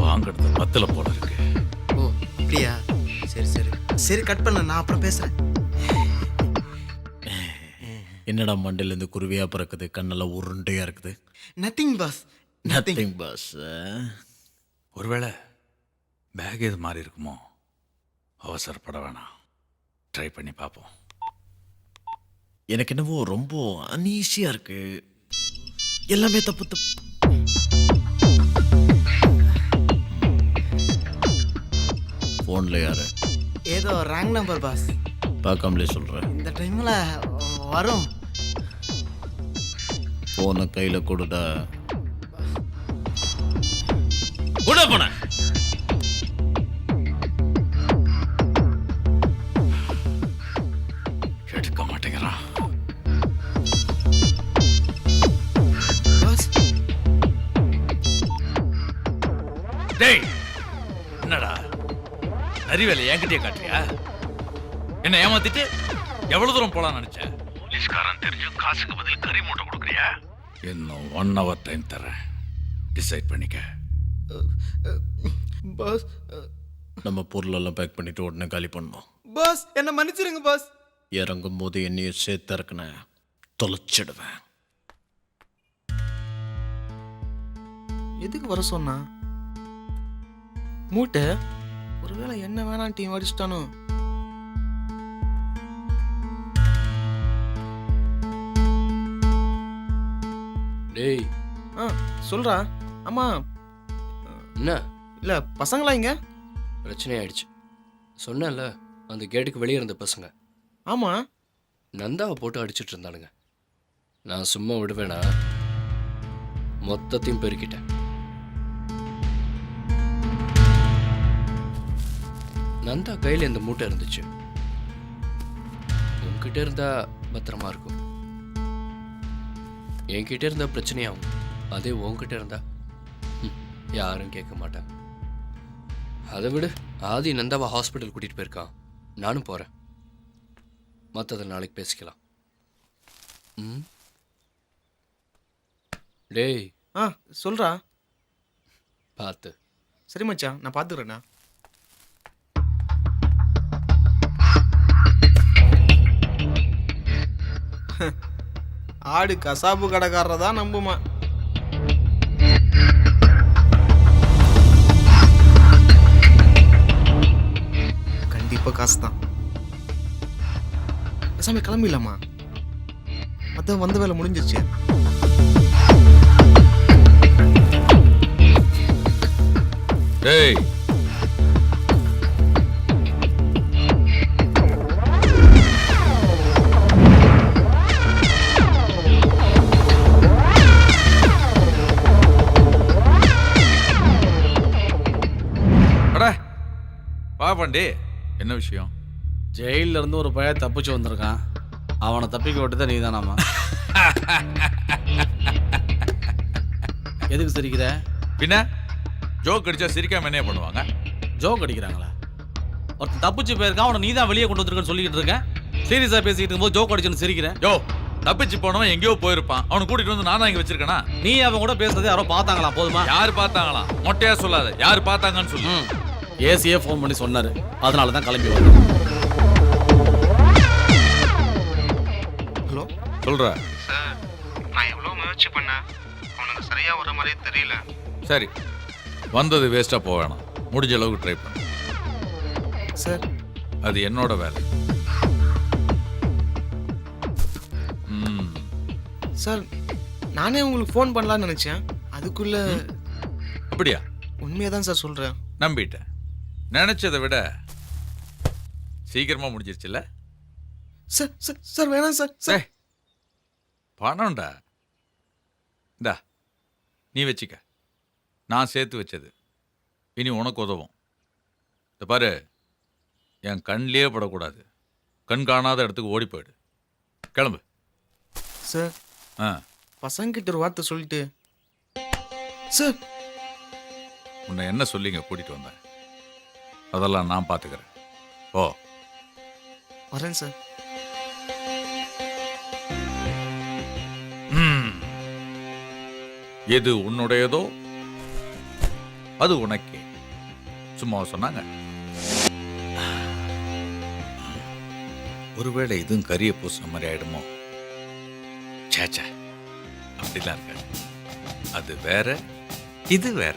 வாங்கிறது 10 போல இருக்கு. ஓ அப்படியா? சரி சரி சரி, கட் பண்ண, நான் அப்புறம் பேசுறேன். என்னடா மண்டையிலேருந்து குருவியா பிறக்குது, கண்ணெல்லாம் உருண்டையா இருக்குது. Nothing boss, nothing boss. ஒருவேளை பேக் எது மாறி இருக்குமோ? அவசரப்பட வேணாம், ட்ரை பண்ணி பார்ப்போம். எனக்கு என்னவோ ரொம்ப அன்ஈஸியா இருக்கு. எல்லாமே தப்பு தப்பு. ஃபோனில் யாரு? ஏதோ ராங் நம்பர் பாஸ். பார்க்காமலே சொல்கிறேன். இந்த டைமில் வரும். ஃபோனை கையில் கொடுடா. கூட போன எடுக்க மாட்டேங்கிறான். டேய், என்னடா அறிவேலை என்கிட்டயே காட்டுறியா? என்ன ஏமாத்திட்டு எவ்வளவு தூரம் போலாம் நினைச்ச? போலீஸ்காரன் தெரிஞ்சு காசுக்கு பதில் கறி மூட்டை கொடுக்குறியா? இன்னும் 1 hour டைம் தரேன், டிசைட் பண்ணிக்க. பாஸ், நம்ம பொருளெல்லாம் பேக் பண்ணிட்டு உடனே காலி பண்ணோம். பாஸ் என்ன மன்னிச்சிருங்க பாஸ். இறங்கும் போது என்னையும் சேர்த்து இறக்குன தொலைச்சிடுவேன். எதுக்கு வர சொன்னா? மூட்டை ஒருவேளை என்ன வேணாம் டீம் அடிச்சிட்டானோ? டேய், சொல்றா. அம்மா என்ன இல்ல பசங்களா இங்க பிரச்சனை ஆயிடுச்சு. சொன்னேன்ல, அந்த கேட்டுக்கு வெளியே இருந்த பசங்க. ஆமா, நந்தாவை போட்டு அடிச்சிட்டு இருந்தானுங்க. நான் சும்மா விடுவேனா? மொத்தத்தையும் பெருக்கிட்டேன். நந்தா கையில் இந்த மூட்டை இருந்துச்சு. உன்கிட்ட இருந்தா பத்திரமா இருக்கும். என்கிட்ட இருந்தா பிரச்சனையாகும். அதே உன்கிட்ட இருந்தா யாரும் கேட்க மாட்டாங்க. அதை விடு, ஆதி நந்தாவை ஹாஸ்பிட்டல் கூட்டிட்டு போயிருக்கான். நானும் போறேன். மற்றதை நாளைக்கு பேசிக்கலாம். டேய், சொல்றா. பார்த்து. சரி மச்சான், நான் பார்த்துக்கிறேண்ணா. ஆடு கசாப்பு கடைக்காரரை தான் நம்புமா. கண்டிப்பா காசு தான். பேசாம கிளம்பிடலாமா? அதான் வந்த வேலை முடிஞ்சிருச்சு. டேய், பாண்டி, என்ன விஷயம்? ஜெயிலில் இருந்து ஒரு பையன் தப்பிச்சு வந்திருக்கான். அவனை தப்பிக்க விட்டுதான் நீ தானாமா? எதுக்கு சிரிக்கிற? பின்ன ஜோக் அடிச்சா சிரிக்காம என்ன பண்ணுவாங்க? ஜோக் அடிக்கிறாங்களா? ஒருத்தன் தப்பிச்சு போயிருக்கான், அவனை நீ தான் வெளியே கொண்டு வந்திருக்கன்னு சொல்லிக்கிட்டு இருக்கேன். சீரியஸாக பேசிக்கிட்டு இருக்கும்போது ஜோக் அடிச்சுன்னு சிரிக்கிறேன். யோ, தப்பிச்சு போனவன் எங்கேயோ போயிருப்பான். அவனை கூட்டிட்டு வந்து நானா இங்க வச்சிருக்கேனா? நீ அவன் கூட பேசுறது யாரோ பார்த்தாங்களா? போதுமா? யாரு பார்த்தாங்களா? மொட்டையா சொல்லாத, யாரு பார்த்தாங்கன்னு சொல்லு. ஏசியே ஃபோன் பண்ணி சொன்னார், அதனால தான் கிளம்பி வந்தேன். ஹலோ சொல்கிறா. சார் நான் எவ்வளோ முயற்சி பண்ணேன், அவனுக்கு சரியாக வர மாதிரியே தெரியல. சரி, வந்தது வேஸ்ட்டாக போக வேணாம். முடிஞ்ச அளவுக்கு ட்ரை பண்ணு சார். அது என்னோட வேலை. சார் நானே உங்களுக்கு ஃபோன் பண்ணலான்னு நினச்சேன், அதுக்குள்ள. அப்படியா? உண்மையாக தான் சார் சொல்கிறேன். நம்பிட்டேன். நினைச்சதை விட சீக்கிரமா முடிஞ்சிருச்சுல்ல? சார் சார் சார் வேணாம் சார். சார் பணம்டா, இந்தா நீ வச்சுக்க. நான் சேர்த்து வச்சது இனி உனக்கு உதவும். இந்த பாரு, என் கண்ணிலே படக்கூடாது. கண் காணாத இடத்துக்கு ஓடி போயிடு. கிளம்பு. சார் பசங்கிட்ட ஒரு வார்த்தை சொல்லிட்டு. சார் உன்னை என்ன சொல்லிங்க கூட்டிட்டு வந்தேன், அதெல்லாம் நான் பார்த்துக்கிறேன். ஓ வரேன் சார். எது உன்னுடையதோ அது உனக்கே. சும்மா சொன்னாங்க. ஒருவேளை இதுவும் கரிய பூசின மாதிரி ஆயிடுமோ? சேச்சா, அப்படிலாம் இருக்காது. அது வேற, இது வேற.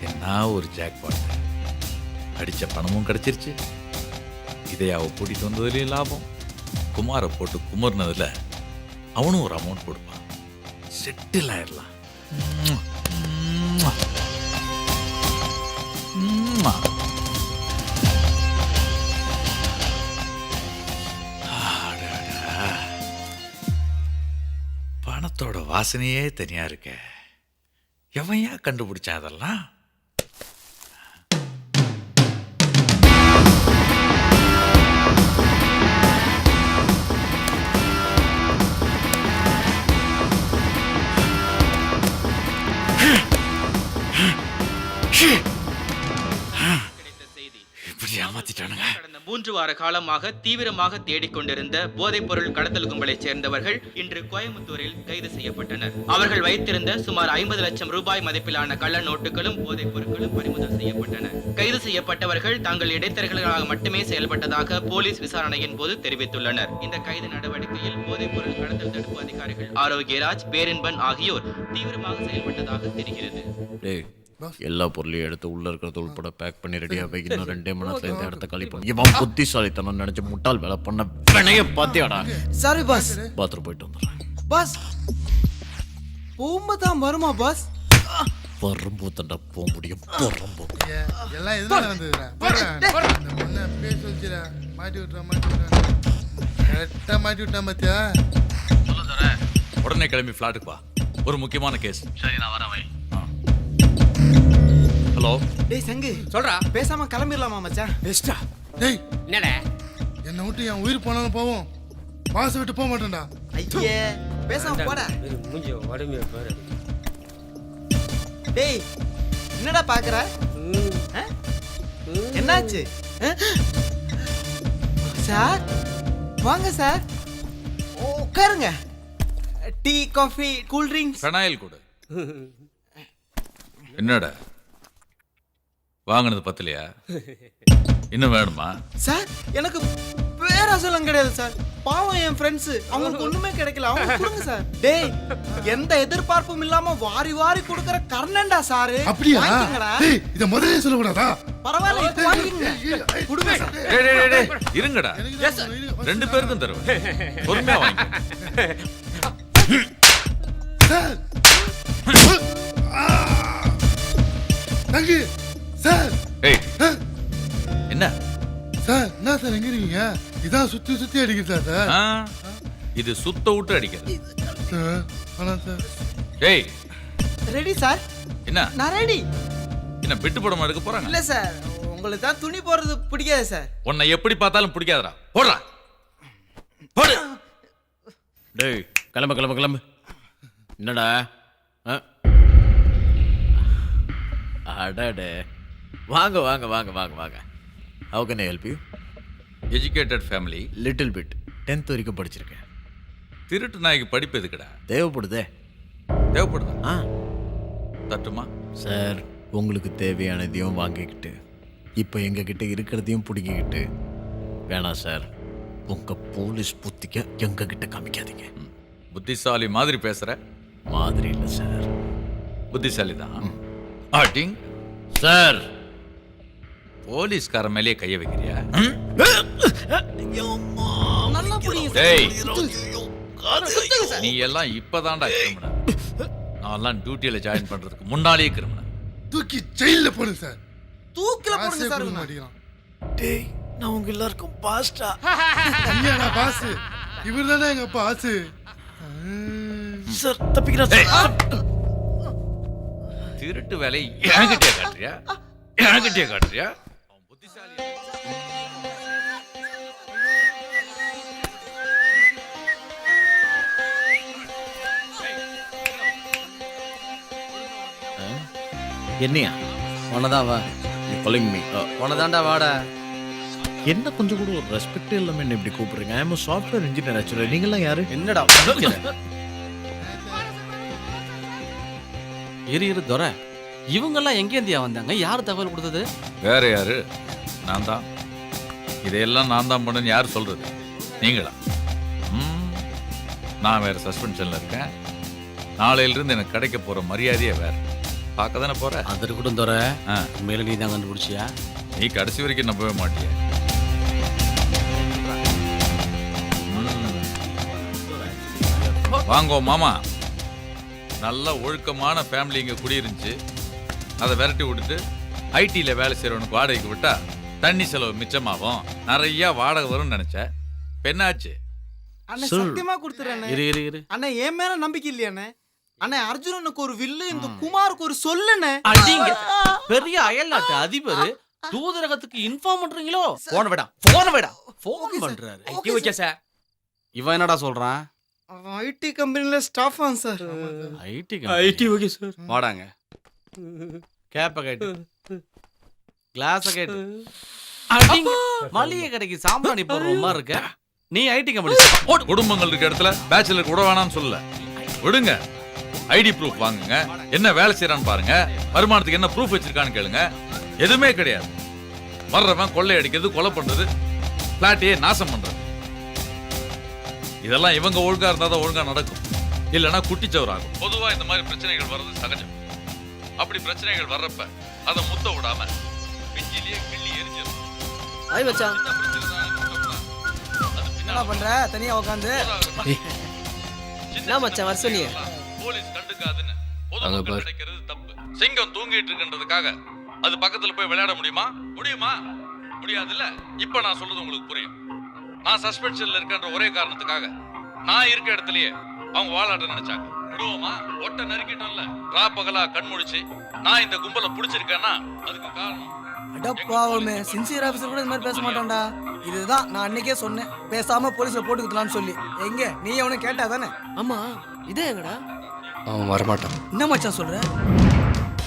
என்ன ஒரு ஜாக்பாட். அடிச்ச பணமும் கிடைச்சிருச்சு. இதை அவ கூட்டிட்டு வந்ததுலேயும் லாபம். குமாரை போட்டு குமர்னதுல அவனும் ஒரு அமௌண்ட் கொடுப்பான். செட்டில் ஆயிடலாம். பணத்தோட வாசனையே தனியா இருக்க. எவன் ஏன் கண்டுபிடிச்சா அதெல்லாம்? கடந்த 3 வார காலமாக தீவிரமாக தேடிக்கொண்டிருந்த போதைப் பொருள் கடத்தல் கும்பலைச் சேர்ந்தவர்கள் இன்று கோயம்புத்தூரில் கைது செய்யப்பட்டனர். அவர்கள் வைத்திருந்த சுமார் 50 லட்சம் ரூபாய் மதிப்பிலான கள்ள நோட்டுகளும் போதைப் பொருட்களும் பறிமுதல் செய்யப்பட்டன. கைது செய்யப்பட்டவர்கள் தாங்கள் இடைத்தரகர்களாக மட்டுமே செயல்பட்டதாக போலீஸ் விசாரணையின் போது தெரிவித்துள்ளனர். இந்த கைது நடவடிக்கையில் போதைப் பொருள் கடத்தல் தடுப்பு அதிகாரிகள் ஆரோக்கியராஜ், பேரின்பன் ஆகியோர் தீவிரமாக செயல்பட்டதாக தெரிகிறது. எல்லா பொருளையும் எடுத்து உள்ள இருக்கிறது உள்பட பேக் பண்ணி ரெடியா வை. இன்னும் 2 மணி நேரத்துல இந்த இடத்த காலி பண்ணி. இவன் புத்திசாலித்தனம் நினைச்சு முட்டாள் வேலை பண்ண வினைய பாத்தியாடா. Sorry boss. பாத்ரூம் போயிட்டு வந்துடுறேன். பாஸ் போகும்போதான் வருமா பாஸ்? வரும்போது தண்டா போக முடியும். எல்லாம் எதுல நடந்ததுடா? இந்த பொண்ணை பேச வச்சுடா. மாட்டி விட்டுறா. கரெக்டாக மாட்டி விட்டான் பாத்தியா? உடனே கிளம்பி ஃப்ளாட்டுக்கு வா. ஒரு முக்கியமான கேஸ். சரி, நான் வரேன். வை. ஹலோ. டேய் சங்கு சொல்றா. பேசாம கிளம்பிடலாமா மச்சான்? பெஸ்டா. டேய் என்னடா? என்னை விட்டு என் உயிர் போனாலும் போவோம், பாச விட்டு போக மாட்டேன்டா. ஐயே பேசாம போடா. மூஞ்சி உடம்பே பாரு. டேய் என்னடா பாக்குற? என்னாச்சு சார்? வாங்க சார், உட்காருங்க. Tea, coffee, cool drinks. Phenyl கொடு. என்னடா வாங்கினது பத்தலையா? இன்னும் வேணுமா? சார் எனக்கு பேராசலம் கிடையாது சார். பாவம் என் ஃப்ரெண்ட்ஸ், அவங்களுக்கு ஒண்ணுமே கிடைக்கல. அவங்க கொடுங்க சார். டேய் எந்த எதிர்பார்ப்பும் இல்லாம வாரி வாரி கொடுக்கற கர்ணன்டா சார். அப்படியா? டேய் இத முதல்லயே சொல்ல கூடாதா? பரவாயில்லை, இப்போ வாங்கிங்க. கொடுங்க சார். டேய் இருங்கடா. Yes sir. 2 பேருக்கும் தருவேன். பொறுமையா வாங்க. சார் தங்கி சார். ஏய் என்ன சார்? என்ன சார் எங்க இருக்கீங்க? இதான் சுத்தி சுத்தி அடிக்கிறதா சார்? இது சுத்த விட்டு அடிக்கிறது சார். ஆனா சார். ஏய் ரெடி சார்? என்ன? நான் ரெடி. என்ன பிட்டு போடாம எடுக்க போறாங்க? இல்ல சார், உங்களுக்கு தான் துணி போடுறது பிடிக்காது சார். உன்னை எப்படி பார்த்தாலும் பிடிக்காதடா. போடுறா. போடு. டேய் கிளம்பு. என்னடா? அடடே, வாங்க. How can I help you? Educated family. Little bit. 10th வரைக்கும் படிச்சிருக்கேன். திருட்டு நாய்க்கு படிப்பு எதுக்குடா? தேவைப்படுதே. தேவைப்படுதா? தட்டுமா? சார் உங்களுக்கு தேவையானதையும் வாங்கிக்கிட்டு இப்போ எங்ககிட்ட இருக்கிறதையும் பிடிக்கிக்கிட்டு வேணாம் சார். உங்கள் போலீஸ் புத்திக்க எங்ககிட்ட காமிக்காதீங்க. புத்திசாலி மாதிரி பேசுற மாதிரி இல்லை சார். புத்திசாலி தான். ஆட்டிங் சார். போலீஸ்கார மேலேயே கைய வைக்கிறியா? நல்லா புரியுங்க டேய், சார். நீ எல்லாம் இப்பதான்டா கிரிமினல். நான்லாம் டியூட்டியில ஜாயின் பண்றதுக்கு முன்னாடியே கிரிமினல். தூக்கி ஜெயில போடு சார். தூக்கில போடுங்க சார். டேய், நான் உங்க எல்லாருக்கும் பாஸ்டா. ஐயாடா பாஸ். இவர்தானே எங்க பாஸ். Sir தப்பிக்கிறா sir. திருட்டு வேலை என்கிட்டே காட்டுறியா? என்கிட்டே காட்டுறியா? புத்திசாலி. என்னையா? உனதான் வா. நீ calling me. உனதாண்டா வாடா. என்ன கொஞ்சம் கூட ஒரு ரெஸ்பெக்ட் இல்லாம என்ன இப்படி கூப்பிடுறீங்க? ஐ அம் சாஃப்ட்வேர் இன்ஜினியர் ஆக்சுவலி. நீங்களாம் யாரு? என்னடா இரு துரை, இவங்கெல்லாம் எங்கேந்தியா வந்தாங்க? யார் தகவல் கொடுத்தது? வேற யாரு? நான் தான். இதையெல்லாம் நான் தான் பண்ணேன்னு யார் சொல்றது? நீங்களா? நான் வேற சஸ்பென்ஷன்ல இருக்கேன். நாளையிலிருந்து எனக்கு கிடைக்க போற மரியாதையே வேற. பார்க்க தானே போற. அது கூட துரை, மேல நீ தான் கண்டுபிடிச்சியா? நீ கடைசி வரைக்கும் நம்பவே மாட்டிய. வாங்கோ மாமா. நல்ல ஒழுக்கமான ஃபேமிலி இங்கே குடியிருந்துச்சு. அதை விரட்டி விட்டுட்டு ஐடியில் வேலை செய்கிறவனுக்கு வாடகைக்கு விட்டா தண்ணி செலவு மிச்சமாகும், நிறைய வாடகை வரும்னு நினைச்சேன். பெண்ணாச்சு. அண்ணே சத்தியமா கொடுத்துறேன். இரு அண்ணே என் மேல நம்பிக்கை இல்லையாண்ணே? அண்ணே அர்ஜுனனுக்கு ஒரு வில்லு, இந்த குமாருக்கு ஒரு சொல்லுண்ணே. அடிங்க. பெரிய அயல் நாட்டு அதிபர் தூதரகத்துக்கு இன்ஃபார்ம் பண்றீங்களோ? போன் விடா. ஃபோன் பண்றாரு. Okay sir. இவன் என்னடா சொல்றான்? ஐடி கம்பெனில ஸ்டாஃப் ஆன் சார். IT okay sir. வாடாங்க. கேப்ப கேட்டு கிளாஸ கேட்டு அடிங்க. மளிகை கடைக்கு சாம்பிராணி போடுற மாதிரி இருக்க. நீ ஐடி கம்பெனி குடும்பங்கள் இருக்க இடத்துல பேச்சுலர் கூட வேணாம்னு சொல்லல. விடுங்க. ஐடி ப்ரூஃப் வாங்குங்க. என்ன வேலை செய்யறான்னு பாருங்க. வருமானத்துக்கு என்ன ப்ரூஃப் வச்சிருக்கான்னு கேளுங்க. எதுவுமே கிடையாது. வர்றவன் கொள்ளை அடிக்கிறது, கொலை பண்றது, பிளாட்டையே நாசம் பண்றது. இதெல்லாம் இவங்க ஒழுங்கா இருந்தா தான் ஒழுங்கா நடக்கும். இல்லைன்னா குட்டிச்சவராகும். பொதுவா இந்த மாதிரி பிரச்சனைகள் வர்றது சகஜம். அப்படி பிரச்சனைகள் வர்றப்ப அதை முத்த விடாம பிஞ்சிலேயே கிள்ளி எரிஞ்சிடும். ஐ மச்சான். என்ன பண்ற? தனியா உட்காந்து என்ன மச்சான் வர சொன்னீங்க? போலீஸ் கண்டுக்காதுன்னு பொதுமக்கள் நினைக்கிறது தப்பு. சிங்கம் தூங்கிட்டு இருக்குன்றதுக்காக அது பக்கத்துல போய் விளையாட முடியுமா? முடியாதுல்ல. இப்ப நான் சொல்றது உங்களுக்கு புரியும். நான் சஸ்பென்ஷன்ல இருக்கன்ற ஒரே காரணத்துக்காக நான் இருக்க இடத்துலயே அவங்க வாழாட்ட நினைச்சாங்க. விடுவோமா? ஒட்ட நறுக்கிட்டோம்ல. ராப்பகலா கண்முழிச்சு நான் இந்த கும்பலை பிடிச்சிருக்கேன்னா அதுக்கு காரணம். அடப்பாவமே, சின்சியர் ஆபீசர் கூட இந்த மாதிரி பேச மாட்டான்டா. இதுதான் நான் அன்னைக்கே சொன்னேன், பேசாம போலீஸ்ல போட்டுக்கலாம்னு சொல்லி. எங்க நீ அவனை கேட்டா தானே? ஆமா, இதே எங்கடா? அவன் வரமாட்டான். என்ன மச்சான் சொல்ற?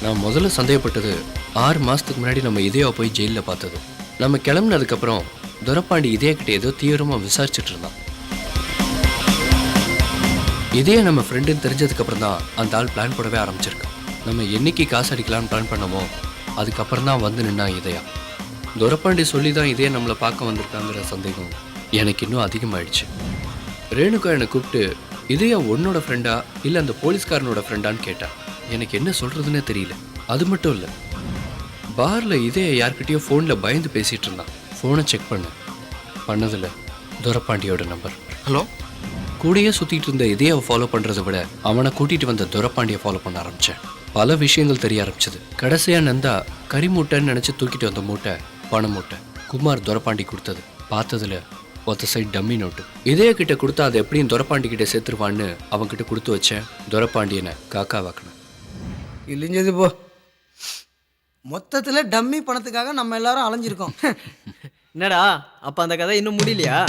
நான் முதல்ல சந்தேகப்பட்டது 6 மாசத்துக்கு முன்னாடி நம்ம இதயா போய் ஜெயிலில் பார்த்தது. நம்ம கிளம்புனதுக்கப்புறம் துரப்பாண்டி இதயா கிட்ட ஏதோ தீவிரமாக விசாரிச்சுட்டு இருந்தான். இதே நம்ம ஃப்ரெண்டுன்னு தெரிஞ்சதுக்கப்புறம் தான் அந்த ஆள் பிளான் போடவே ஆரம்பிச்சிருக்கான். நம்ம என்னைக்கு காசு அடிக்கலான்னு பிளான் பண்ணமோ அதுக்கப்புறம் தான் வந்து நின்னா இதயா. துரப்பாண்டி சொல்லி தான் இதே நம்மளை பார்க்க வந்திருக்காங்கிற சந்தேகம் எனக்கு இன்னும் அதிகமாயிடுச்சு. ரேணுகா என்னை கூப்பிட்டு இதயா உன்னோட ஃப்ரெண்டா இல்லை அந்த போலீஸ்காரனோட ஃப்ரெண்டான்னு கேட்டா. எனக்கு என்ன சொல்கிறதுனே தெரியல. அது மட்டும் இல்லை, பாரில் இதே யார்கிட்டயோ ஃபோனில் பயந்து பேசிகிட்டு இருந்தான். ஃபோனை செக் பண்ணதில் துரப்பாண்டியோட நம்பர். ஹலோ. கூடயே சுற்றிட்டு இருந்த இதயாவை ஃபாலோ பண்ணுறதை விட அவனை கூட்டிகிட்டு வந்த துரப்பாண்டியை ஃபாலோ பண்ண ஆரம்பித்தேன். பல விஷயங்கள் தெரிய ஆரம்பிச்சது. கடைசியாக நந்தா கறி மூட்டைன்னு நினச்சி தூக்கிட்டு வந்த மூட்டை பண மூட்டை. குமார் துரப்பாண்டி கொடுத்தது. பார்த்ததில் ஒத்த சைட் டம்மி நோட்டு. இதே கிட்ட கொடுத்தா அதை எப்படியும் துரப்பாண்டி கிட்ட சேர்த்துருவான்னு அவன்கிட்ட கொடுத்து வச்சேன். துரப்பாண்டியனை காக்கா வாக்கினேன். இல்லைஞ்சது போ. மொத்தத்துல டம்மி பணத்துக்காக நம்ம எல்லாரும் அலைஞ்சிருக்கோம். என்னடா அப்ப அந்த கதை இன்னும் முடியலையா?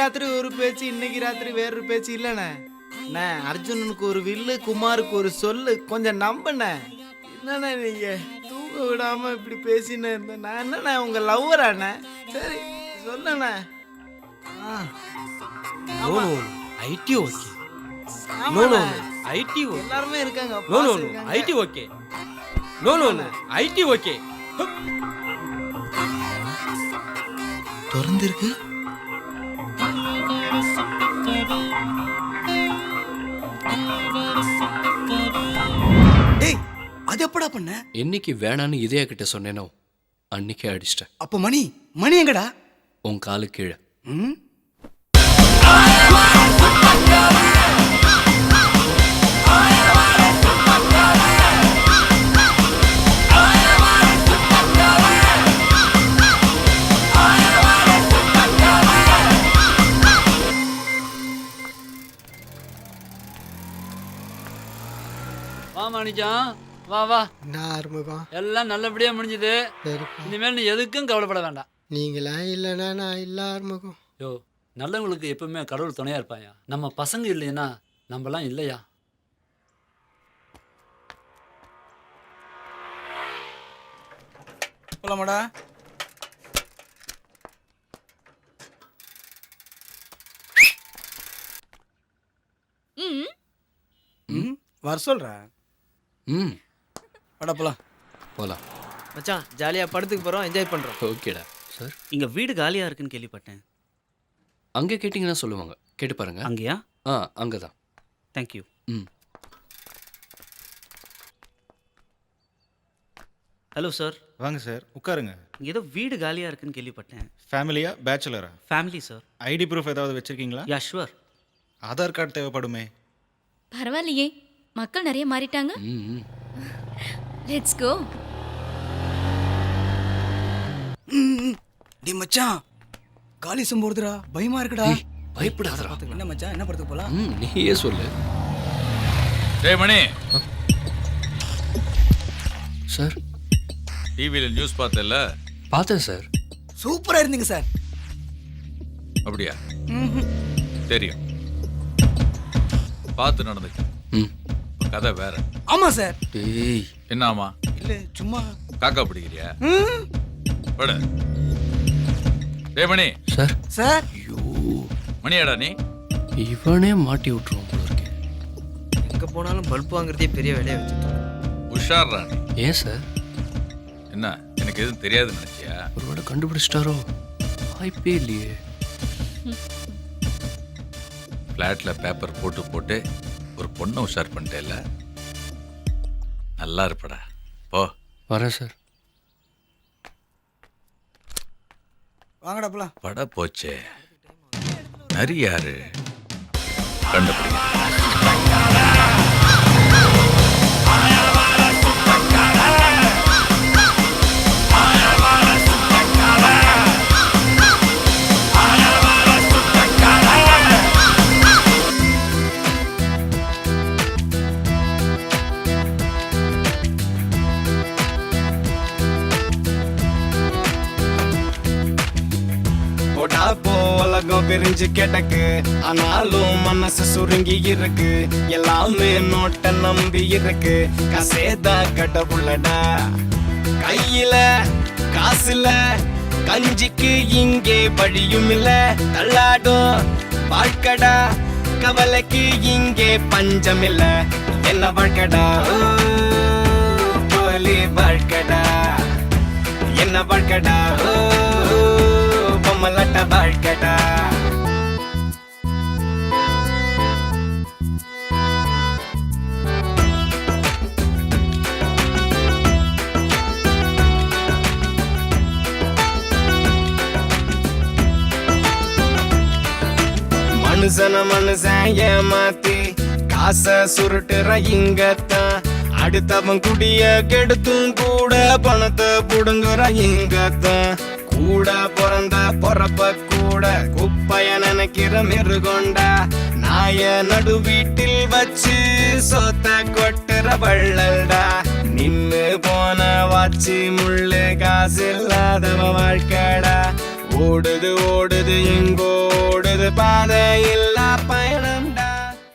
ராத்திரி ஒரு பேச்சு, இன்னைக்கு ராத்திரி வேறொரு பேச்சு இல்லைண்ணே. அண்ணே, அர்ஜுனனுக்கு ஒரு வில்லு, குமாருக்கு ஒரு சொல்லு, கொஞ்சம் நம்பண்ணே. என்னண்ணே நீங்க தூங்க விடாம இப்படி பேசின்னு இருந்தேன். நான் என்னண்ணே உங்க லவ்வராண்ணே? சரி சொல்லுண்ணே. IT okay. No no IT okay. எல்லாருமே இருக்காங்க. No no no IT okay. No no no IT okay. திறந்திருக்கு. டேய், அது எப்படா பண்ண? என்னைக்கு வேணான்னு இதயா கிட்ட சொன்னேனோ அன்னைக்கே அடிச்சிட்டேன். அப்ப மணி எங்கடா? உன் காலு கீழே. வா மாணிக்கம், வா வா. நான் ஆறுமுகம். எல்லாம் நல்லபடியா முடிஞ்சது. இனிமேல் நீ எதுக்கும் கவலைப்பட வேண்டாம். நீங்களா இல்லைன்னா நான் இல்லை ஆறுமுகம். யோ, நல்லவங்களுக்கு எப்பவுமே கடவுள் துணையா இருப்பாயா. நம்ம பசங்க இல்லைன்னா நம்மலாம் இல்லையா. போலாமாடா? வர சொல்ற. வாடா போலாம். போலாம் மச்சான், ஜாலியா படத்துக்கு போறோம், என்ஜாய் பண்றோம். ஓகேடா சார். இங்க வீடு காலியா இருக்குன்னு கேள்விப்பட்டேன். அங்கே கேட்டிங்கன்னா சொல்லுவாங்க, கேட்டு பாருங்க. அங்கேயா? அங்கே தான். தேங்க்யூ. Hello sir. வாங்க சார், உட்காருங்க. இங்க ஏதோ வீடு காலியா இருக்குன்னு கேள்விப்பட்டேன். ஃபேமிலியா பேச்சுலரா? Family sir. ஐடி ப்ரூஃப் ஏதாவது வச்சிருக்கீங்களா? Yeah sure. ஆதார் கார்டு தேவைப்படுமே. பரவாயில்லையே, மக்கள் நிறைய மாறிட்டாங்க. Let's go. டி மச்சான், காலி சம்போடுதுடா, பயமா இருக்குடா. பயப்படாதடா. என்ன மச்சான், என்ன படத்துக்கு போலாம்? நீயே சொல்லு. டேய் மணி. சார், டிவியில் நியூஸ் பார்த்தல? பார்த்தேன் சார். சூப்பரா இருந்தீங்க சார். அப்படியா? தெரியும், பார்த்து நடந்துச்சு. கதை வேற. ஆமா சார். டேய், என்ன ஆமா? இல்ல சும்மா காக்கா பிடிக்கிறியா? பட. டேய் மணி. சார். சார். ஐயோ, மணியாடா நீ? இவனே மாட்டி விட்டுருவோம் போல இருக்கு. எங்க போனாலும் பல்ப் வாங்குறதே பெரிய வேலையா வச்சுட்டு. உஷார்ரா நீ. ஏன் சார்? என்ன, எனக்கு எதுவும் தெரியாதுன்னு நினைச்சியா? ஒருவேளை கண்டுபிடிச்சிட்டாரோ? வாய்ப்பே இல்லையே. ஃப்ளாட்ல பேப்பர் போட்டு போட்டு ஒரு பொண்ணை உஷார் பண்ணிட்டேல்ல, நல்லா இருப்படா. போ. வரேன் சார். வாங்கடா போலாம். பட போச்சே. நரி யாரு கண்டுபிடிங்க. உலகம் பிரிஞ்சு கிடக்கு, ஆனாலும் மனசு சுருங்கி இருக்கு. எல்லாமே நோட்ட நம்பி இருக்கு. கசேதா கடவுளடா, கையில காசுல கஞ்சிக்கு இங்கே வழியும் இல்ல. தள்ளாடும் வாழ்க்கடா, கவலைக்கு இங்கே பஞ்சம் இல்ல. என்ன வாழ்க்கடா, போலி வாழ்க்கடா. என்ன வாழ்க்கடா, பொம்மலாட்ட வாழ்க்கடா. மனுஷன் ஏமாத்தி காச சுருட்டுற இங்கத்தான். அடுத்தவன் குடிய கெடுத்தும் கூட பணத்தை புடுங்குற இங்கத்தான். கூட பிறந்த பொறப்ப கூட குப்பைய நினைக்கிற மிருகொண்டா. நாய நடு வீட்டில் வச்சு சொத்த கொட்டுற வள்ளல்டா. நின்னு போன வாச்சி முள்ளு காசு இல்லாதவ வாழ்க்கடா. ஓடுது ஓடுது எங்கோ ஓடுது பாரு